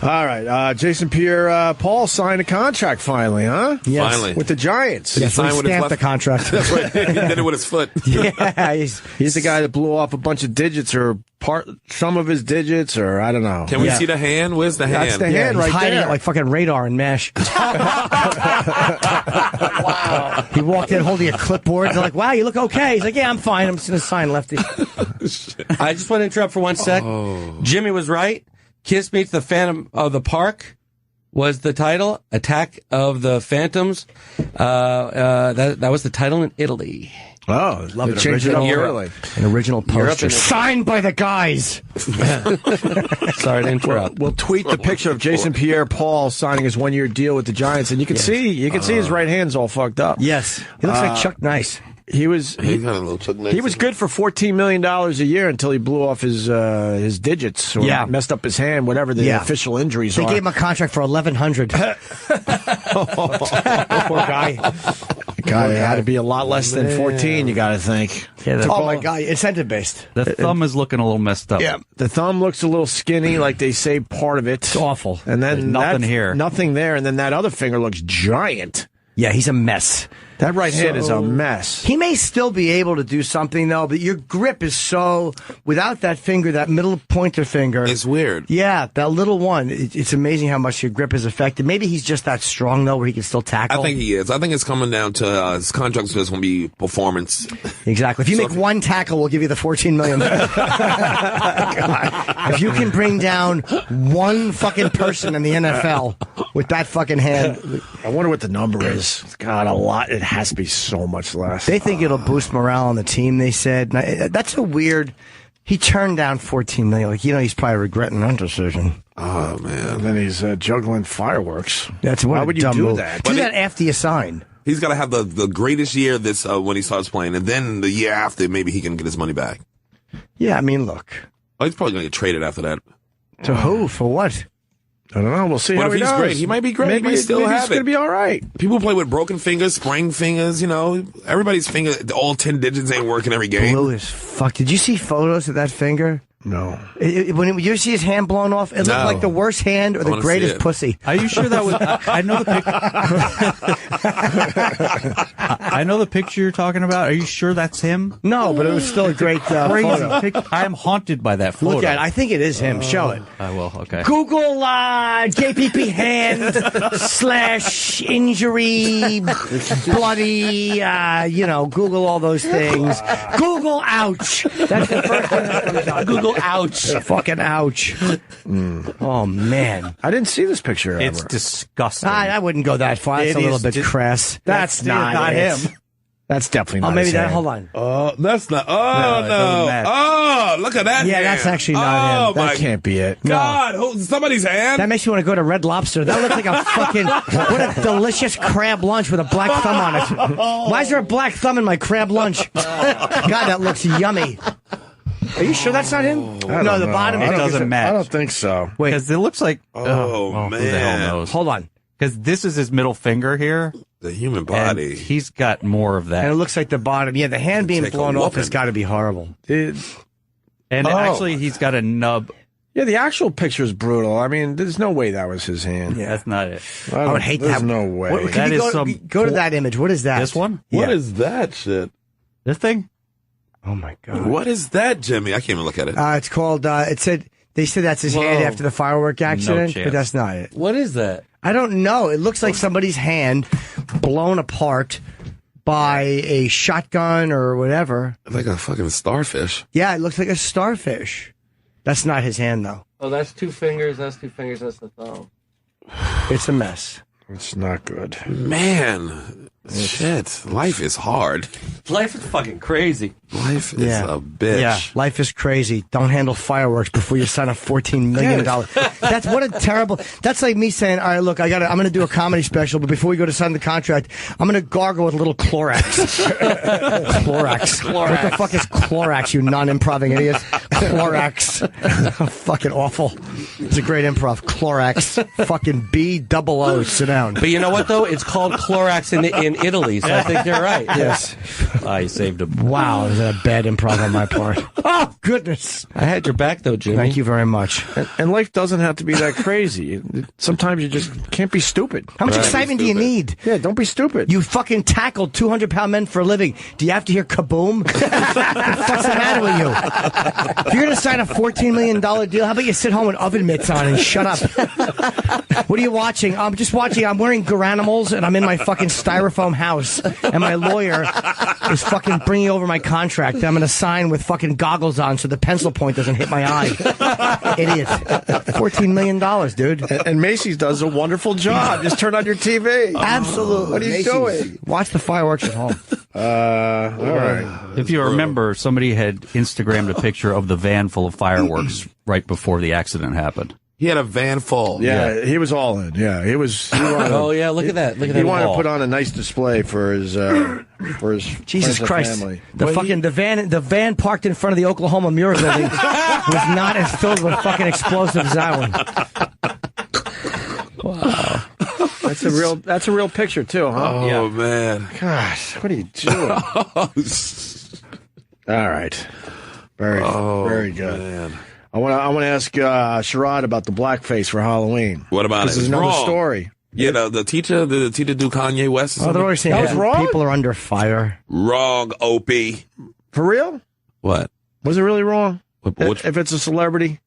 All right. Jason Pierre-Paul signed a contract finally, huh? Yes. Finally. With the Giants. Yes, he stamped the contract. That's right. He did it with his foot. Yeah. He's the guy that blew off a bunch of digits or some of his digits, or I don't know. Can we see the hand? Where's the hand? That's the hand he's right hiding there. it like fucking radar and mesh. Wow. He walked in holding a clipboard. They're like, wow, you look okay. He's like, yeah, I'm fine. I'm just going to sign Lefty. I just want to interrupt for 1 sec. Jimmy was right. Kiss Meets the Phantom of the Park was the title. Attack of the Phantoms. That was the title in Italy. Oh, love it. Change it up early. An original poster signed by the guys. Sorry to interrupt. We'll tweet the picture of Jason Pierre-Paul signing his 1-year deal with the Giants, and you can see his right hand's all fucked up. Yes, he looks like Chuck Nice. He was good for $14 million a year until he blew off his digits or messed up his hand, whatever the official injuries are. They gave him a contract for $1,100. Poor guy. God, it had to be a lot less than 14. You got to think. Yeah, my God, incentive based. The thumb is looking a little messed up. Yeah, the thumb looks a little skinny, like they say part of it. It's awful. And then nothing here, nothing there, and then that other finger looks giant. Yeah, he's a mess. That right hand is a mess. He may still be able to do something, though, but your grip is so... Without that finger, that middle pointer finger... It's weird. Yeah, that little one. It's amazing how much your grip is affected. Maybe he's just that strong, though, where he can still tackle. I think he is. I think it's coming down to his contract's just going to be performance. Exactly. If you make one tackle, we'll give you the $14 million. If you can bring down one fucking person in the NFL with that fucking hand... I wonder what the number is. God, a lot. It has to be so much less. They think it'll boost morale on the team, they said. That's a weird... He turned down $14 million. Like, he's probably regretting that decision. Oh, man. And then he's juggling fireworks. Why would you do that? Do that after you sign. He's got to have the greatest year this when he starts playing, and then the year after, maybe he can get his money back. Yeah, I mean, look. Oh, he's probably going to get traded after that. To who? For what? I don't know. We'll see how he does. Great? He might be great. Maybe he's going to be all right. People play with broken fingers, sprained fingers. Everybody's finger, all 10 digits ain't working every game. Blue as fuck. Did you see photos of that finger? No. When you see his hand blown off, it looked like the worst hand or the greatest pussy. Are you sure that was... I know the picture. I know the picture you're talking about. Are you sure that's him? No, but it was still a great photo. I am haunted by that photo. Look at it. I think it is him. Show it. I will. Okay. Google JPP hand / injury, bloody, Google all those things. Google ouch. That's the first thing that comes out. Google ouch. Fucking ouch. Oh, man. I didn't see this picture ever. It's disgusting. I wouldn't go that far. That's a little bit crass. That's not him. That's definitely not maybe his hand. Hold on. Oh, that's not. Oh, no. Oh, look at that. Yeah, hand. that's actually not him. That can't be it. God, somebody's hand. That makes you want to go to Red Lobster. That looks like a fucking... What a delicious crab lunch with a black thumb on it. Why is there a black thumb in my crab lunch? God, that looks yummy. Are you sure that's not him? No, the bottom it doesn't match. I don't think so. Wait, because it looks like... Oh, man. Who the hell knows? Hold on. Because this is his middle finger here. The human body. And he's got more of that. And it looks like the bottom. Yeah, the hand being blown off has got to be horrible. Actually, he's got a nub. Yeah, the actual picture is brutal. I mean, there's no way that was his hand. Yeah, that's not it. I would hate that. There's no way. Go to that image. What is that? This one? What is that shit? This thing? Oh, my God. What is that, Jimmy? I can't even look at it. It's called, they said that's his hand after the firework accident, but that's not it. What is that? I don't know. It looks like somebody's hand blown apart by a shotgun or whatever. Like a fucking starfish. Yeah, it looks like a starfish. That's not his hand, though. Oh, that's 2 fingers. That's 2 fingers. That's the thumb. It's a mess. It's not good. Man, shit. Life is hard. Life is fucking crazy. Life is a bitch. Yeah, life is crazy. Don't handle fireworks before you sign a $14 million. That's what a terrible. That's like me saying, all right, look, I'm going to do a comedy special, but before we go to sign the contract, I'm going to gargle with a little Clorox. Clorox. What the fuck is Clorox, you non-improving idiots? Clorox. Fucking awful. It's a great improv. Clorox. Fucking B-double-O. Sit down. But you know what, though? It's called Clorox in Italy, so I think they're right. Yes. I saved him. Wow, is that a bad improv on my part? Oh, goodness. I had your back, though, Jimmy. Thank you very much. And life doesn't have to be that crazy. Sometimes you just can't be stupid. How much excitement do you need? Yeah, don't be stupid. You fucking tackled 200-pound men for a living. Do you have to hear kaboom? What the fuck's the matter with you? If you're going to sign a $14 million deal, how about you sit home and oven mitts on and shut up. What are you watching? I'm just watching. I'm wearing Garanimals and I'm in my fucking styrofoam house. And my lawyer is fucking bringing over my contract. I'm going to sign with fucking goggles on so the pencil point doesn't hit my eye. Idiot. $14 million, dude. And Macy's does a wonderful job. Just turn on your TV. Absolutely. What are you doing? Watch the fireworks at home. All right. If you remember, somebody had Instagrammed a picture of the van full of fireworks right before the accident happened. He had a van full. Yeah, he was all in. Yeah, he was. He wanted, Oh yeah, look at that. Look at that. He wanted wall. to put on a nice display for his Jesus friends and Christ. family. The van parked in front of the Oklahoma Muir building was not as filled with fucking explosives as that one. Wow. That's a real picture too, huh? Oh man. Gosh, what are you doing? All right. Very good. Man. I want to ask Sherrod about the blackface for Halloween. What about it? This is another story. Yeah, the teacher do Kanye West? Oh, they're always saying that was wrong? People are under fire. Wrong, Opie. For real? What? Was it really wrong? If it's a celebrity?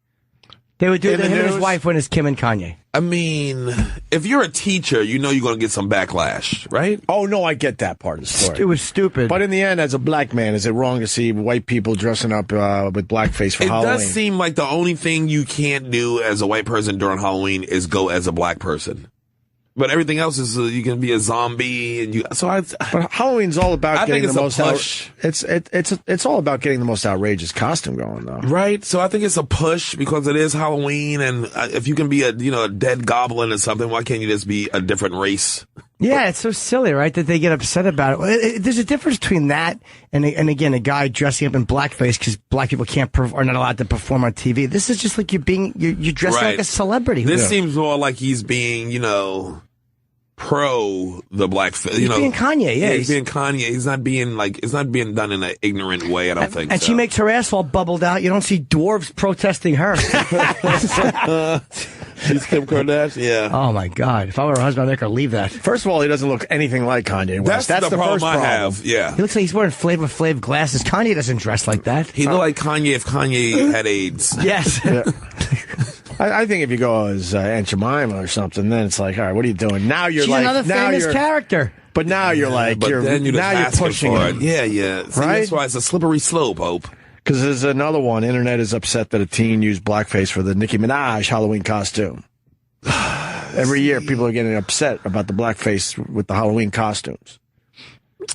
They would do it to him and his wife when it's Kim and Kanye. I mean, if you're a teacher, you know you're going to get some backlash, right? Oh, no, I get that part of the story. It was stupid. But in the end, as a black man, is it wrong to see white people dressing up with blackface for Halloween? It does seem like the only thing you can't do as a white person during Halloween is go as a black person. But everything else is you can be a zombie, and But Halloween's all about getting the most. Push. It's all about getting the most outrageous costume going, though. Right. So I think it's a push because it is Halloween, and if you can be a dead goblin or something, why can't you just be a different race? Yeah, it's so silly, right? That they get upset about it. There's a difference between that and again a guy dressing up in blackface because black people are not allowed to perform on TV. This is just like you're dressing like a celebrity. This seems more like he's being pro the blackface. He's being Kanye, yeah. He's being Kanye. He's not being it's not being done in an ignorant way. I don't think. And so. she makes her ass all bubbled out. You don't see dwarves protesting her. She's Kim Kardashian. Yeah. Oh my God! If I were her husband, I'd make her leave that. First of all, he doesn't look anything like Kanye West. That's the problem first I problem. have. Yeah. He looks like he's wearing Flavor Flav glasses. Kanye doesn't dress like that. He looked like Kanye if Kanye had AIDS. Yes. Yeah. I think if you go as Aunt Jemima or something, then it's like, all right, what are you doing? Now you're She's another famous character. But now you're like, but then you're pushing for it. Yeah, yeah. See, right? That's why it's a slippery slope, Hope. Because there's another one. Internet is upset that a teen used blackface for the Nicki Minaj Halloween costume. Every year, people are getting upset about the blackface with the Halloween costumes.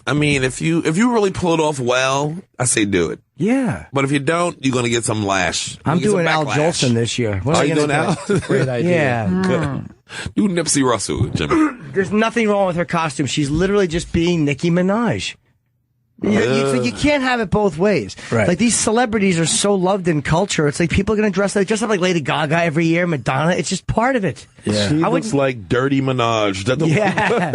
I mean, if you really pull it off well, I say do it. Yeah. But if you don't, you're going to get some lash. I'm doing Al Jolson this year. What are you doing, Al? Great idea. Yeah. Good. Do Nipsey Russell, Jimmy. There's nothing wrong with her costume. She's literally just being Nicki Minaj. You can't have it both ways. Right. Like, these celebrities are so loved in culture. It's like people are going to dress up like Lady Gaga every year, Madonna. It's just part of it. Yeah. She looks like Dirty Minaj. That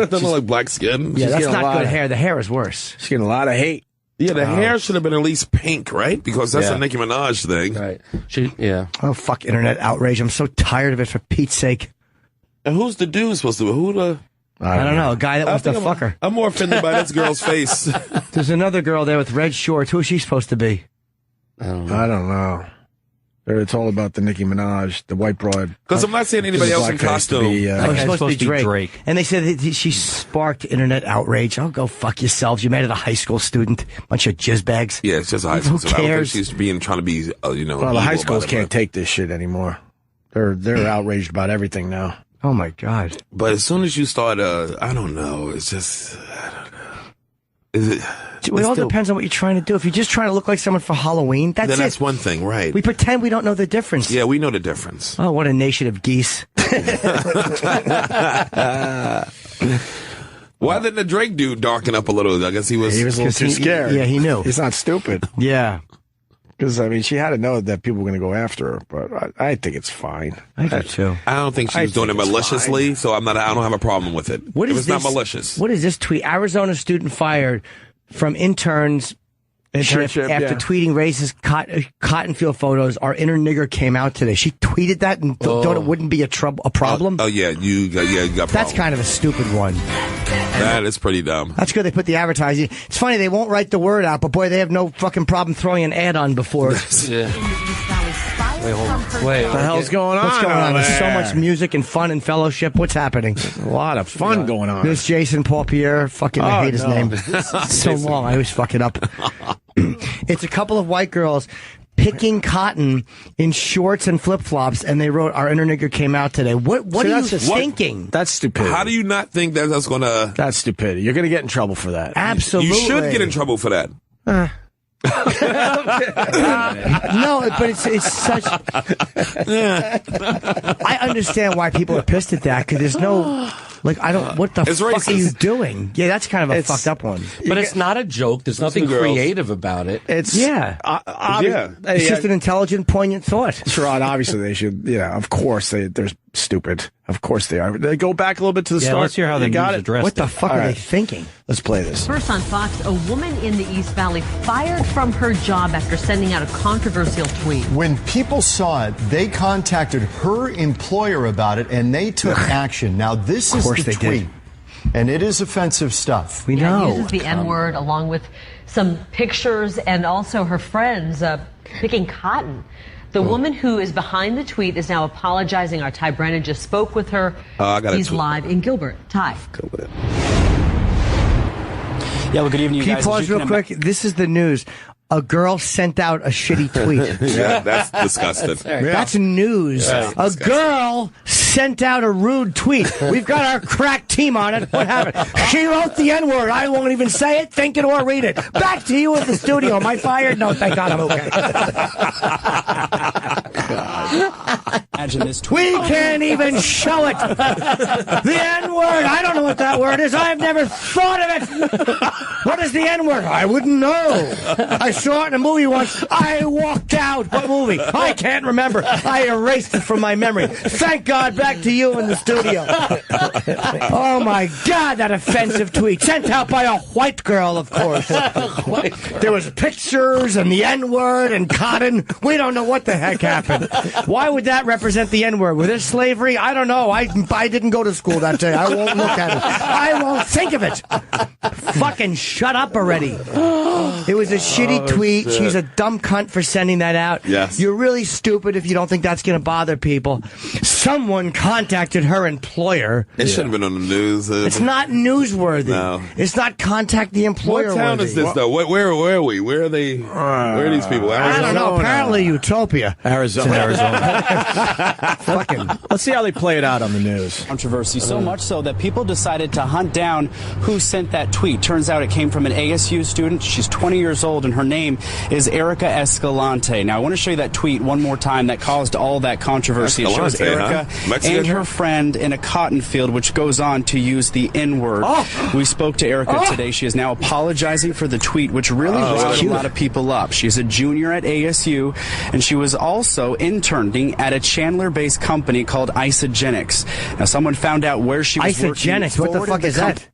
doesn't look like black skin. Yeah, that's not good hair. The hair is worse. She's getting a lot of hate. Yeah, the hair should have been at least pink, right? Because that's Yeah. a Nicki Minaj thing. Right. Oh, fuck internet outrage. I'm so tired of it, for Pete's sake. And who's the dude supposed to be? Who the... I don't know. A guy that wants to fuck her. I'm more offended by this girl's face. There's another girl there with red shorts. Who is she supposed to be? I don't know. It's all about the Nicki Minaj, the white broad. Because I'm not seeing anybody else in costume. It's supposed to be Drake. And they said that she sparked internet outrage. Oh, go fuck yourselves. You made it a high school student. Bunch of jizzbags. Yeah, it's just a high school Who student. I don't think cares? she's trying to be, Well, the high schools can't take this shit anymore. They're outraged about everything now. Oh my God. But as soon as you start, I don't know. It's just, I don't know. Is it? It all depends on what you're trying to do. If you're just trying to look like someone for Halloween, that's then it. That's one thing, right? We pretend we don't know the difference. Yeah, we know the difference. Oh, what a nation of geese. Why didn't the Drake dude darken up a little? I guess he was a little too scared. Yeah, he knew. He's not stupid. Yeah. Because, I mean, she had to know that people were going to go after her, but I think it's fine. I do too. I don't think she was doing it maliciously, so I don't have a problem with it. It's not malicious. What is this tweet? Arizona student fired from internship after tweeting racist cotton field photos. Our inner nigger came out today. She tweeted that and thought it wouldn't be a problem. You got problems. That's kind of a stupid one. That is pretty dumb. That's good. They put the advertising. It's funny they won't write the word out, but boy, they have no fucking problem throwing an ad on before. Yeah. What the hell's going on? What's going on? There's so there? much music and fun and fellowship. What's happening? A lot of fun going on. There's Jason Paul Pierre. Fucking, I hate his name. It's so long. I always fuck it up. It's a couple of white girls picking cotton in shorts and flip-flops, and they wrote, "Our inner nigger came out today." What are you thinking? That's stupidity. How do you not think that that's going to... That's stupidity. You're going to get in trouble for that. Absolutely. You should get in trouble for that. No, but it's such... I understand why people are pissed at that, because there's no... Like, I don't... What the fuck are you doing? Yeah, that's kind of a fucked up one. But it's not a joke. There's nothing creative about it. It's... Yeah. It's just an intelligent, poignant thought. Sherrod, obviously they should... Yeah, of course they're stupid. Of course they are. They go back a little bit to the start. Let's hear how they got it. What the fuck are they thinking? Let's play this. First on Fox, a woman in the East Valley fired from her job after sending out a controversial tweet. When people saw it, they contacted her employer about it, and they took action. Now, this is the tweet, and it is offensive stuff. We know. It uses the N-word along with some pictures and also her friends picking cotton. The woman who is behind the tweet is now apologizing. Our Ty Brennan just spoke with her. He's live in Gilbert. Ty. Yeah, well, good evening, Can you guys. pause real quick? This is the news. A girl sent out a shitty tweet. Yeah, that's disgusting. That's news. A girl sent out a rude tweet. We've got our crack team on it. What happened? She wrote the N-word. I won't even say it, think it, or read it. Back to you in the studio. Am I fired? No, thank God I'm okay. Imagine this tweet. We can't even show it. The N-word. I don't know what that word is. I've never thought of it. What is the N-word? I wouldn't know. I saw it in a movie once. I walked out. What movie? I can't remember. I erased it from my memory. Thank God. Back to you in the studio. Oh my God, that offensive tweet. Sent out by a white girl, of course. There was pictures and the N-word and cotton. We don't know what the heck happened. Why would that represent the N-word? Was it slavery? I don't know. I didn't go to school that day. I won't look at it. I won't think of it. Fucking shut up already. It was a shitty tweet. Shit. She's a dumb cunt for sending that out. Yes. You're really stupid if you don't think that's going to bother people. Someone contacted her employer. It shouldn't have been on the news. It's not newsworthy. No. It's not contact the employer. What town is this, though? Where are we? Where are they? Where are these people? Arizona? I don't know. Apparently Utopia. Arizona. Fucking. Let's see how they play it out on the news. Controversy, so much so that people decided to hunt down who sent that tweet. Turns out it came from an ASU student. She's 20 years old, and her name is Erica Escalante. Now, I want to show you that tweet one more time that caused all that controversy. It shows Erica and her friend in a cotton field, which goes on to use the N-word. We spoke to Erica today. She is now apologizing for the tweet, which really riled a lot of people up. She's a junior at ASU, and she was also interning at a Chandler-based company called Isogenics. Now, someone found out where she was working. Isogenics? What the fuck is that?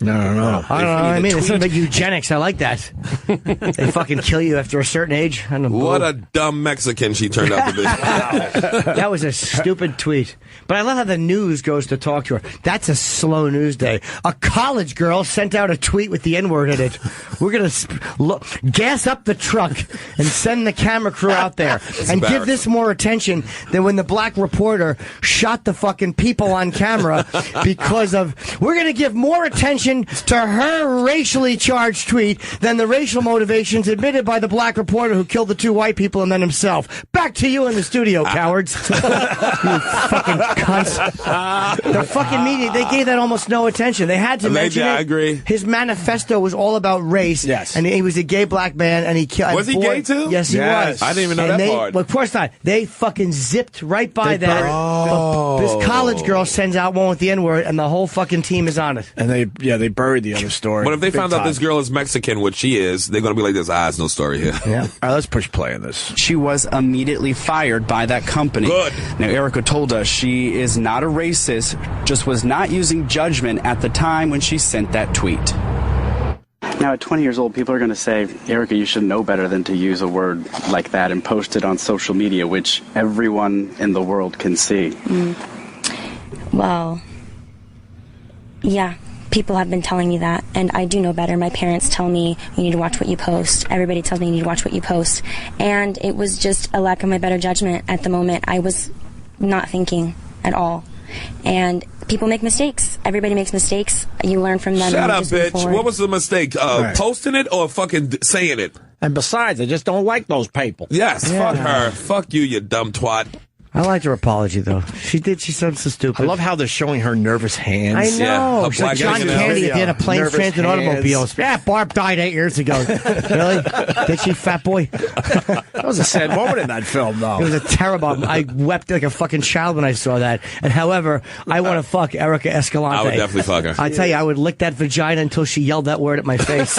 No. I don't know. I mean, it's like eugenics. I like that. They fucking kill you after a certain age. What a dumb Mexican she turned out to be. That was a stupid tweet. But I love how the news goes to talk to her. That's a slow news day. A college girl sent out a tweet with the N-word in it. We're going to gas up the truck and send the camera crew out there and give this more attention than when the black reporter shot the fucking people on camera because of... We're going to give more attention to her racially charged tweet than the racial motivations admitted by the black reporter who killed the two white people and then himself. Back to you in the studio, cowards. You fucking cunts. The fucking media, they gave that almost no attention. They had to mention it. I agree. His manifesto was all about race. Yes. And he was a gay black man, and he killed... Was he gay, too? Yes, he was. I didn't even know that part. Well, of course not. They fucking zipped right by that. This college girl sends out one with the N-word, and the whole fucking team is on it. And they buried the other story. But if they found out this girl is Mexican, which she is, they're going to be like, there's no story here. Yeah. All right, let's push play on this. She was immediately fired by that company. Good. Now, Erica told us she is not a racist, just was not using judgment at the time when she sent that tweet. Now, at 20 years old, people are going to say, Erica, you should know better than to use a word like that and post it on social media, which everyone in the world can see. Well, yeah. people have been telling me that, and I do know better. My parents tell me, you need to watch what you post. Everybody tells me you need to watch what you post. And it was just a lack of my better judgment at the moment. I was not thinking at all. And people make mistakes. Everybody makes mistakes. You learn from them. Shut up, bitch. What was the mistake? Posting it or fucking saying it? And besides, I just don't like those people. Yes, fuck her. Fuck you, you dumb twat. I liked her apology, though. She said something so stupid. I love how they're showing her nervous hands. I know. She's like John Candy at the end of Planes, Trains, and Automobiles. Yeah, Barb died 8 years ago. Really? Did she, fat boy? That was a sad moment in that film, though. It was a terrible... I wept like a fucking child when I saw that. And however, I want to fuck Erica Escalante. I would definitely fuck her. I tell you, I would lick that vagina until she yelled that word at my face.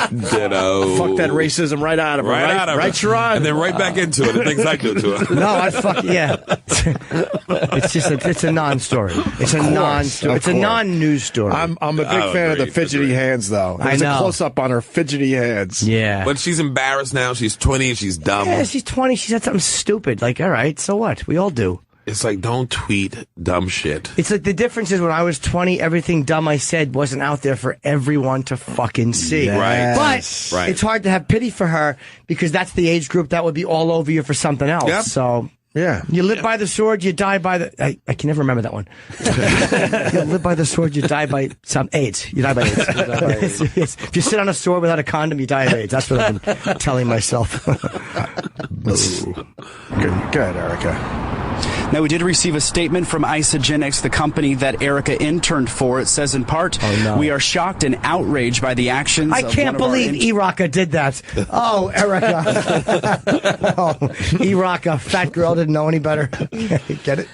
Ditto. Fuck that racism right out of her. Right out of her. Right, Sherrod? And then right back into it. The things I do to her. No, I'd fuck... Yeah. It's just it's a non-story. It's a non-story. It's a non-news story. I'm a big fan of the fidgety hands, though. There's a close-up on her fidgety hands. Yeah. But she's embarrassed now. She's 20 and she's dumb. Yeah, she's 20. She said something stupid. Like, all right, so what? We all do. It's like, don't tweet dumb shit. It's like the difference is when I was 20, everything dumb I said wasn't out there for everyone to fucking see. Yes. But it's hard to have pity for her because that's the age group that would be all over you for something else. Yep. So... Yeah. You live by the sword, you die by the... I can never remember that one. You live by the sword, you die by some AIDS. You die by AIDS. Yes. If you sit on a sword without a condom, you die of AIDS. That's what I've been telling myself. Good, Erica. Now, we did receive a statement from Isagenix, the company that Erica interned for. It says in part, we are shocked and outraged by the actions I can't believe Iraka did that. Oh, Erica. Oh, Iraka, fat girl, didn't know any better. Get it?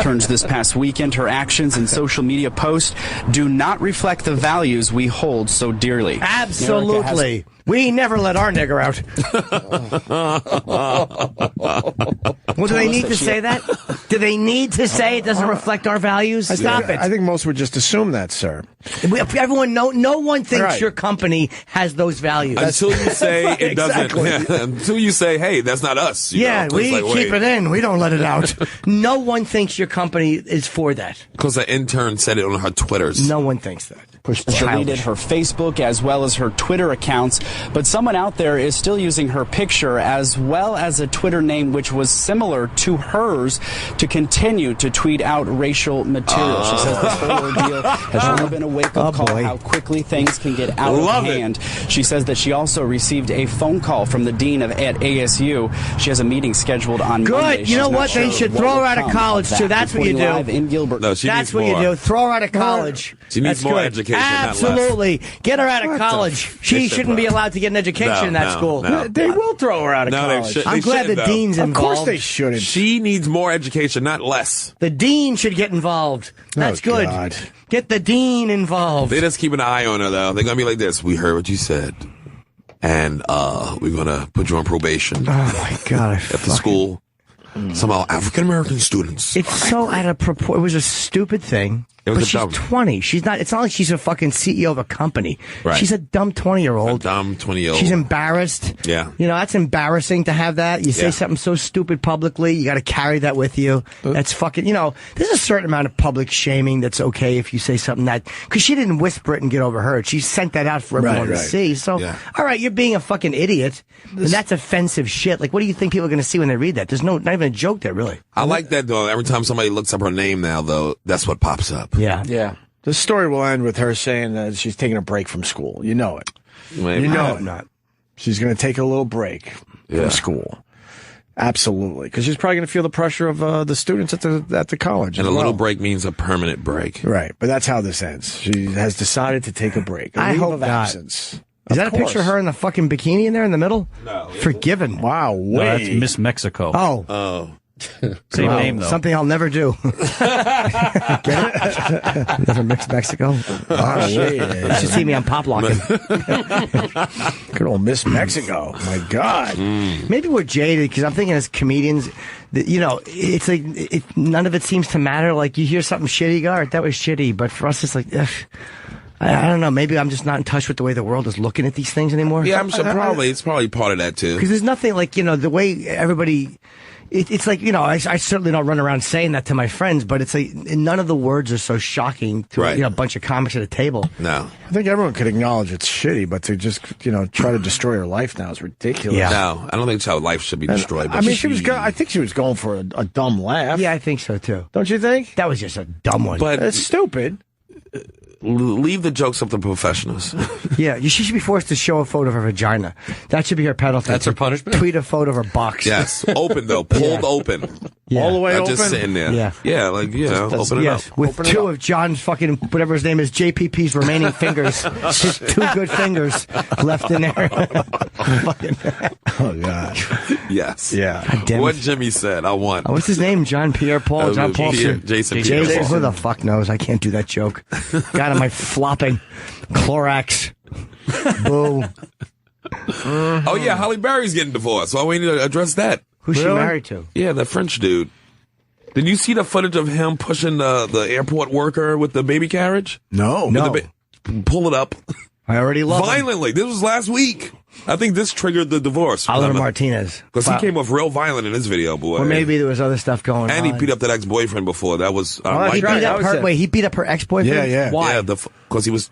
Turns this past weekend, her actions and social media posts do not reflect the values we hold so dearly. Absolutely. We never let our nigger out. Well, do they need to say that? Do they need to say it doesn't reflect our values? Stop it. I think most would just assume that, sir. Everyone, no one thinks your company has those values. Until you say it doesn't. Yeah, until you say, hey, that's not us. We keep it in. We don't let it out. No one thinks your company is for that. Because the intern said it on her Twitters. No one thinks that. Deleted her Facebook as well as her Twitter accounts, but someone out there is still using her picture as well as a Twitter name which was similar to hers to continue to tweet out racial material. She says this whole ordeal has really been a wake-up call how quickly things can get out of hand. She says that she also received a phone call from the dean at ASU. She has a meeting scheduled on Monday. Good. You know what? They should throw her out of college, too. That's what you do. In Gilbert. No, she That's needs what more. you do. Throw her out of college. She needs more education. Absolutely. Get her out of college. She shouldn't be allowed to get an education in that school. No. They will throw her out of college. I'm glad the dean's involved. Of course they shouldn't. She needs more education, not less. The dean should get involved. That's good. God. Get the dean involved. They just keep an eye on her, though. They're going to be like this. We heard what you said. And we're going to put you on probation. Oh, my God. At the school. Somehow African-American students. It's so out of proportion. It was a stupid thing. But she's 20. She's not. It's not like she's a fucking CEO of a company. Right. She's a dumb 20-year-old. Dumb 20-year-old. She's embarrassed. Yeah. You know, that's embarrassing to have that. You say something so stupid publicly, you got to carry that with you. That's fucking. You know, there's a certain amount of public shaming that's okay if you say something that because she didn't whisper it and get overheard. She sent that out for everyone to see. So, all right, you're being a fucking idiot, and that's offensive shit. Like, what do you think people are going to see when they read that? There's not even a joke there, really. I like that though. Every time somebody looks up her name now, though, that's what pops up. Yeah. Yeah. The story will end with her saying that she's taking a break from school. You know it. Maybe. You know it. Not. She's going to take a little break from school. Absolutely. Because she's probably going to feel the pressure of the students at the college. And a little break means a permanent break. Right. But that's how this ends. She has decided to take a break. I hope not. Absence. Is that a picture of her in the fucking bikini in there in the middle? No. Forgiven. Wow. No, that's Miss Mexico. Oh. Same name, though. Something I'll never do. Get it? Never mix Mexico. Oh, shit. You should see me on Pop Locking. Good old Miss Mexico. My God. Maybe we're jaded because I'm thinking as comedians, you know, it's like none of it seems to matter. Like you hear something shitty, you go, all right, that was shitty. But for us, it's like, ugh. I don't know. Maybe I'm just not in touch with the way the world is looking at these things anymore. Yeah, I'm sure it's probably part of that too. Because there's nothing like, you know, the way everybody It's like, I certainly don't run around saying that to my friends, but it's like none of the words are so shocking to a bunch of comics at a table. No. I think everyone could acknowledge it's shitty, but to just, try to destroy her life now is ridiculous. Yeah. No, I don't think how life should be destroyed. But I mean, I think she was going for a dumb laugh. Yeah, I think so, too. Don't you think? That was just a dumb one. But it's stupid. Leave the jokes up to professionals. Yeah, she should be forced to show a photo of her vagina. That should be her penalty. That's her punishment? Tweet a photo of her box. Yes, open though, pulled open. Yeah. All the way Not open? just sitting there. Yeah. Yeah, like, open it up. With Open it two up. of John's fucking, whatever his name is, JPP's remaining fingers. His 2 good fingers left in there. Oh, God. Yes. Yeah. What Jimmy said, I won. What's his name? John Pierre-Paul? John Paulson? Jason Jason. Pierre-Paul. Who the fuck knows? I can't do that joke. God, am I flopping? Clorox. Boo. Oh, yeah, Halle Berry's getting divorced, so we need to address that. Who's she married to? Yeah, the French dude. Did you see the footage of him pushing the airport worker with the baby carriage? No. Pull it up. I already love him. Violently. This was last week. I think this triggered the divorce. Oliver Martinez. Because he came off real violent in his video, boy. Or maybe there was other stuff going on. And he beat up that ex-boyfriend before. That was... he beat up her ex-boyfriend? Yeah. Why? Yeah, because he was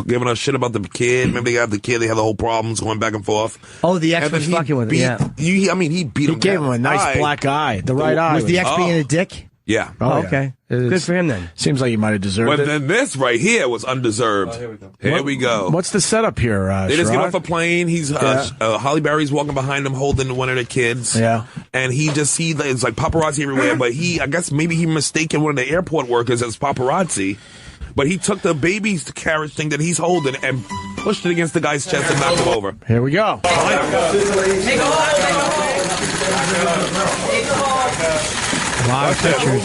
giving us shit about the kid. Remember they had the kid, they had the whole problems going back and forth. Oh, the ex was fucking with him, yeah. He beat him. He gave him a nice black eye. The right eye. Was the ex being a dick? Yeah. Oh, okay. Good for him then. Seems like he might have deserved it. But then this right here was undeserved. Here we go. What's the setup here, They just Sherrod? get off a plane. He's Halle Berry's walking behind him holding one of the kids. Yeah. And he just sees it's like paparazzi everywhere. But I guess maybe he mistaken one of the airport workers as paparazzi. But he took the baby's carriage thing that he's holding and pushed it against the guy's chest and knocked him over. Here we go. A lot of pictures.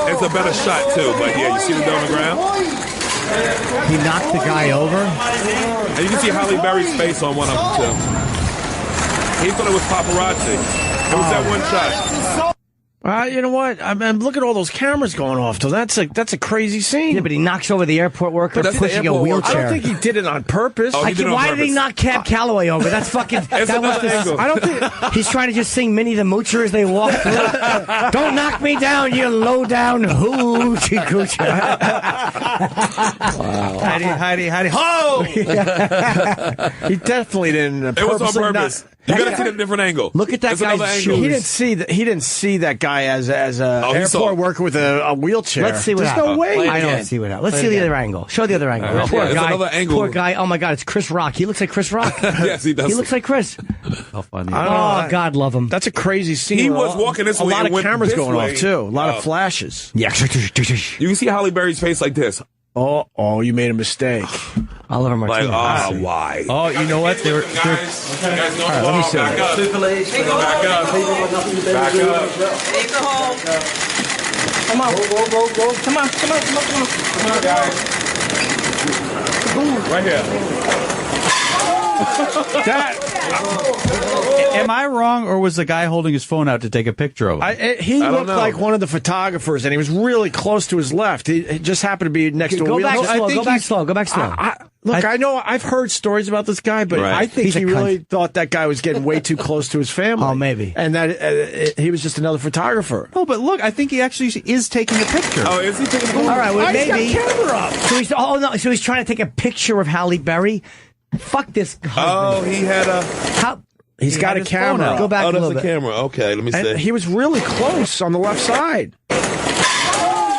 It's a better shot, too. But yeah, you see the down on the ground? He knocked the guy over. And you can see Halle Berry's face on one of them, too. He thought it was paparazzi. It was that one shot. You know what? I mean, look at all those cameras going off. So that's a crazy scene. Yeah, but he knocks over the airport worker pushing a wheelchair. I don't think he did it on purpose. Why did he knock Cab Calloway over? That's fucking. That was angle. I don't think he's trying to just sing Minnie the Moocher as they walk through. Don't knock me down, you low down hoochie coochie. Wow. Heidi, ho! He definitely didn't. It was on purpose. You gotta see a different angle. Look at that guy's shoes. He didn't see that guy as a airport worker with a wheelchair. Let's see what There's happened. no way. I don't see what happened. Let's see the other angle. Show the other angle. Poor guy. Another angle. Poor guy. Oh my God, it's Chris Rock. He looks like Chris Rock. Yes, he does. He looks like Chris. How funny. Oh, God, love him. That's a crazy scene. He was walking this way. A lot of cameras going way. off too. A lot of flashes. Yeah. You can see Halle Berry's face like this. Oh, you made a mistake. Oliver Martinez. Like, why? Oh, you know what? They're guys, no let me see. back up. Back up. Take her home. Come on. Whoa. Come on, guys. Right here. Am I wrong, or was the guy holding his phone out to take a picture of him? He looked like one of the photographers, and he was really close to his left. He just happened to be next to a wheelchair. Go back slow. Look, I know I've heard stories about this guy, but I think he really thought that guy was getting way too close to his family. Oh, maybe. And that he was just another photographer. Oh, but look, I think he actually is taking a picture. Oh, is he taking a picture? All right, well, maybe. He's got camera up. So he's trying to take a picture of Halle Berry. Fuck this husband. Oh, he had a... He's got a camera. Go back a little bit. bit. Camera. Okay, let me see. And he was really close on the left side.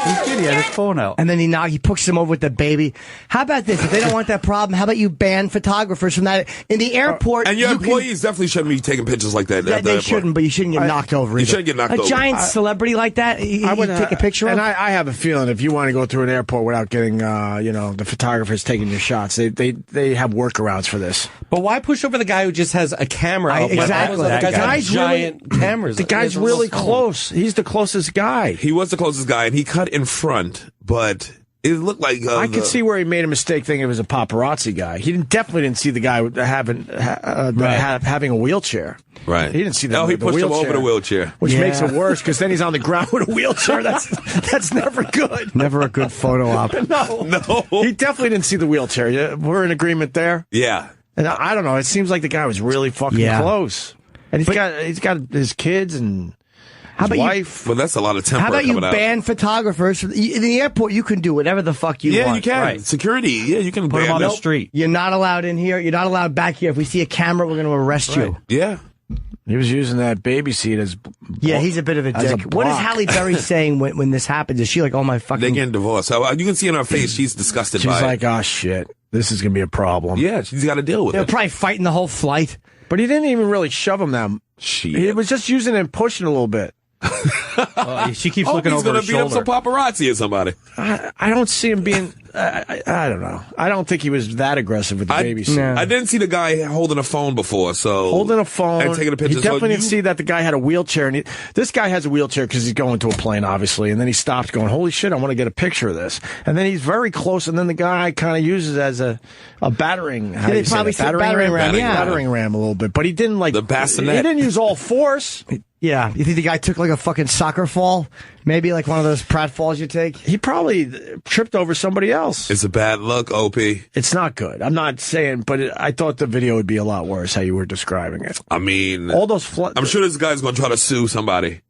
He had his phone out. And then he pushes him over with the baby. How about this? If they don't want that problem, how about you ban photographers from that? In the airport... And your employees definitely shouldn't be taking pictures like that. They shouldn't, but you shouldn't get knocked over either. You shouldn't get knocked over. A giant celebrity like that, you take a picture of? And I have a feeling if you want to go through an airport without getting, the photographers taking your shots, they have workarounds for this. But why push over the guy who just has a camera? Exactly. The guy's giant cameras. The guy's really close. He's the closest guy. He was the closest guy, and he cut in front, but It looked like I could see where he made a mistake thinking it was a paparazzi guy. He definitely didn't see the guy having a wheelchair. Right. He didn't see that. No, he pushed him over the wheelchair, which makes it worse because then he's on the ground with a wheelchair. That's never good. Never a good photo op. No. He definitely didn't see the wheelchair. Yeah, we're in agreement there. Yeah. And I don't know. It seems like the guy was really fucking close. And he's got his kids and his wife. Well, that's a lot of temper. How about you coming out. ban photographers? In the airport, you can do whatever the fuck you want. Yeah, you can. Right. Security, yeah, you can Put ban them on them. the street. You're not allowed in here. You're not allowed back here. If we see a camera, we're going to arrest you. Yeah. He was using that baby seat as... Yeah, he's a bit of a dick. What is Halle Berry saying when this happens? Is she like, oh my fucking... They're getting divorced. So you can see in her face, she's disgusted by it. She's like, oh shit, this is going to be a problem. Yeah, she's got to deal with They're it. probably fighting the whole flight. But he didn't even really shove him down. He was just using it and pushing a little bit. She keeps looking over her shoulder. He's going to beat up some paparazzi or somebody. I don't see him being... I don't know. I don't think he was that aggressive with the baby seat. I didn't see the guy holding a phone before, so... Holding a phone. And taking a picture. He definitely didn't see that the guy had a wheelchair. And this guy has a wheelchair because he's going to a plane, obviously. And then he stopped going, holy shit, I want to get a picture of this. And then he's very close, and then the guy kind of uses it as a battering... How do you say that? Battering ram. Yeah. Battering ram a little bit. But he didn't like... The bassinet. He didn't use all force. Yeah, you think the guy took like a fucking soccer fall? Maybe like one of those pratfalls you take? He probably tripped over somebody else. It's a bad look, Opie. It's not good. I'm not saying, but I thought the video would be a lot worse how you were describing it. I mean, all those. I'm sure this guy's going to try to sue somebody.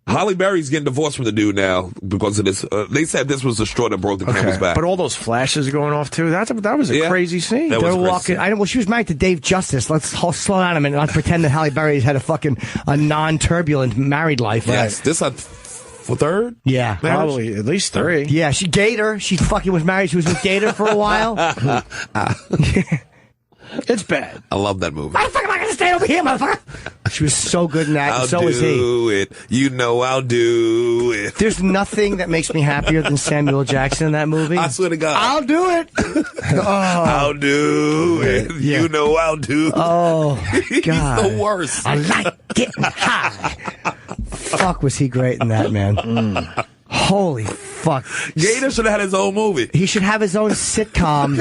Halle Berry's getting divorced from the dude now because of this. They said this was the straw that broke the camel's back. But all those flashes are going off too. That was a crazy scene. They're walking. Well, she was married to Dave Justice. Let's slow down a minute. Let's pretend that Halle Berry's had a non-turbulent married life. Yes, this for third. Yeah, probably at least 3. Yeah, Gator. She fucking was married. She was with Gator for a while. It's bad. I love that movie. Motherfucker, am I going to stay over here, motherfucker? She was so good in that, and so was he. I'll do it. You know I'll do it. There's nothing that makes me happier than Samuel Jackson in that movie. I swear to God. I'll do it. I'll do it. Yeah. You know I'll do it. Oh, God. He's the worst. I like getting high. Fuck, was he great in that, man. Holy fuck. Gator should have had his own movie. He should have his own sitcom.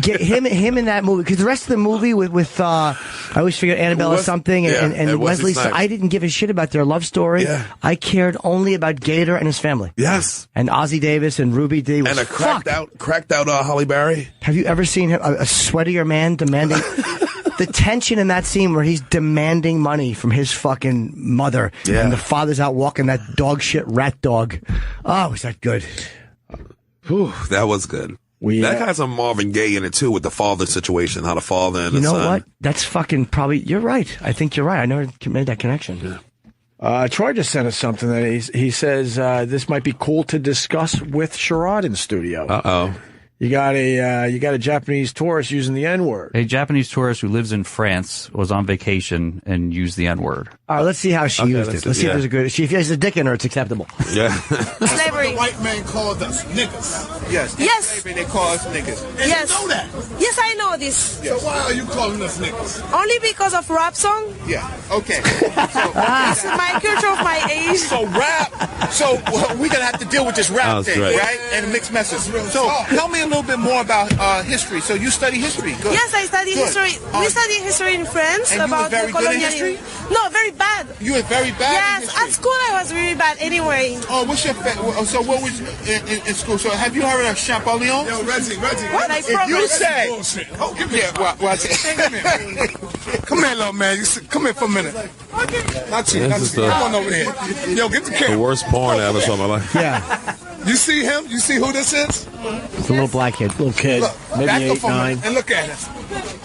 Get him in that movie. Because the rest of the movie with I always figured Annabelle something and Wesley, I didn't give a shit about their love story. Yeah. I cared only about Gator and his family. Yes. And Ozzie Davis and Ruby Dee. And a cracked out Halle Berry. Have you ever seen him, a sweatier man demanding... The tension in that scene where he's demanding money from his fucking mother, and the father's out walking that dog shit rat dog. Oh, was that good? Whew, that was good. That has some Marvin Gaye in it too, with the father situation, how the father and the son. You know what? That's fucking probably. You're right. I think you're right. I never made that connection. Troy just sent us something that he says this might be cool to discuss with Sherrod in studio. Uh-oh. You got a Japanese tourist using the N-word. A Japanese tourist who lives in France was on vacation and used the N-word. All right, let's see how she used it. Let's see if there's a good. If there's a dick in her, it's acceptable. Yeah. Slavery. The white man called us niggas. Yes. Slavery, they call us niggas. And Yes. you know that. Yes, I know this. So why are you calling us niggas? Only because of rap song. Yeah. Okay. It's my culture of my age. So rap. So we're gonna have to deal with this rap thing, right? And mixed message. So tell me a little bit more about history. So you study history. Good. Yes, I study history. We study history in France and about you were very the good in colonialism. history? No, very bad. You were very bad. Yes, in history? at school I was really bad. Anyway. Oh, what's your so what was in school? So have you heard of Champollion? Yo, Reggie. What? If you say, oh, give me watch it. Come here, little man. Come here for a minute. Not you. Come on over here. Yo, get the camera. The worst porn ever saw in my life. Yeah. You see him? You see who this is? It's a little black kid. Little kid. Look, maybe back 8, up 9. And look at him.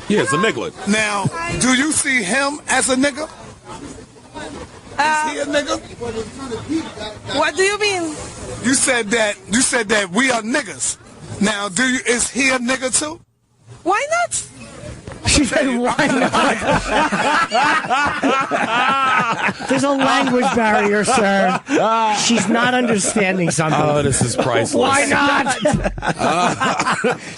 Yeah, it's a nigga. Now, do you see him as a nigga? Is he a nigga? What do you mean? You said that we are niggas. Now, is he a nigga too? Why not? She She said, why not? There's a language barrier, sir. She's not understanding something. Oh, this is priceless. Why not?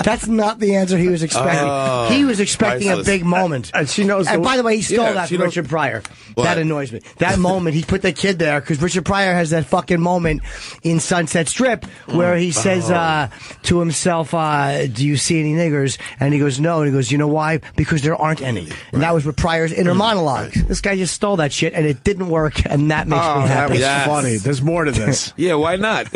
That's not the answer he was expecting. He was expecting priceless. a big moment. And she knows. And by the way, he stole that she from knows- Richard Pryor. What? That annoys me. That moment, he put the kid there because Richard Pryor has that fucking moment in Sunset Strip where he says to himself, do you see any niggers? And he goes, no. And he goes, you know why? Because there aren't any. And that was with Pryor's inner monologue. This guy just stole that shit, and it didn't work, and that makes me That happy. was funny. There's more to this. Yeah, why not?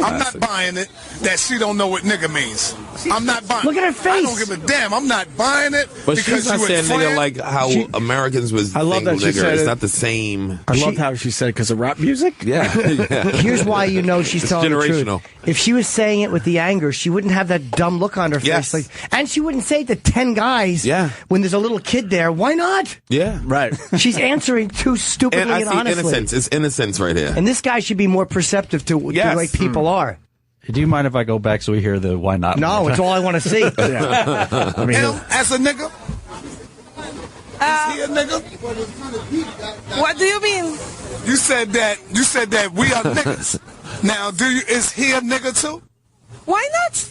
I'm not buying it that she don't know what nigga means. I'm not buying it. Look at her face. I don't give a damn. I'm not buying it But because she's not you saying a nigga friend. like how Americans was I love think that she nigger. said It's it. not the same. I loved how she said it because of rap music. Yeah. Here's why you know she's It's telling the generational. truth. If she was saying it with the anger, she wouldn't have that dumb look on her face. Yes. Like, and she wouldn't say it to 10 guys when there's a little kid there. Why not? Yeah. Right. She's answering too stupidly And I and see honestly. innocence. It's innocence right here. And this guy should be more perceptive to the way people are. Do you mind if I go back so we hear the why not? No, it's all I want to see. Him as a nigga? Is he a nigga? What do you mean? You said that we are niggas. Now, is he a nigga too? Why not?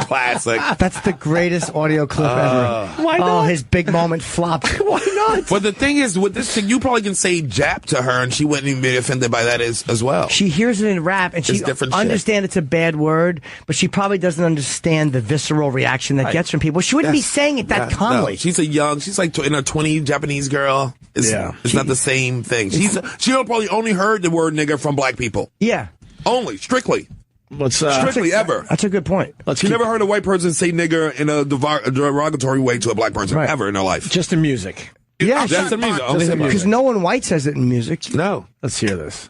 Classic. That's the greatest audio clip ever. Why not? Oh, his big moment flopped. Why not? But the thing is, with this thing, you probably can say Jap to her, and she wouldn't even be offended by that as well. She hears it in rap, and she It's different shit. understands it's a bad word, but she probably doesn't understand the visceral reaction that gets from people. She wouldn't be saying it that calmly. No, she's she's like in her 20s Japanese girl. It's not the same thing. She probably only heard the word nigger from black people. Yeah. Only, strictly. Strictly ever. That's a good point. She never heard a white person say nigger in a derogatory way to a black person ever in her life. Just in music. Yeah, That's the music. Only in music. because no one white says it in music. No. Let's hear this.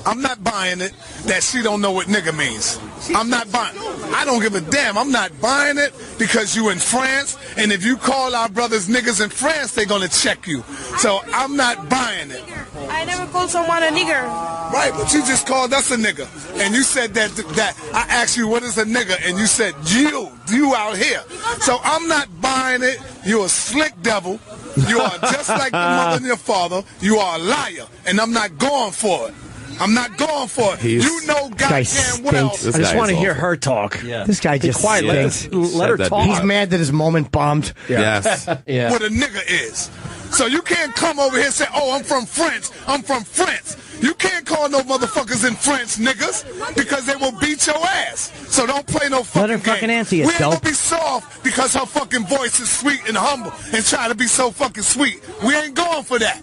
I'm not buying it that she don't know what nigga means. I'm not buying. I don't give a damn. I'm not buying it because you in France, and if you call our brothers niggas in France, they're gonna check you. So I'm not buying it. I never called someone a nigger. Right, but you just called us a nigga, and you said that I asked you what is a nigga, and you said you out here. So I'm not buying it. You're a slick devil. You are just like your mother and your father. You are a liar, and I'm not going for it. I'm not going for it. You know goddamn well. I just want to hear her talk. Yeah. This guy just quiet. Let her talk. He's mad that his moment bombed. Yes. What a nigga is. So you can't come over here and say, oh, I'm from France. I'm from France. You can't call no motherfuckers in France niggas because they will beat your ass. So don't play no fucking Let her fucking game. answer you, We ain't dope. gonna be soft because her fucking voice is sweet and humble and try to be so fucking sweet. We ain't going for that.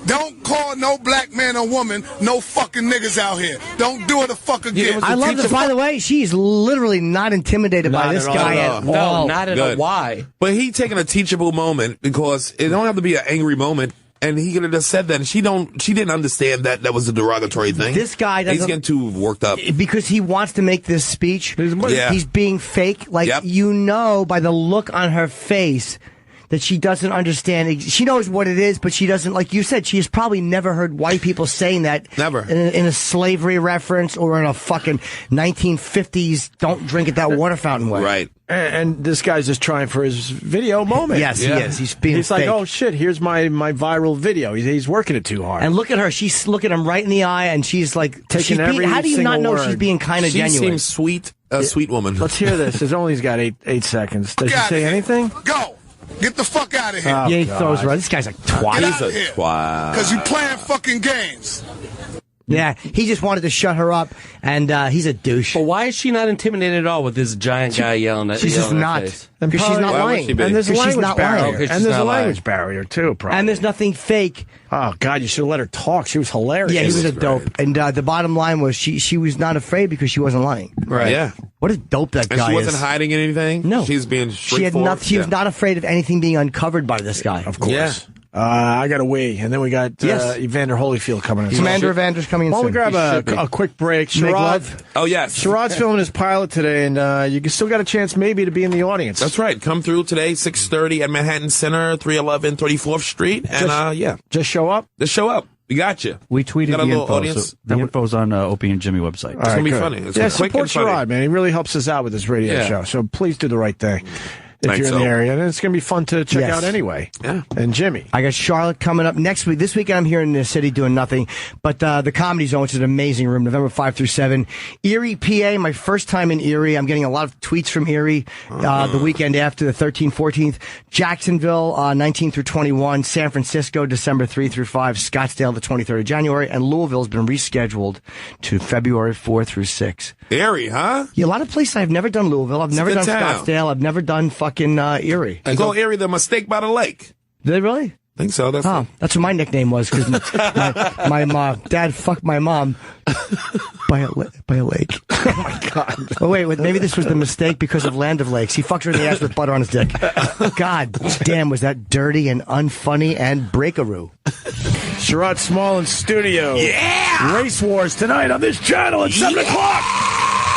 Don't call no black man or woman no fucking niggas out here. Don't do it a fuck again. I love this. By the way, she's literally not intimidated by this guy at all. No, not at all. Good. Why? But he taking a teachable moment because it don't have to be an angry moment. And he could have just said that. And she didn't understand that was a derogatory thing. This guy doesn't. He's getting too worked up. Because he wants to make this speech. Yeah. He's being fake. Like, you know by the look on her face that she doesn't understand. She knows what it is, but she doesn't, like you said, she has probably never heard white people saying that. Never. In a slavery reference or in a fucking 1950s don't drink at that water fountain way. Right. And this guy's just trying for his video moment. Yes, he is. He's being He's like, fake. oh shit, here's my viral video. He's working it too hard. And look at her. She's looking him right in the eye, and she's like, Taking every how do you not know single she's word. being kind of She genuine? seems sweet, a sweet woman. Let's hear this. It's only got eight seconds. Does she Got say it. anything? Go. Get the fuck out of here. Oh, yeah, he God. throws right. This guy's a twat. Get He's out a of here. twat. Because you playing fucking games. Yeah, he just wanted to shut her up, and he's a douche. But why is she not intimidated at all with this giant guy yelling at She's just yelling in her not. face? Because she's not Why would lying. she be? And there's a 'Cause she's language not lying. barrier. Okay, she's And there's a not language lying. barrier too, probably. And there's nothing fake. Oh God, you should have let her talk. She was hilarious. Yeah, he was a dope. And the bottom line was she was not afraid because she wasn't lying. Right. Yeah. What a dope that And guy she wasn't is. hiding anything? No. She's being She had not. She was not afraid of anything being uncovered by this guy. Of course. Yeah. I got a wee, and then we got Yes. Evander Holyfield coming in. Commander Evander's coming in Why don't we soon. grab a quick break? Make Sherrod, love. Oh, yes. Sherrod's filming his pilot today, and you still got a chance maybe to be in the audience. That's right. Come through today, 6:30 at Manhattan Center, 311 34th Street. And, Just show up. Just show up. We got you. We tweeted got a the little info. Audience. So the info's on Opie and Jimmy website. It's going to be funny. It's quick support and funny. Sherrod, man. He really helps us out with this radio show. So please do the right thing. If you're in the area, and it's going to be fun to check out anyway. Yeah. And Jimmy. I got Charlotte coming up next week. This weekend I'm here in the city doing nothing, but the Comedy Zone, which is an amazing room, November 5 through 7. Erie, PA, my first time in Erie. I'm getting a lot of tweets from Erie the weekend after, the 13th, 14th. Jacksonville, 19 through 21. San Francisco, December 3 through 5. Scottsdale, the 23rd of January. And Louisville's been rescheduled to February 4 through 6. Erie, huh? Yeah, a lot of places. I've never done Louisville. I've never done Scottsdale. I've never done fucking Erie. I call Erie the Mistake by the Lake. Did they really? I think so. That's what my nickname was, because my mom, dad fucked my mom by a lake. Oh my God. Oh wait, maybe this was the mistake because of Land of Lakes. He fucked her in the ass with butter on his dick. God damn, was that dirty and unfunny and breakaroo. Sherrod Small in studio. Yeah! Race Wars tonight on this channel at 7 o'clock.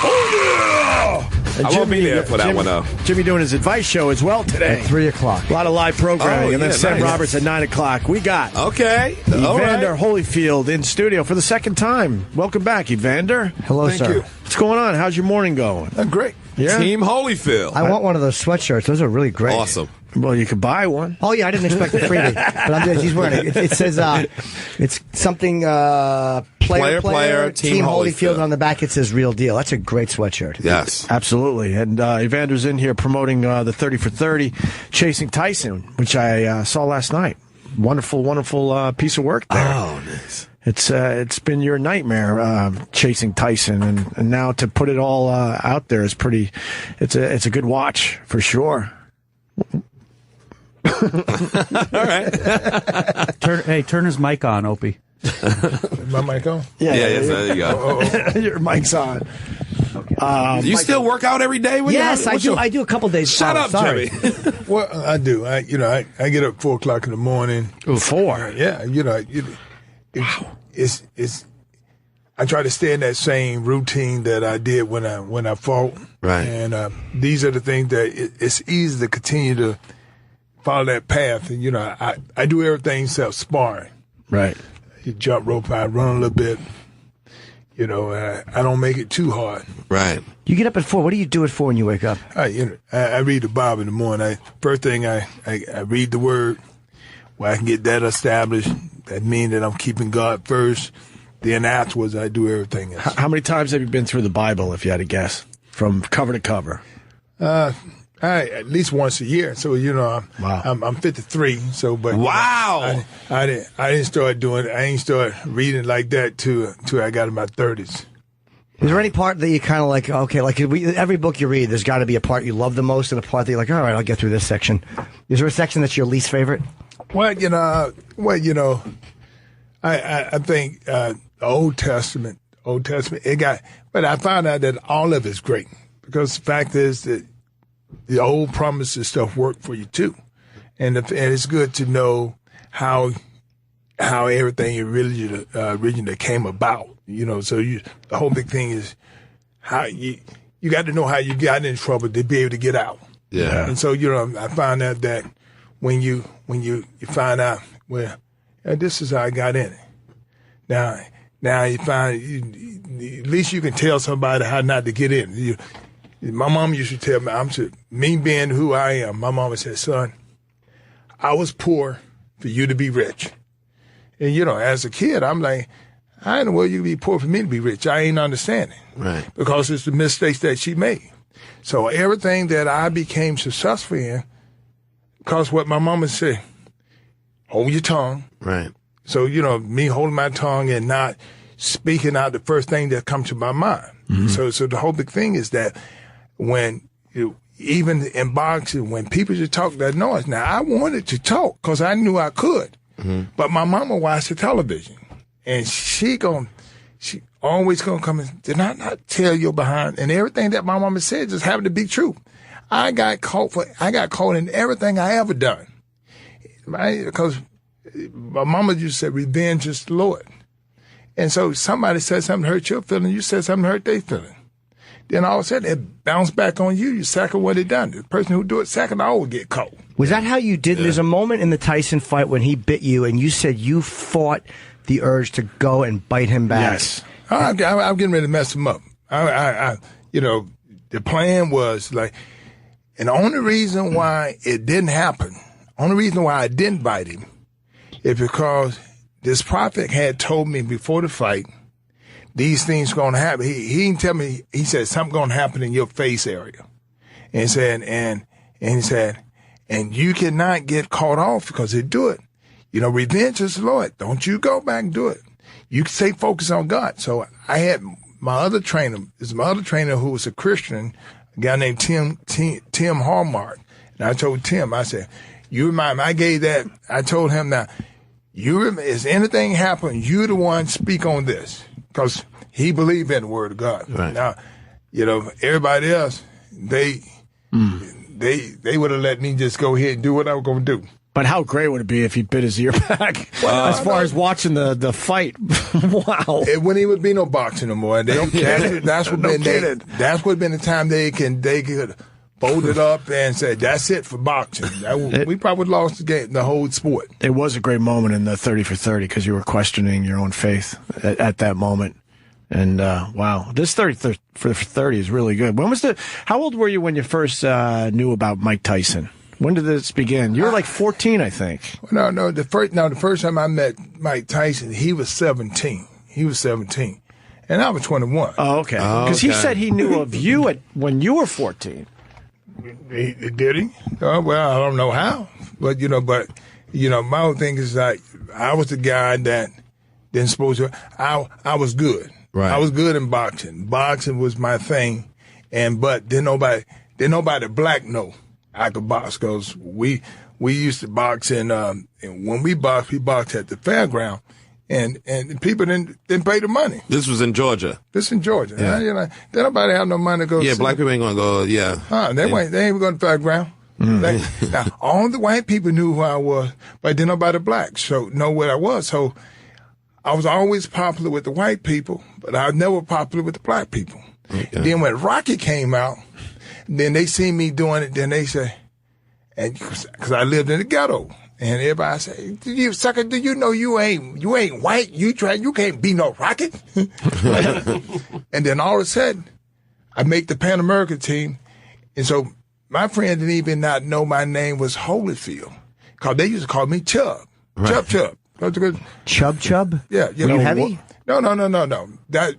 Oh yeah! And I won't be there for that one, though. Jimmy doing his advice show as well today. At 3 o'clock. A lot of live programming. And then Sam Roberts at 9 o'clock. We got Evander Holyfield in studio for the second time. Welcome back, Evander. Hello, Thank you. What's going on? How's your morning going? Great. Yeah? Team Holyfield. I want one of those sweatshirts. Those are really great. Awesome. Well, you could buy one. Oh, yeah, I didn't expect it freely. But he's wearing it. It says, it's something, player, Team Holyfield. On the back, it says real deal. That's a great sweatshirt. Yes. Absolutely. And Evander's in here promoting the 30 for 30, Chasing Tyson, which I saw last night. Wonderful, wonderful piece of work there. Oh, nice. It's been your nightmare, Chasing Tyson, and now to put it all out there is pretty. It's a good watch for sure. All right. Turn his mic on, Opie. My mic on? Yeah, there you go. Your mic's on. Do you still work out every day? Yes, I do. I do a couple days. Shut up, sorry. Jimmy. Well, I do. I get up 4 o'clock in the morning. 4? Yeah, it's. I try to stay in that same routine that I did when I fought. Right. And these are the things that it's easy to continue to follow that path. And I do everything except sparring. Right. You jump rope, I run a little bit. I don't make it too hard. Right. You get up at 4. What do you do at 4 when you wake up? I read the Bible in the morning. First thing I read the Word, where I can get that established. That means that I'm keeping God first. Then afterwards, I do everything else. How many times have you been through the Bible, if you had to guess, from cover to cover? At least once a year. So I'm 53. So, but wow, I didn't start doing it. I ain't start reading like that till I got in my 30s. Is there any part that you kind of like? Okay, like every book you read, there's got to be a part you love the most, and a part that you're like, all right, I'll get through this section. Is there a section that's your least favorite? Well, I think the Old Testament, it got, but I found out that all of it's great, because the fact is that the old promises stuff work for you too, and it's good to know how everything originally came about. So the whole big thing is how you got to know how you got in trouble to be able to get out. Yeah. And so I found out that when you find out, well, this is how I got in it. Now you find at least you can tell somebody how not to get in. My mom used to tell me, me being who I am, my mama said, son, I was poor for you to be rich. And, as a kid, I'm like, I know you can be poor for me to be rich. I ain't understanding. Right. Because it's the mistakes that she made. So everything that I became successful in, because what my mama said, hold your tongue. Right. So, me holding my tongue and not speaking out the first thing that comes to my mind. Mm-hmm. So the whole big thing is that when even in boxing, when people just talk that noise, now I wanted to talk because I knew I could, but my mama watched the television, and she always gonna come and did I not tell you behind, and everything that my mama said just happened to be true. I got caught in everything I ever done, right? Because my mama used to say revenge is the Lord. And so somebody said something to hurt your feeling, you said something to hurt their feeling. Then all of a sudden, it bounced back on you. You second what it done. The person who do it second always get caught. Was that how you did? Yeah. There's a moment in the Tyson fight when he bit you, and you said you fought the urge to go and bite him back? Yes. I'm getting ready to mess him up. The plan was like, and the only reason why it didn't happen, only reason why I didn't bite him, is because this prophet had told me before the fight, these things going to happen. He didn't tell me. He said something going to happen in your face area, and he said, and you cannot get caught off because they do it. Revenge is the Lord. Don't you go back and do it. You can stay focused on God. So I had my other trainer. Is my other trainer who was a Christian, a guy named Tim Hallmark. And I told Tim, I said, you remind me. I told him now, if anything happen, you the one speak on this. Because he believed in the word of God. Right. Now, everybody else, they would have let me just go ahead and do what I was going to do. But how great would it be if he bit his ear back? As far as watching the fight, wow! It wouldn't even be no boxing no more. That's what been the time they could fold it up and say that's it for boxing. We probably lost the game, the whole sport. It was a great moment in the 30 for 30 because you were questioning your own faith at that moment. And wow, this 30 for 30 is really good. How old were you when you first knew about Mike Tyson? When did this begin? You were like 14, I think. No. The first time I met Mike Tyson, he was 17. And I was 21. Oh, okay. Because he said he knew of you when you were 14. Did he? Oh, well, I don't know how. But my whole thing is like, I was the guy that didn't suppose to. I was good. Right. I was good in boxing. Boxing was my thing. But didn't nobody black know I could box because we used to box and when we boxed at the fairground and people didn't pay the money. This was in Georgia. Yeah. Didn't nobody have no money to go. Yeah, black people ain't gonna go. Yeah. They ain't going to the fairground. Now, all the white people knew who I was, but didn't nobody black know what I was. So I was always popular with the white people, but I was never popular with the black people. Okay. Then when Rocky came out, then they see me doing it. Then they say, and because I lived in the ghetto, and everybody say, "You sucker, do you know you ain't white? You can't be no Rocky." And then all of a sudden, I make the Pan American team, and so my friend didn't even not know my name was Holyfield, because they used to call me Chub, right. Chub. Chub? Yeah. Were you heavy? No. That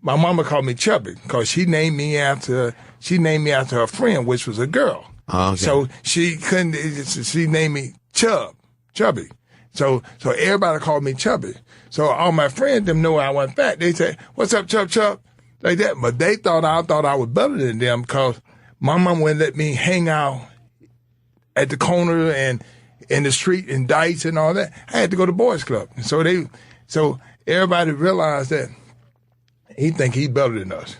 my mama called me Chubby because she named me after her friend, which was a girl. Oh, okay. So she named me Chubby. So everybody called me Chubby. So all my friends them know I wasn't fat. They say, "What's up, Chub?" Like that. But they thought I was better than them because my mom wouldn't let me hang out at the corner and in the street and dice and all that. I had to go to boys club. So everybody realized that he think he better than us.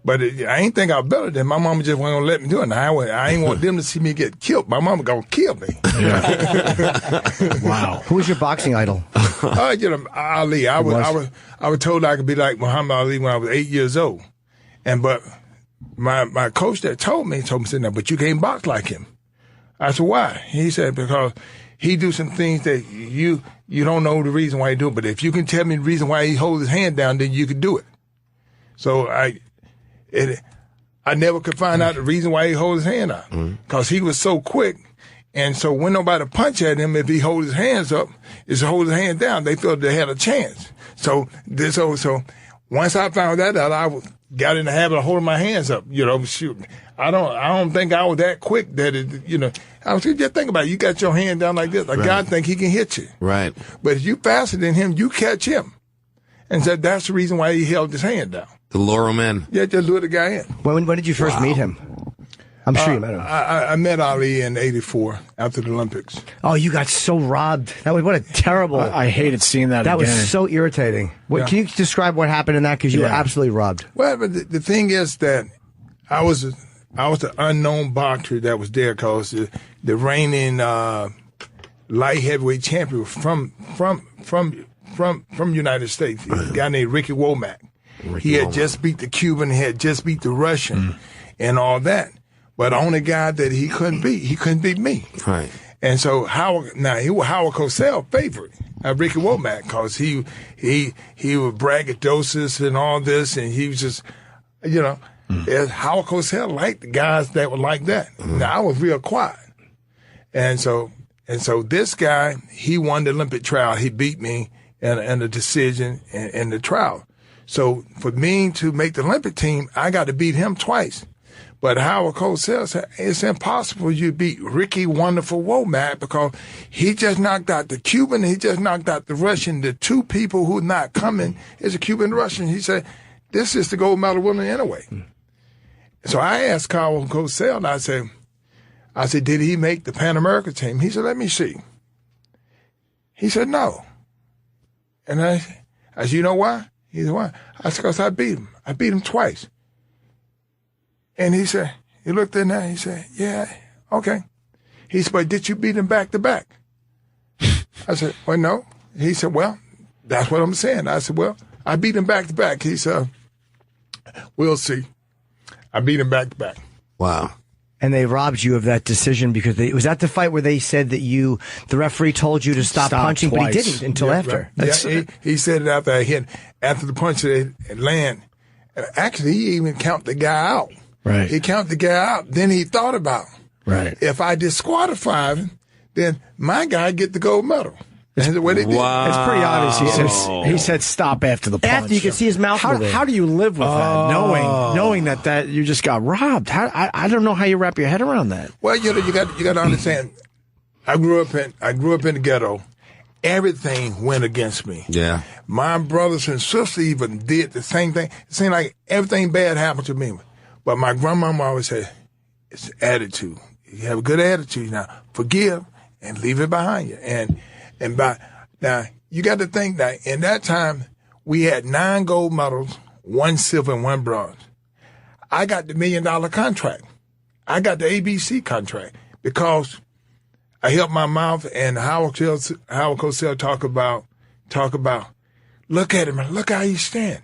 But I ain't think I was better than him. My mama just wasn't going to let me do it. I ain't want them to see me get killed. My mama going to kill me. Yeah. Wow. Who was your boxing idol? Ali. I was told I could be like Muhammad Ali when I was 8 years old. But my coach that told me, said, but you can't box like him. I said, why? He said, because he do some things that you don't know the reason why he do it. But if you can tell me the reason why he holds his hand down, then you could do it. So I never could find out the reason why he holds his hand out. Because he was so quick. And so when nobody punch at him, if he holds his hands up, is to hold his hand down, they felt they had a chance. So once I found that out, I got in the habit of holding my hands up, shooting. I don't think I was that quick that I was just think about it. You got your hand down like this. Like right. God think he can hit you. Right. But if you faster than him, you catch him. And so that's the reason why he held his hand down. The Laurel Man. Yeah, just lure the guy in. When did you first meet him? I'm sure you met him. I met Ali in '84 after the Olympics. Oh, you got so robbed. What a terrible. I hated seeing that. That was so irritating. Can you describe what happened in that? Because you were absolutely robbed. Well, but the thing is that I was the unknown boxer that was there because the reigning light heavyweight champion from United States. A guy named Ricky Womack. He had just beat the Cuban, he had just beat the Russian, and all that. But the only guy that he couldn't beat me. Right. And so Howard Cosell favorite. Ricky Womack, because he was braggadocious and all this, and he was just, Howard Cosell liked the guys that were like that. Now, I was real quiet. And so this guy, he won the Olympic trial. He beat me in the decision in the trial. So for me to make the Olympic team, I got to beat him twice. But Howard Cosell said, it's impossible you beat Ricky Wonderful Womack because he just knocked out the Cuban, he just knocked out the Russian. The two people who are not coming is a Cuban and Russian. He said, this is the gold medal winner anyway. So I asked Howard Cosell, and I said, did he make the Pan American team? He said, let me see. He said, no. And I said, you know why? He said, why? I said, because I beat him. I beat him twice. And he said, he looked in there, he said, yeah, okay. He said, but did you beat him back to back? I said, well, no. He said, well, that's what I'm saying. I said, well, I beat him back to back. He said, we'll see. I beat him back to back. Wow. And they robbed you of that decision because was that the fight where they said that the referee told you to stop punching, twice. But he didn't until after. Right. Yeah, he said it after I hit, after the punch had land. Actually, he even counted the guy out. Right. He counted the guy out. Then he thought about, if I disqualify him, then my guy get the gold medal. That's what they did. Wow. It's pretty obvious. He said stop after the punch. After you could see his mouth. How do you live with that, knowing that you just got robbed? I don't know how you wrap your head around that. Well, you got to understand. I grew up in the ghetto. Everything went against me. Yeah. My brothers and sisters even did the same thing. It seemed like everything bad happened to me. But my grandmama always said, it's attitude. You have a good attitude now. Forgive and leave it behind you. Now, you got to think that in that time, we had 9 gold medals, 1 silver, and 1 bronze. I got the $1 million contract. I got the ABC contract because I helped my mouth, and Howard Cosell talk about, look at him, look how he stand.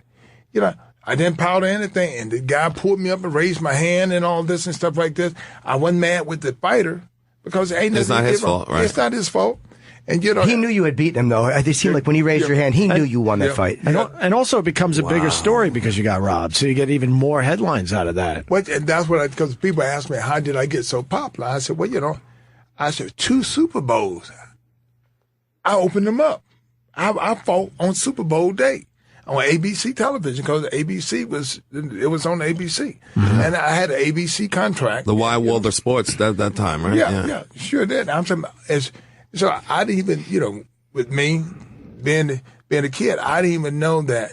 I didn't powder anything, and the guy pulled me up and raised my hand and all this and stuff like this. I wasn't mad with the fighter because it's not his fault, right? It's not his fault. And he knew you had beaten him, though. It seemed like when he raised your hand, he knew you won that fight. And also, it becomes a bigger story because you got robbed, so you get even more headlines out of that. And that's because people ask me, how did I get so popular? I said, well, I said 2 Super Bowls. I opened them up. I fought on Super Bowl day on ABC television because ABC was on ABC, and I had an ABC contract. The Wide World of Sports that time, right? Yeah, sure did. I'm saying, so I didn't even, with me being a kid, I didn't even know that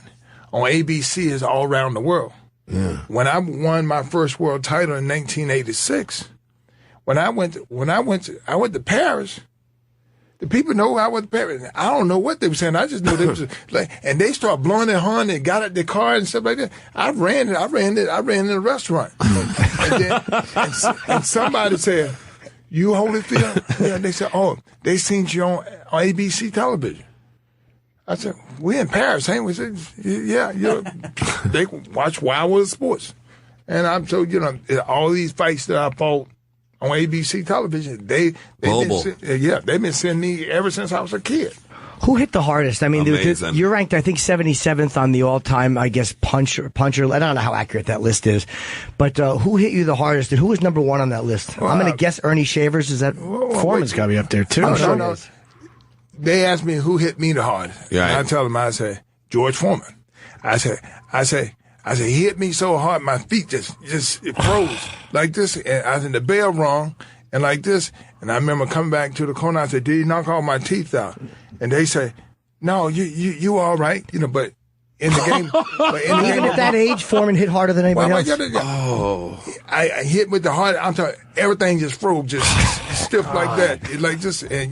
on ABC is all around the world. Yeah. When I won my first world title in 1986, when I went to Paris. The people know I went to Paris. I don't know what they were saying. I just know they was like, and they start blowing their horn and got out their car and stuff like that. I ran in a restaurant, and somebody said, "You Holyfield?" Yeah, they said, "Oh, they seen you on ABC television." I said, "We in Paris, ain't we?" Said, "Yeah, they watch Wild World Sports," and I'm so all these fights that I fought on ABC television, they've been sending me ever since I was a kid. Who hit the hardest? I mean, you're ranked, I think, 77th on the all-time, I guess, puncher. I don't know how accurate that list is, but who hit you the hardest, and who was number 1 on that list? I'm going to guess Ernie Shavers. Is that Foreman's got to be up there too? No. They asked me who hit me the hardest. Yeah. And I tell them, I say George Foreman. I say he hit me so hard my feet just it froze like this, and I said the bell rung and like this, and I remember coming back to the corner. I said, "Did he knock all my teeth out?" And they say, "No, you all right, but in the game." Even at that age, Foreman hit harder than anybody else. I hit with the heart. I'm talking, everything just froze, just stiff like that, like this, and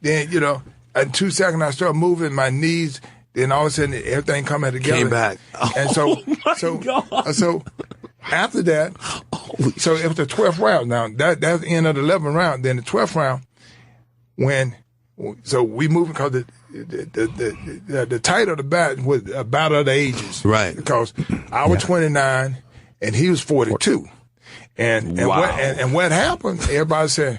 then in 2 seconds I started moving my knees. Then all of a sudden everything coming together. Came back. And so after that, so it was the 12th round. Now that's the end of the 11th round. Then the 12th round, so we moved because the title of the battle was a battle of the ages, right? Because I was 29 and he was 42, and what happened? Everybody said,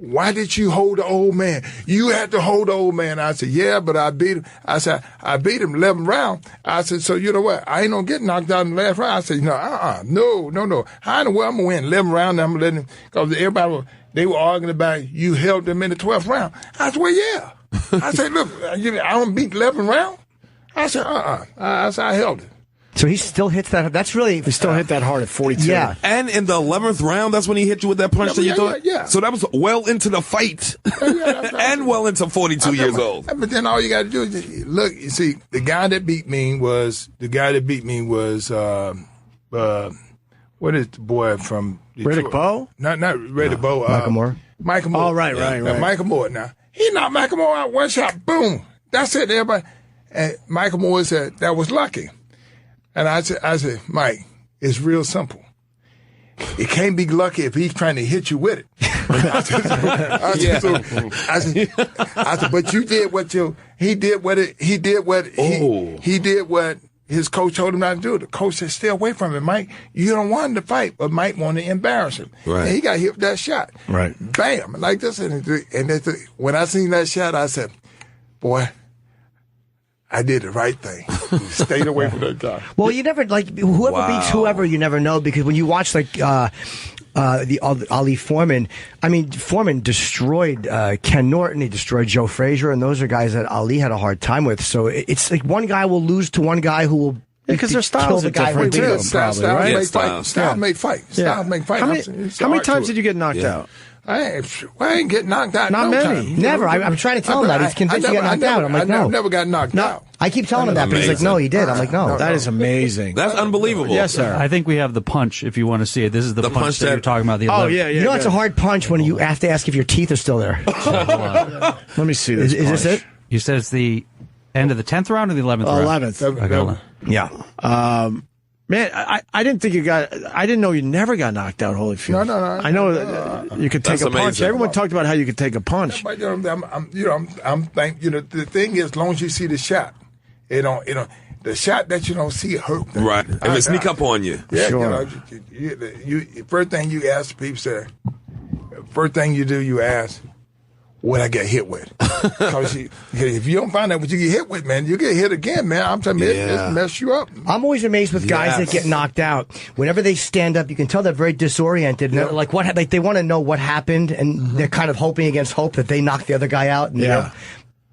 why did you hold the old man? You had to hold the old man. I said, yeah, but I beat him. I said, I beat him 11 rounds. I said, so you know what? I ain't gonna get knocked out in the last round. I said, no. How in the world I'm gonna win 11 rounds? I'm gonna let him, because everybody, they were arguing about you held them in the 12th round. I said, well, yeah. I said, look, I don't beat 11 rounds. I said, I said, I held it. So he still hits that. That's really. He still hit that hard at 42. Yeah. And in the 11th round, that's when he hit you with that punch that you thought? Yeah. So that was well into the fight. And well into 42 years old. But then all you got to do is look. You see, the guy that beat me was what is the boy from Detroit? Riddick Bowe? Not Riddick Bowe. Michael Moore. Michael Moore. Oh, right. Michael Moore. Now he knocked Michael Moore out one shot. Boom. That's it. Everybody. And Michael Moore said that was lucky. And I said, Mike, it's real simple. It can't be lucky if he's trying to hit you with it. I said, but you did he did what his coach told him not to do. The coach said, stay away from him, Mike. You don't want him to fight, but Mike wanted to embarrass him. Right. And he got hit with that shot. Right. Bam, like this. And when I seen that shot, I said, boy, I did the right thing. Stayed away from that guy. Well, you never, like, whoever beats whoever, you never know, because when you watch, like, the Ali Foreman, I mean, Foreman destroyed Ken Norton, he destroyed Joe Frazier, and those are guys that Ali had a hard time with. So it's like one guy will lose to one guy who will. Because their styles are different too, probably, right? Styles make fight. Styles make fight. How many times did you get knocked out? I ain't get knocked out. Not many. Time. Never. I'm trying to tell him that. He's convinced he got knocked out. I'm like, no. I never got knocked out. I keep telling him that, but he's like, no, he did. I'm like, no. That is amazing. That's unbelievable. Yes, sir. I think we have the punch, if you want to see it. This is the punch that you're talking about. Oh, yeah. You know, it's a hard punch when you have to ask if your teeth are still there. Let me see this. Is this it? You said it's the end of the 10th round or the 11th round? 11th. Yeah. Man, I didn't think I didn't know you never got knocked out, Holyfield. No. I know you could take a punch. Amazing. Everyone talked about how you could take a punch. But, I'm thinking, the thing is, as long as you see the shot, the shot that you don't see hurt. Right. If it sneak up on you. Yeah, sure. First thing you ask people, first thing you do, you ask, what I get hit with. Because if you don't find out what you get hit with, man, you get hit again, man. I'm telling you, it mess you up. I'm always amazed with guys that get knocked out. Whenever they stand up, you can tell they're very disoriented. And like they want to know what happened, and they're kind of hoping against hope that they knock the other guy out. And,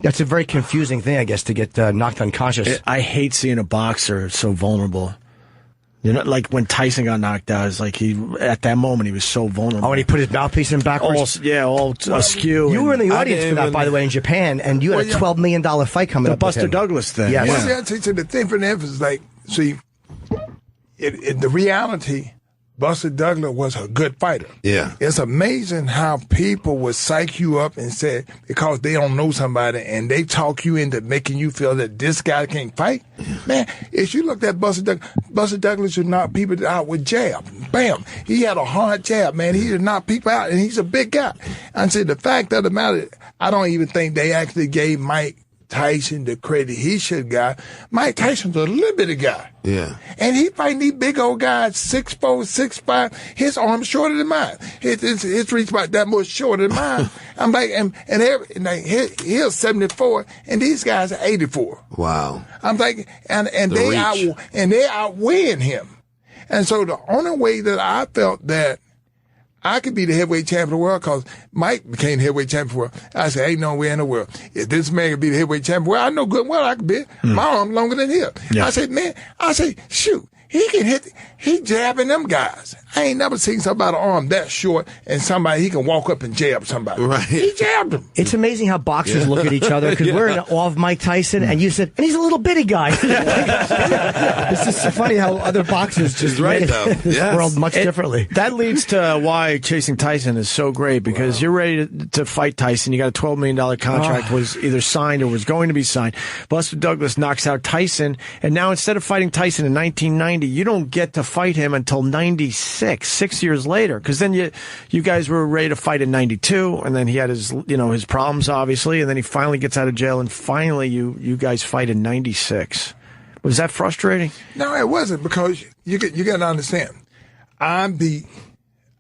that's a very confusing thing, I guess, to get knocked unconscious. I hate seeing a boxer so vulnerable. You know, like when Tyson got knocked out, it's like at that moment he was so vulnerable. Oh, and he put his mouthpiece in backwards? All askew. You were in the audience for that, by the way, in Japan, and you had a $12 million fight coming up. The Buster Douglas thing. Yes. Well, the thing for them is like, see, the reality, Buster Douglas was a good fighter. Yeah. It's amazing how people would psych you up and say, because they don't know somebody, and they talk you into making you feel that this guy can't fight. Man, if you looked at Buster Douglas would knock people out with jab. Bam. He had a hard jab, man. He would knock people out, and he's a big guy. And see, the fact of the matter, I don't even think they actually gave Mike Tyson the credit he should have got. Mike Tyson's a little bitty guy. Yeah. And he fighting these big old guys, 6'4", 6'5". His arm's shorter than mine. His reach about that much shorter than mine. I'm like, he's 74, and these guys are 84. Wow. I'm like, and they outweighing him. And so the only way that I felt that I could be the heavyweight champion of the world, because Mike became heavyweight champion of the world. I said, ain't no way in the world. If this man could be the heavyweight champion of the world, I know good and well I could be. My arm longer than his. Yeah. I said, shoot, he jabbing them guys. I ain't never seen somebody arm that short and he can walk up and jab somebody. Right. He jabbed them. It's amazing how boxers look at each other, because we're in awe of Mike Tyson, and you said, and he's a little bitty guy. It's just so funny how other boxers just look at this world much differently. That leads to why chasing Tyson is so great, because you're ready to fight Tyson. You got a $12 million contract, was either signed or was going to be signed. Buster Douglas knocks out Tyson, and now instead of fighting Tyson in 1990, you don't get to fight him until 96, 6 years later, because then you guys were ready to fight in 92, and then he had his problems, obviously, and then he finally gets out of jail, and finally you guys fight in 96. Was that frustrating? No, it wasn't, because you got to understand, I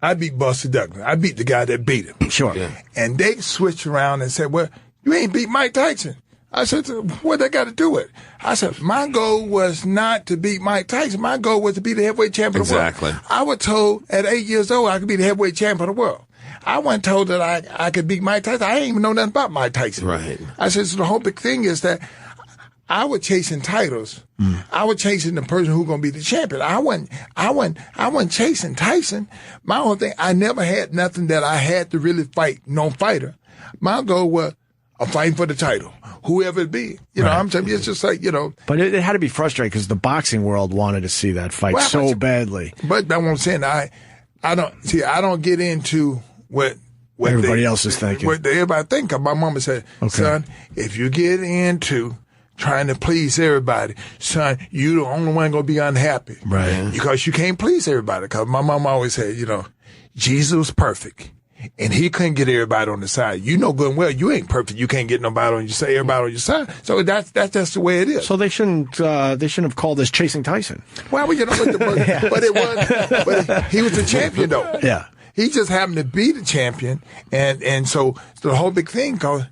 I beat Buster Douglas. I beat the guy that beat him. Sure. Yeah. And they switched around and said, well, you ain't beat Mike Tyson. I said, what they got to do with it? I said, my goal was not to beat Mike Tyson. My goal was to be the heavyweight champion of the world. Exactly. I was told at 8 years old I could be the heavyweight champion of the world. I wasn't told that I could beat Mike Tyson. I didn't even know nothing about Mike Tyson. Right. I said, so the whole big thing is that I was chasing titles. I was chasing the person who's going to be the champion. I wasn't chasing Tyson. My whole thing, I never had nothing that I had to really fight, no fighter. My goal was a fight for the title, whoever it be. You know, I'm saying, it's just like, you know. But it had to be frustrating because the boxing world wanted to see that fight so badly. But that's what I'm saying. I don't get into what everybody else is thinking. What everybody think. My mama said, son, if you get into trying to please everybody, son, you the only one gonna be unhappy. Right. Because you can't please everybody. Because my mom always said, you know, Jesus was perfect. And he couldn't get everybody on the side. You know good and well, you ain't perfect. You can't get nobody on your side, everybody on your side. So that's just the way it is. So they shouldn't have called this Chasing Tyson. Well, you know, but he was the champion though. Yeah. He just happened to be the champion, and so the whole big thing, because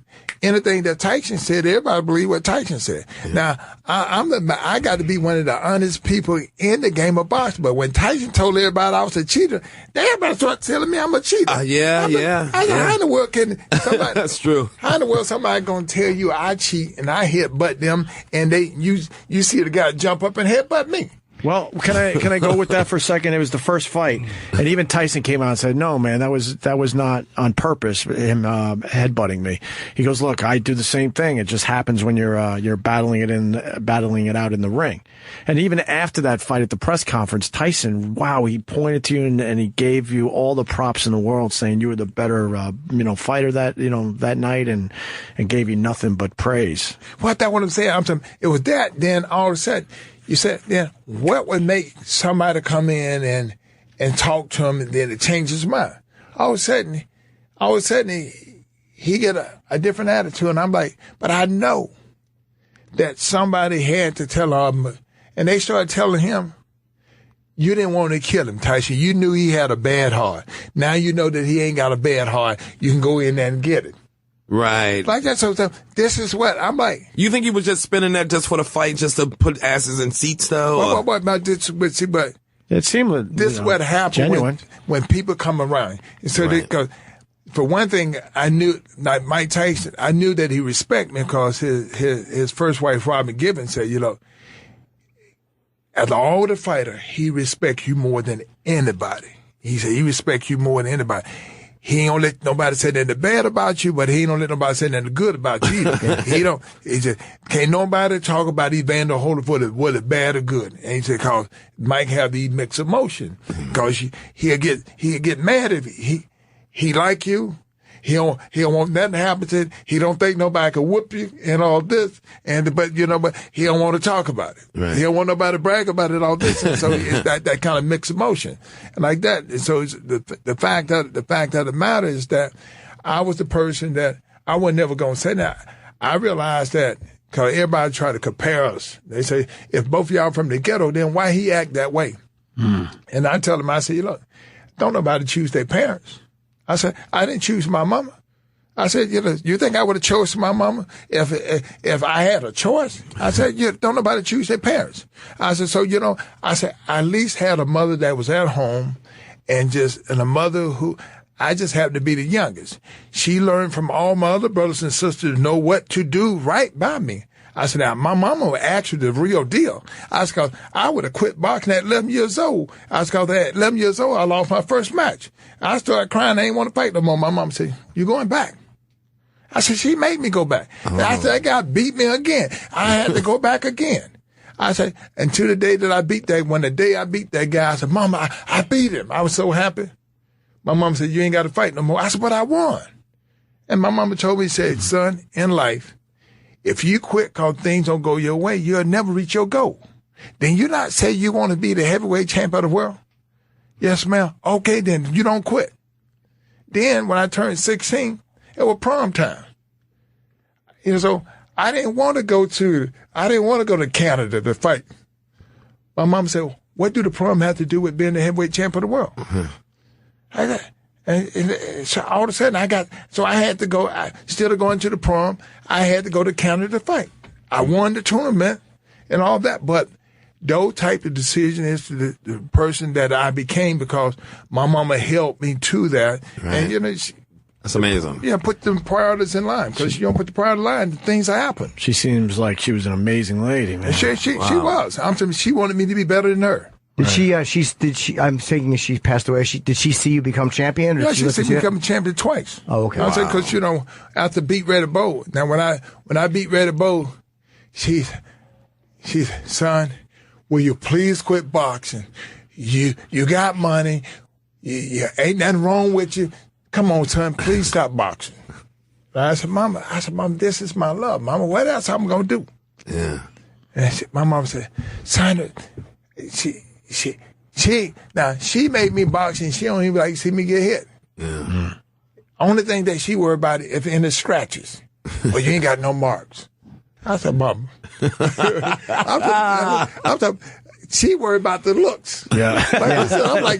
anything that Tyson said, everybody believe what Tyson said. Yeah. Now, I got to be one of the honest people in the game of boxing, but when Tyson told everybody I was a cheater, everybody started telling me I'm a cheater. How in the world can somebody? That's true. How in the world somebody gonna tell you I cheat and I headbutt them, and you see the guy jump up and headbutt me? Well, can I go with that for a second? It was the first fight, and even Tyson came out and said, "No, man, that was not on purpose. Him headbutting me." He goes, "Look, I do the same thing. It just happens when you're battling it out in the ring." And even after that fight at the press conference, Tyson, wow, he pointed to you and he gave you all the props in the world, saying you were the better fighter that night, and gave you nothing but praise. What that what I'm saying? It was that. Then all of a sudden. You said, then what would make somebody come in and talk to him and then it change his mind? All of a sudden, he get a different attitude. And I'm like, but I know that somebody had to tell him. And they started telling him, you didn't want to kill him, Tyson. You knew he had a bad heart. Now you know that he ain't got a bad heart. You can go in there and get it. Right. Like that. So this is what I'm like. You think he was just spinning that just for the fight, just to put asses in seats, though? But it seemed this is what happened when people come around. And so because for one thing, I knew, like Mike Tyson, I knew that he respected me because his first wife, Robin Gibbons, said, you know, as an older fighter, he respects you more than anybody. He said he respects you more than anybody. He ain't gonna let nobody say nothing bad about you, but he ain't gonna let nobody say nothing good about you either. He just can't nobody talk about Evander Holyfield whether bad or good. And he said, cause Mike have these mixed emotions. Cause he'll get mad if he like you. He don't want nothing to happen to it. He don't think nobody can whoop you and all this. But he don't want to talk about it. Right. He don't want nobody to brag about it, all this. And so it's that kind of mixed emotion. And like that. And so it's the fact of the matter is that I was the person that I was never going to say that. I realized that because everybody try to compare us. They say, if both of y'all from the ghetto, then why he act that way? And I tell them, I say, look, don't nobody choose their parents. I said, I didn't choose my mama. I said, you think I would have chosen my mama if I had a choice? I said, don't nobody choose their parents. I said, so, I at least had a mother that was at home and a mother who, I just happened to be the youngest. She learned from all my other brothers and sisters to know what to do right by me. I said, now, my mama was actually the real deal. I said, cause I would have quit boxing at 11 years old. I said, cause at 11 years old, I lost my first match. I started crying. I ain't want to fight no more. My mom said, you going back? I said, she made me go back. Oh. I said, that guy beat me again. I had to go back again. I said, until the day that I beat when the day I beat that guy, I said, Mama, I beat him. I was so happy. My mom said, you ain't got to fight no more. I said, but I won. And my mama told me, said, son, in life, if you quit because things don't go your way, you'll never reach your goal. Then you not say you want to be the heavyweight champion of the world? Yes, ma'am. Okay, then you don't quit. Then when I turned 16, it was prom time. So I didn't want to go to Canada to fight. My mom said, what do the prom have to do with being the heavyweight champion of the world? And so all of a sudden I had to go, instead of going to the prom, I had to go to Canada to fight. I won the tournament and all that, but those type of decision is the person that I became because my mama helped me to that. Right. And, that's amazing. Yeah, put the priorities in line because you don't put the priorities in line, things happen. She seems like she was an amazing lady, man. She was. I'm saying she wanted me to be better than her. Did she? I'm thinking she passed away. Did she see you become champion? Yeah, she see me become champion twice. Oh, okay. I'm saying because after beat Reddy Bow. Now when I beat Reddy Bow, she son, will you please quit boxing? You got money. You ain't nothing wrong with you. Come on, son, please stop boxing. I said, Mama, this is my love. Mama, what else I'm gonna do? Yeah. And my mama said, son, she made me box and she don't even like to see me get hit. Yeah. Only thing that she worried about is if any scratches. Well, you ain't got no marks. I said, Mama. I'm talking, she worried about the looks. Yeah. Like I said, I'm like,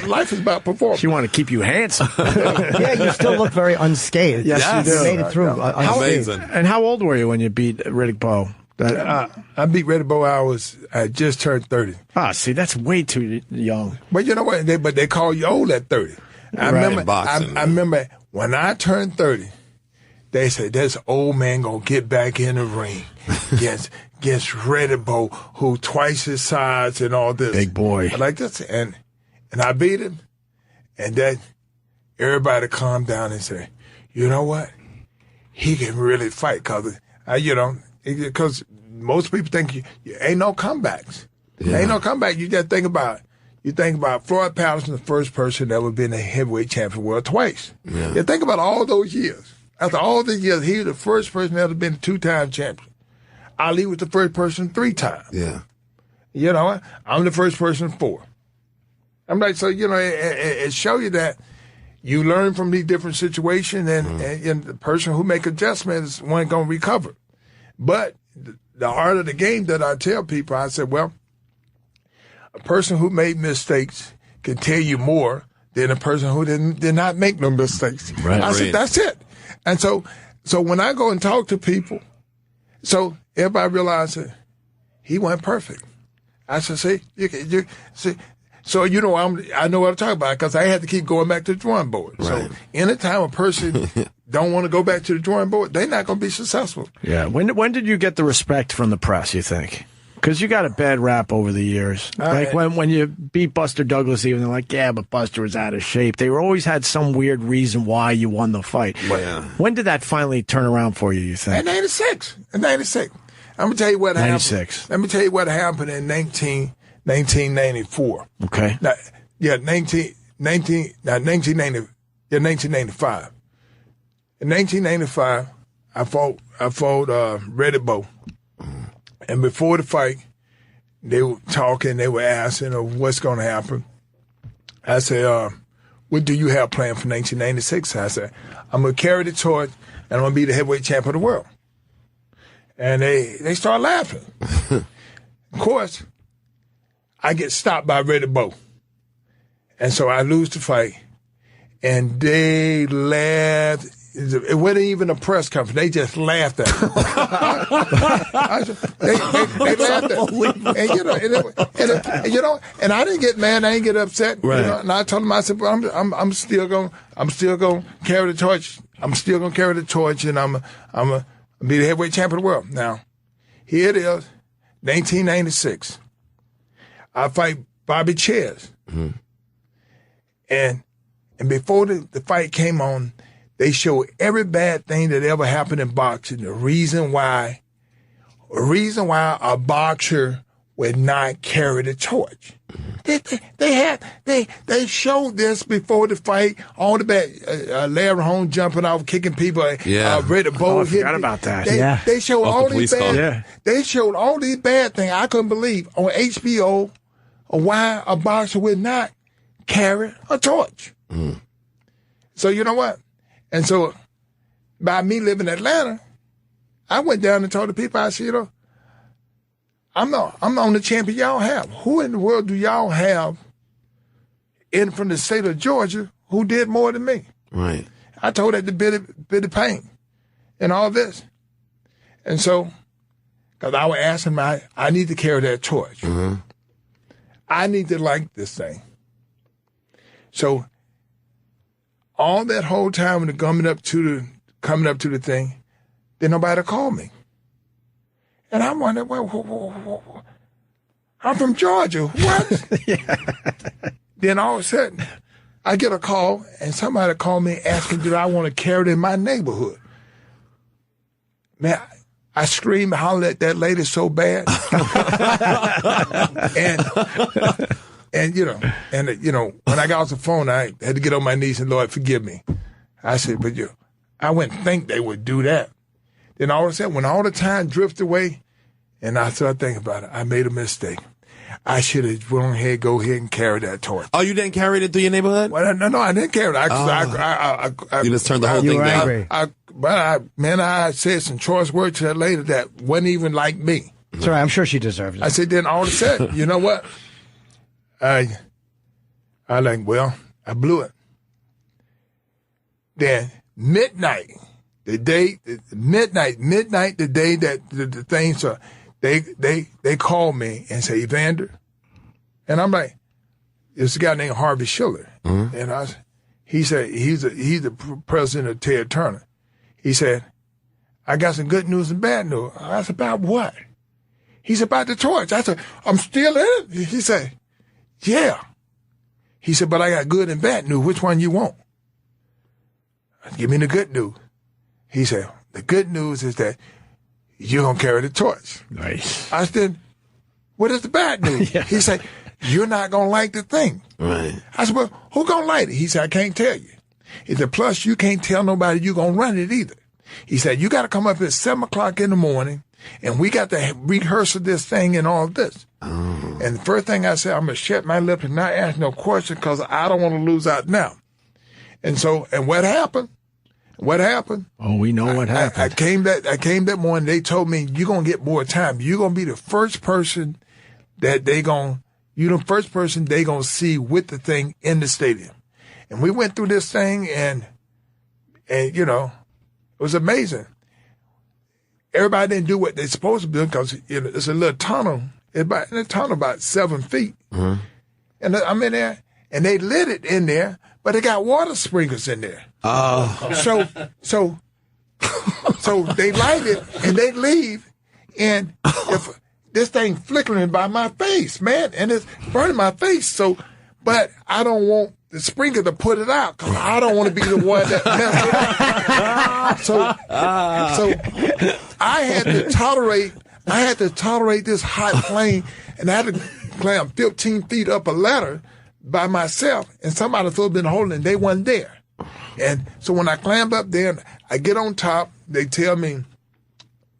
life is about performance. She wanted to keep you handsome. Yeah, you still look very unscathed. Yes, you do. You made it through. Amazing. And how old were you when you beat Riddick Bowe? I beat Reddy Bow. I just turned 30. See, that's way too young. But you know what? They call you old at 30. I remember when I turned 30, they said, "This old man gonna get back in the ring against Reddy Bow, who twice his size and all this big boy like this." And I beat him, and then everybody calmed down and said, "You know what? He can really fight because most people think you ain't no comebacks. Yeah. Ain't no comeback. You just think about Floyd Patterson, the first person that ever been a heavyweight champion world twice. Yeah. You think about all those years. After all these years, he was the first person that ever been a 2-time champion. Ali was the first person 3 times. Yeah. You know what? I'm the first person 4. I'm like, so it show you that you learn from these different situations, and the person who make adjustments one gonna recover. But the art of the game that I tell people, I said, well, a person who made mistakes can tell you more than a person who did not make no mistakes. Right. I said, that's it. And so when I go and talk to people, so everybody realizes he wasn't perfect. I said, see, you see. So, I know what I'm talking about because I had to keep going back to the drawing board. Right. So anytime a person don't want to go back to the drawing board, they're not going to be successful. Yeah. When did you get the respect from the press, you think? Because you got a bad rap over the years. When you beat Buster Douglas, even they're like, yeah, but Buster was out of shape. They always had some weird reason why you won the fight. Well, yeah. When did that finally turn around for you, you think? In 96. I'm going to tell you what happened. 96. Let me tell you what happened in 1994. Okay. 1995. In 1995, I fought Reddy Bow. And before the fight, they were talking, they were asking what's going to happen. I said, what do you have planned for 1996? I said, I'm going to carry the torch and I'm going to be the heavyweight champion of the world. And they start laughing. Of course, I get stopped by Reddy Bow. And so I lose the fight. And they laughed. It wasn't even a press conference. They just laughed at me. They laughed at me. And I didn't get mad. I didn't get upset. Right. And I told them, I said, well, I'm still going to carry the torch. I'm still going to carry the torch, and I'm going to be the heavyweight champion of the world. Now, here it is, 1996. I fight Bobby Cheers. Mm-hmm. And before the fight came on, they showed every bad thing that ever happened in boxing. The reason why a boxer would not carry the torch. They showed this before the fight. All the bad, Larry Holmes jumping off, kicking people. Reddy Bow I forgot about that. They showed all these bad. Yeah. They showed all these bad things. I couldn't believe on HBO why a boxer would not carry a torch. Mm. So you know what? And so, by me living in Atlanta, I went down and told the people, I said, I'm the only champion y'all have. Who in the world do y'all have from the state of Georgia who did more than me. Right. I told that to Billy Payne and all this. And so, because I was asking I need to carry that torch. Mm-hmm. I need to like this thing. So, all that whole time when coming up to the thing, then nobody called me. And I'm wondering, well, I'm from Georgia. What? Then all of a sudden, I get a call, and somebody called me asking, did I want to carry it in my neighborhood? Man, I screamed and hollered at that lady so bad. and when I got off the phone, I had to get on my knees and, Lord, forgive me. I said, but I wouldn't think they would do that. Then all of a sudden, when all the time drifted away, and I started thinking about it, I made a mistake. I should have go ahead and carry that torch. Oh, you didn't carry it through your neighborhood? Well, no, I didn't carry it. You just turned the whole thing down. I said some choice words to that lady that wasn't even like me. That's right. I'm sure she deserves it. I said, then all of a sudden, you know what? I blew it. Then midnight, the day that the thing started, they called me and say, Evander, and I'm like, it's a guy named Harvey Schiller, and he said he's the president of Ted Turner. He said, I got some good news and bad news. I said, about what? He's about the torch. I said, I'm still in it. He said, yeah. He said, but I got good and bad news. Which one you want? Give me the good news. He said, the good news is that you're going to carry the torch. Nice. I said, what is the bad news? Yeah. He said, you're not going to like the thing. Right. I said, well, who going to light it? He said, I can't tell you. He said, plus you can't tell nobody you're going to run it either. He said, you got to come up at 7 o'clock in the morning, and we got to rehearse this thing and all this. Oh. And the first thing I said, I'm going to shut my lips and not ask no question because I don't want to lose out now. And so, and what happened? What happened? Oh, we know what happened. I came that morning. They told me you're gonna get more time. You're gonna be the first person that they gonna see with the thing in the stadium. And we went through this thing, and it was amazing. Everybody didn't do what they're supposed to do because it's a little tunnel. It's about 7 feet, and I'm in there, and they lit it in there. But they got water sprinklers in there. Oh. So they light it and they leave, and if this thing flickering by my face, man, and it's burning my face. So, but I don't want the sprinkler to put it out because I don't want to be the one that messed it up. So I had to tolerate this hot flame, and I had to climb 15 feet up a ladder by myself, and somebody thought been holding it, and they wasn't there. And so when I climbed up there, I get on top, they tell me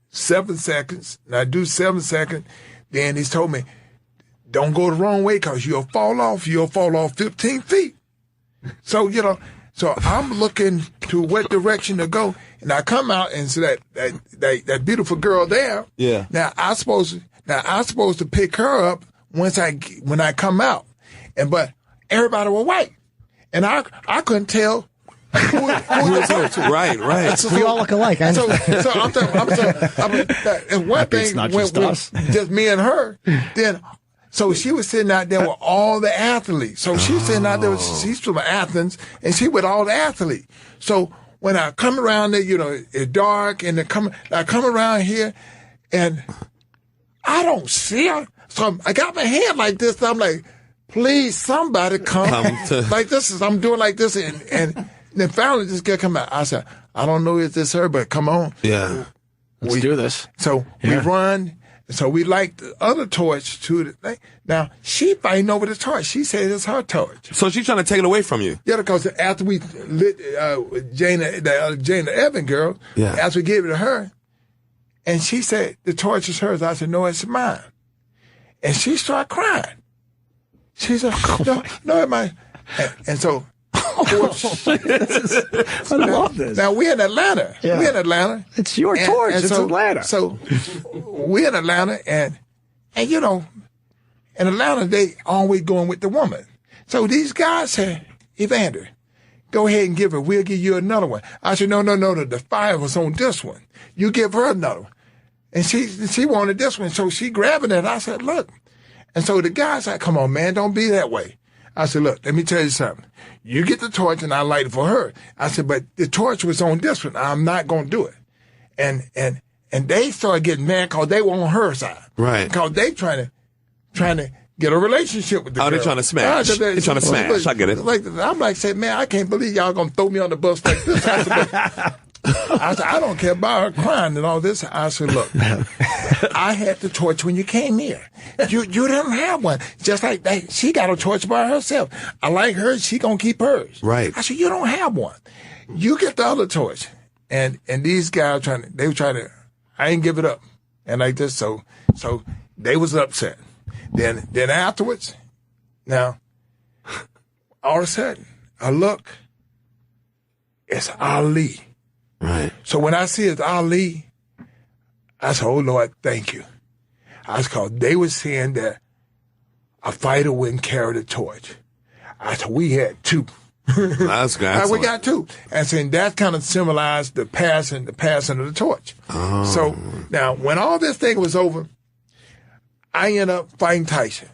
7 seconds, and I do 7 seconds, then he's told me, don't go the wrong way because you'll fall off 15 feet. So, so I'm looking to what direction to go, and I come out and see that beautiful girl there. Yeah. Now I'm supposed to pick her up when I come out. But everybody was white, and I couldn't tell who was who. Right. We all look alike. And one thing when just me and her, then so she was sitting out there with all the athletes. So she's sitting out there. She's from Athens, and she with all the athletes. So when I come around there, it's dark, and I come around here, and I don't see her. So I got my hand like this. I'm like, please, somebody come like this. I'm doing like this, and then finally this girl come out. I said, I don't know if this her, but come on. Yeah. Let's do this. So we run. So we light the other torch to the thing. Now, she fighting over the torch. She said it's her torch. So she's trying to take it away from you. Yeah, because after we lit Jana Evan girl, after we gave it to her, and she said the torch is hers. I said, no, it's mine. And she started crying. She said, no, it's mine. And so, I love this. Now, we're in Atlanta. Yeah. We're in Atlanta. It's your torch. It's Atlanta. So, we're in Atlanta, and in Atlanta, they always going with the woman. So these guys said, Evander, go ahead and give her. We'll give you another one. I said, no. The fire was on this one. You give her another one. And she wanted this one. So she grabbing it. I said, look. And so the guy said, come on, man, don't be that way. I said, look, let me tell you something. You get the torch and I light it for her. I said, but the torch was on this one. I'm not going to do it. And they started getting mad because they were on her side. Right. Because they trying to get a relationship with the girl. They're trying to smash. They're trying to smash. I get it. I'm like, say, man, I can't believe y'all going to throw me on the bus like this. I said, I don't care about her crying and all this. I said, look, I had the torch when you came here. You didn't have one. Just like that, she got a torch by herself. I like her. She going to keep hers. Right. I said, you don't have one. You get the other torch. And these guys they were trying to, I ain't give it up. And like this, so they was upset. Then afterwards, now, all of a sudden, I look, it's Ali. Right. So when I see it's Ali, I said, oh, Lord, thank you. I was called, they were saying that a fighter wouldn't carry the torch. I said, we had two. That's good. We got two. And so that kind of symbolized the passing of the torch. Oh. So now, when all this thing was over, I ended up fighting Tyson.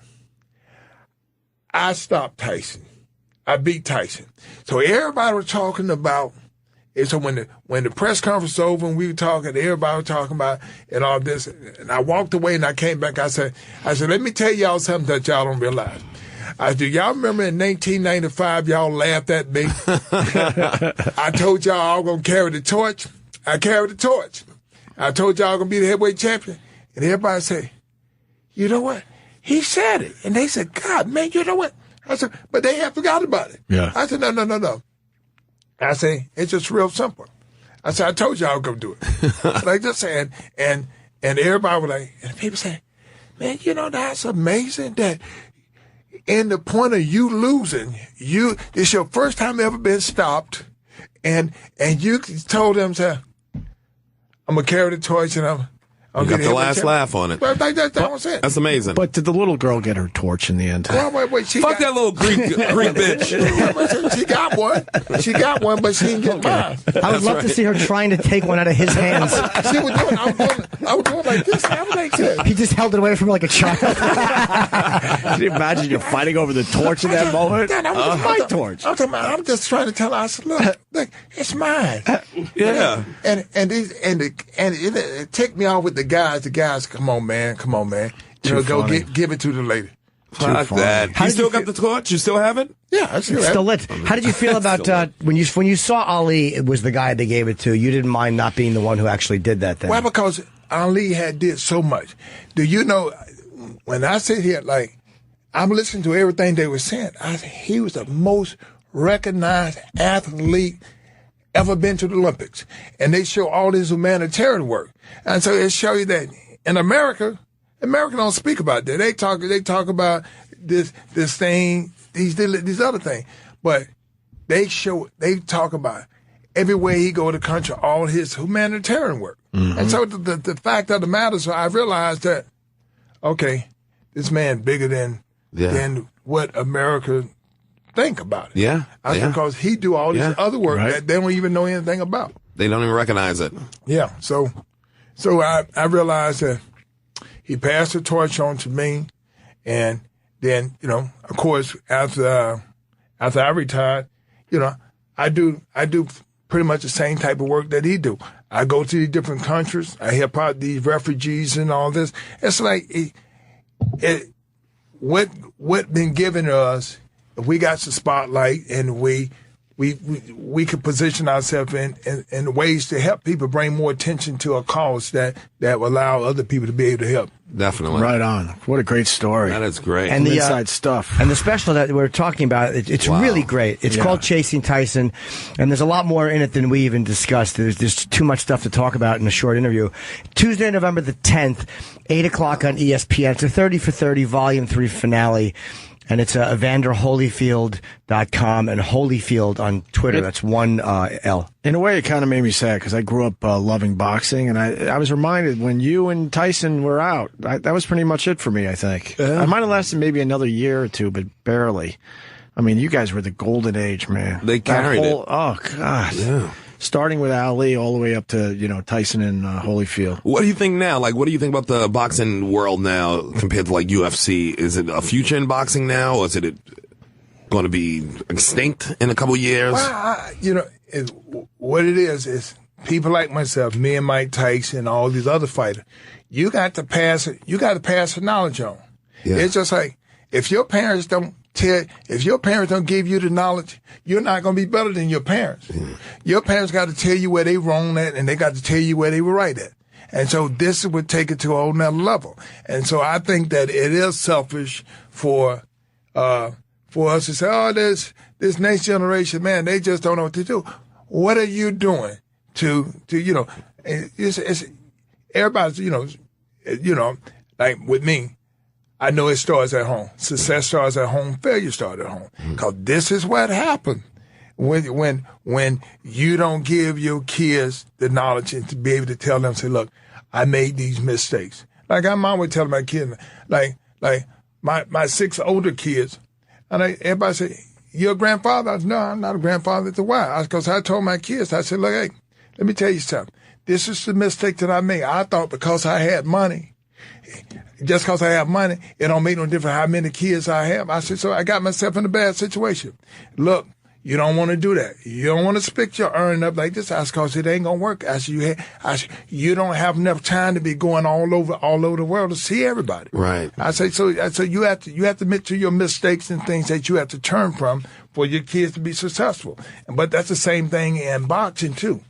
I stopped Tyson. I beat Tyson. So everybody was talking about. And so when the press conference was over and we were talking, everybody was talking about and all this. And I walked away and I came back. I said, let me tell y'all something that y'all don't realize. I said, do y'all remember in 1995 y'all laughed at me? I told y'all I was going to carry the torch. I carried the torch. I told y'all I was going to be the heavyweight champion. And everybody said, you know what? He said it. And they said, God, man, you know what? I said, but they had forgot about it. Yeah. I said, no. I say, it's just real simple. I said, I told you I was going to do it. Like just saying, and everybody was like, and people say, man, you know, that's amazing that in the point of you losing, it's your first time ever been stopped, and you told them, say, I'm going to carry the torch and I'm you got the last laugh on it. But that's what I'm saying. That's amazing. But did the little girl get her torch in the end? Well, wait. Fuck that little Greek bitch. She got one, but she didn't get mine. I would love to see her trying to take one out of his hands. She was doing. I was doing like this. I was like this. He just held it away from her like a child. Can you imagine you're fighting over the torch in that moment? That was my torch. I'm just trying to tell her. I said, look, it's mine. Yeah. And it ticked me off with the guys. The guys, come on, man. You know, go give it to the lady. Fuck that. You still got the torch? You still have it? Yeah, I still have it. Still lit. How did you feel about when you saw Ali? It was the guy they gave it to. You didn't mind not being the one who actually did that thing. Well, because Ali did so much. Do you know? When I sit here, like I'm listening to everything they were saying, he was the most recognized athlete ever been to the Olympics. And they show all this humanitarian work. And so it shows you that in America don't speak about that. They talk about this thing, these other things. But they talk about everywhere he go to the country, all his humanitarian work. Mm-hmm. And so the fact of the matter, so I realized that, okay, this man bigger than what America think about it. Yeah. Because he do all this other work that they don't even know anything about. They don't even recognize it. Yeah. So I realized that he passed the torch on to me, and then, you know, of course, after I retired, you know, I do pretty much the same type of work that he do. I go to these different countries. I help out these refugees and all this. It's like what been given to us. If we got the spotlight and we could position ourselves in ways to help people bring more attention to a cause that will allow other people to be able to help. Definitely. Right on. What a great story. That is great. And the inside stuff. And the special that we're talking about, it's really great. It's called Chasing Tyson, and there's a lot more in it than we even discussed. There's too much stuff to talk about in a short interview. Tuesday, November the 10th, 8 o'clock on ESPN. It's a 30 for 30 Volume 3 finale. And it's EvanderHolyfield.com and Holyfield on Twitter. That's one L. In a way, it kind of made me sad because I grew up loving boxing, and I was reminded when you and Tyson were out, that was pretty much it for me, I think. I might have lasted maybe another year or two, but barely. I mean, you guys were the golden age, man. They carried it. Oh, God. Yeah. Starting with Ali all the way up to, Tyson and Holyfield. What do you think now? Like, what do you think about the boxing world now compared to, like, UFC? Is it a future in boxing now, or is it going to be extinct in a couple years? Well, what it is people like myself, me and Mike Tyson, all these other fighters, you got to pass the knowledge on. Yeah. It's just like, if your parents don't give you the knowledge, you're not going to be better than your parents. Mm. Your parents got to tell you where they wrong at, and they got to tell you where they were right at. And so this would take it to a whole nother level. And so I think that it is selfish for us to say, oh, this next generation, man, they just don't know what to do. What are you doing to it's everybody's, like with me, I know it starts at home. Success starts at home. Failure starts at home. Because this is what happened when you don't give your kids the knowledge and to be able to tell them, say, look, I made these mistakes. Like I'm always telling my kids, like my 6 older kids, and everybody say, you're a grandfather? I said, no, I'm not a grandfather. Why? Because I told my kids, I said, look, hey, let me tell you something. This is the mistake that I made. I thought because I had money, just because I have money, it don't make no difference how many kids I have. I said, so I got myself in a bad situation. Look, you don't want to do that. You don't want to split your earning up like this. I said, because it ain't going to work. I said, you don't have enough time to be going all over the world to see everybody. Right. I say, so you have to admit to your mistakes and things that you have to turn from for your kids to be successful. But that's the same thing in boxing too.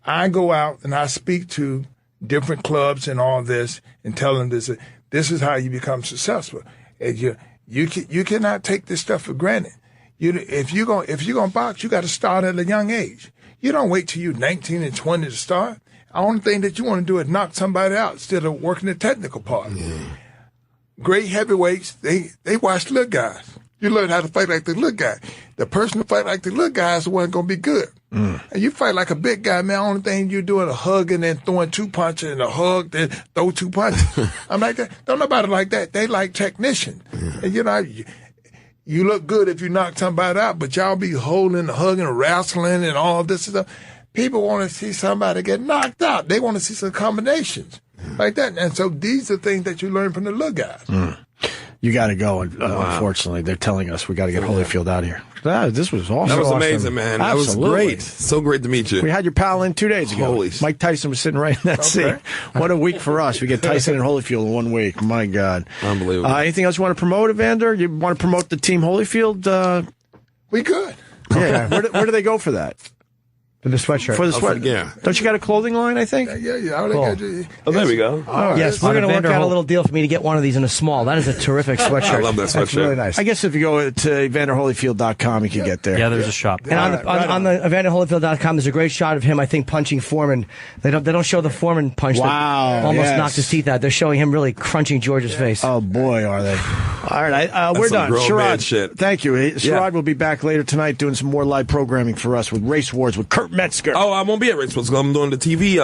I go out and I speak to different clubs and all this and tell them this is how you become successful. And you cannot take this stuff for granted. If you're gonna box, you got to start at a young age. You don't wait till you're 19 and 20 to start. The only thing that you want to do is knock somebody out instead of working the technical part. Yeah. Great heavyweights, they watch the little guys. You learn how to fight like the little guy. The person who fight like the little guy is the one going to be good. Mm. And you fight like a big guy, man. The only thing you're doing is a hug and then throwing 2 punches and a hug, then throw 2 punches. I'm like that. Don't nobody like that. They like technicians. Yeah. And you look good if you knock somebody out, but y'all be holding, hugging, wrestling, and all this stuff. People want to see somebody get knocked out. They want to see some combinations like that. And so these are things that you learn from the little guys. Mm. You got to go. Unfortunately, they're telling us we got to get Holyfield out of here. This was awesome. That was amazing, man. That was great. So great to meet you. We had your pal in 2 days ago. Holy Mike Tyson was sitting right in that seat. What a week for us. We get Tyson and Holyfield in 1 week. My God. Unbelievable. Anything else you want to promote, Evander? You want to promote the team Holyfield? We could. Yeah. Where do they go for that? For the sweatshirt. For the sweatshirt. Yeah. Don't you got a clothing line, I think? Yeah. Cool. Oh, there we go. Yes, we're going to work out a little deal for me to get one of these in a small. That is a terrific sweatshirt. I love that sweatshirt. That's really nice. I guess if you go to EvanderHolyfield.com, you can get there. Yeah, there's a shop. And on the EvanderHolyfield.com, there's a great shot of him, I think, punching Foreman. They don't show the Foreman punch that almost knocked his teeth out. They're showing him really crunching George's face. Oh, boy, are they. All right, we're done. Sherrod, thank you. Sherrod will be back later tonight doing some more live programming for us with Race Wars with Kurt Metzger. Oh, I won't be at Race Wars. I'm doing the TV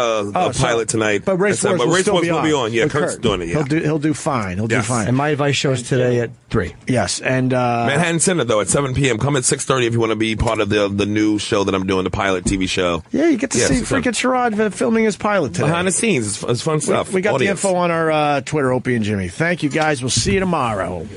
pilot tonight. But Race Wars will be on. Yeah, Kurt's doing it. Yeah. He'll do fine. He'll do fine. And My Advice show's today at 3. Yes, and Manhattan Center though at 7 p.m. Come at 6:30 if you want to be part of the new show that I'm doing, the pilot TV show. Yeah, you get to see freaking Sherrod filming his pilot today. Behind the scenes, it's fun stuff. We got the info on our Twitter, Opie and Jimmy. Thank you guys. We'll see you tomorrow.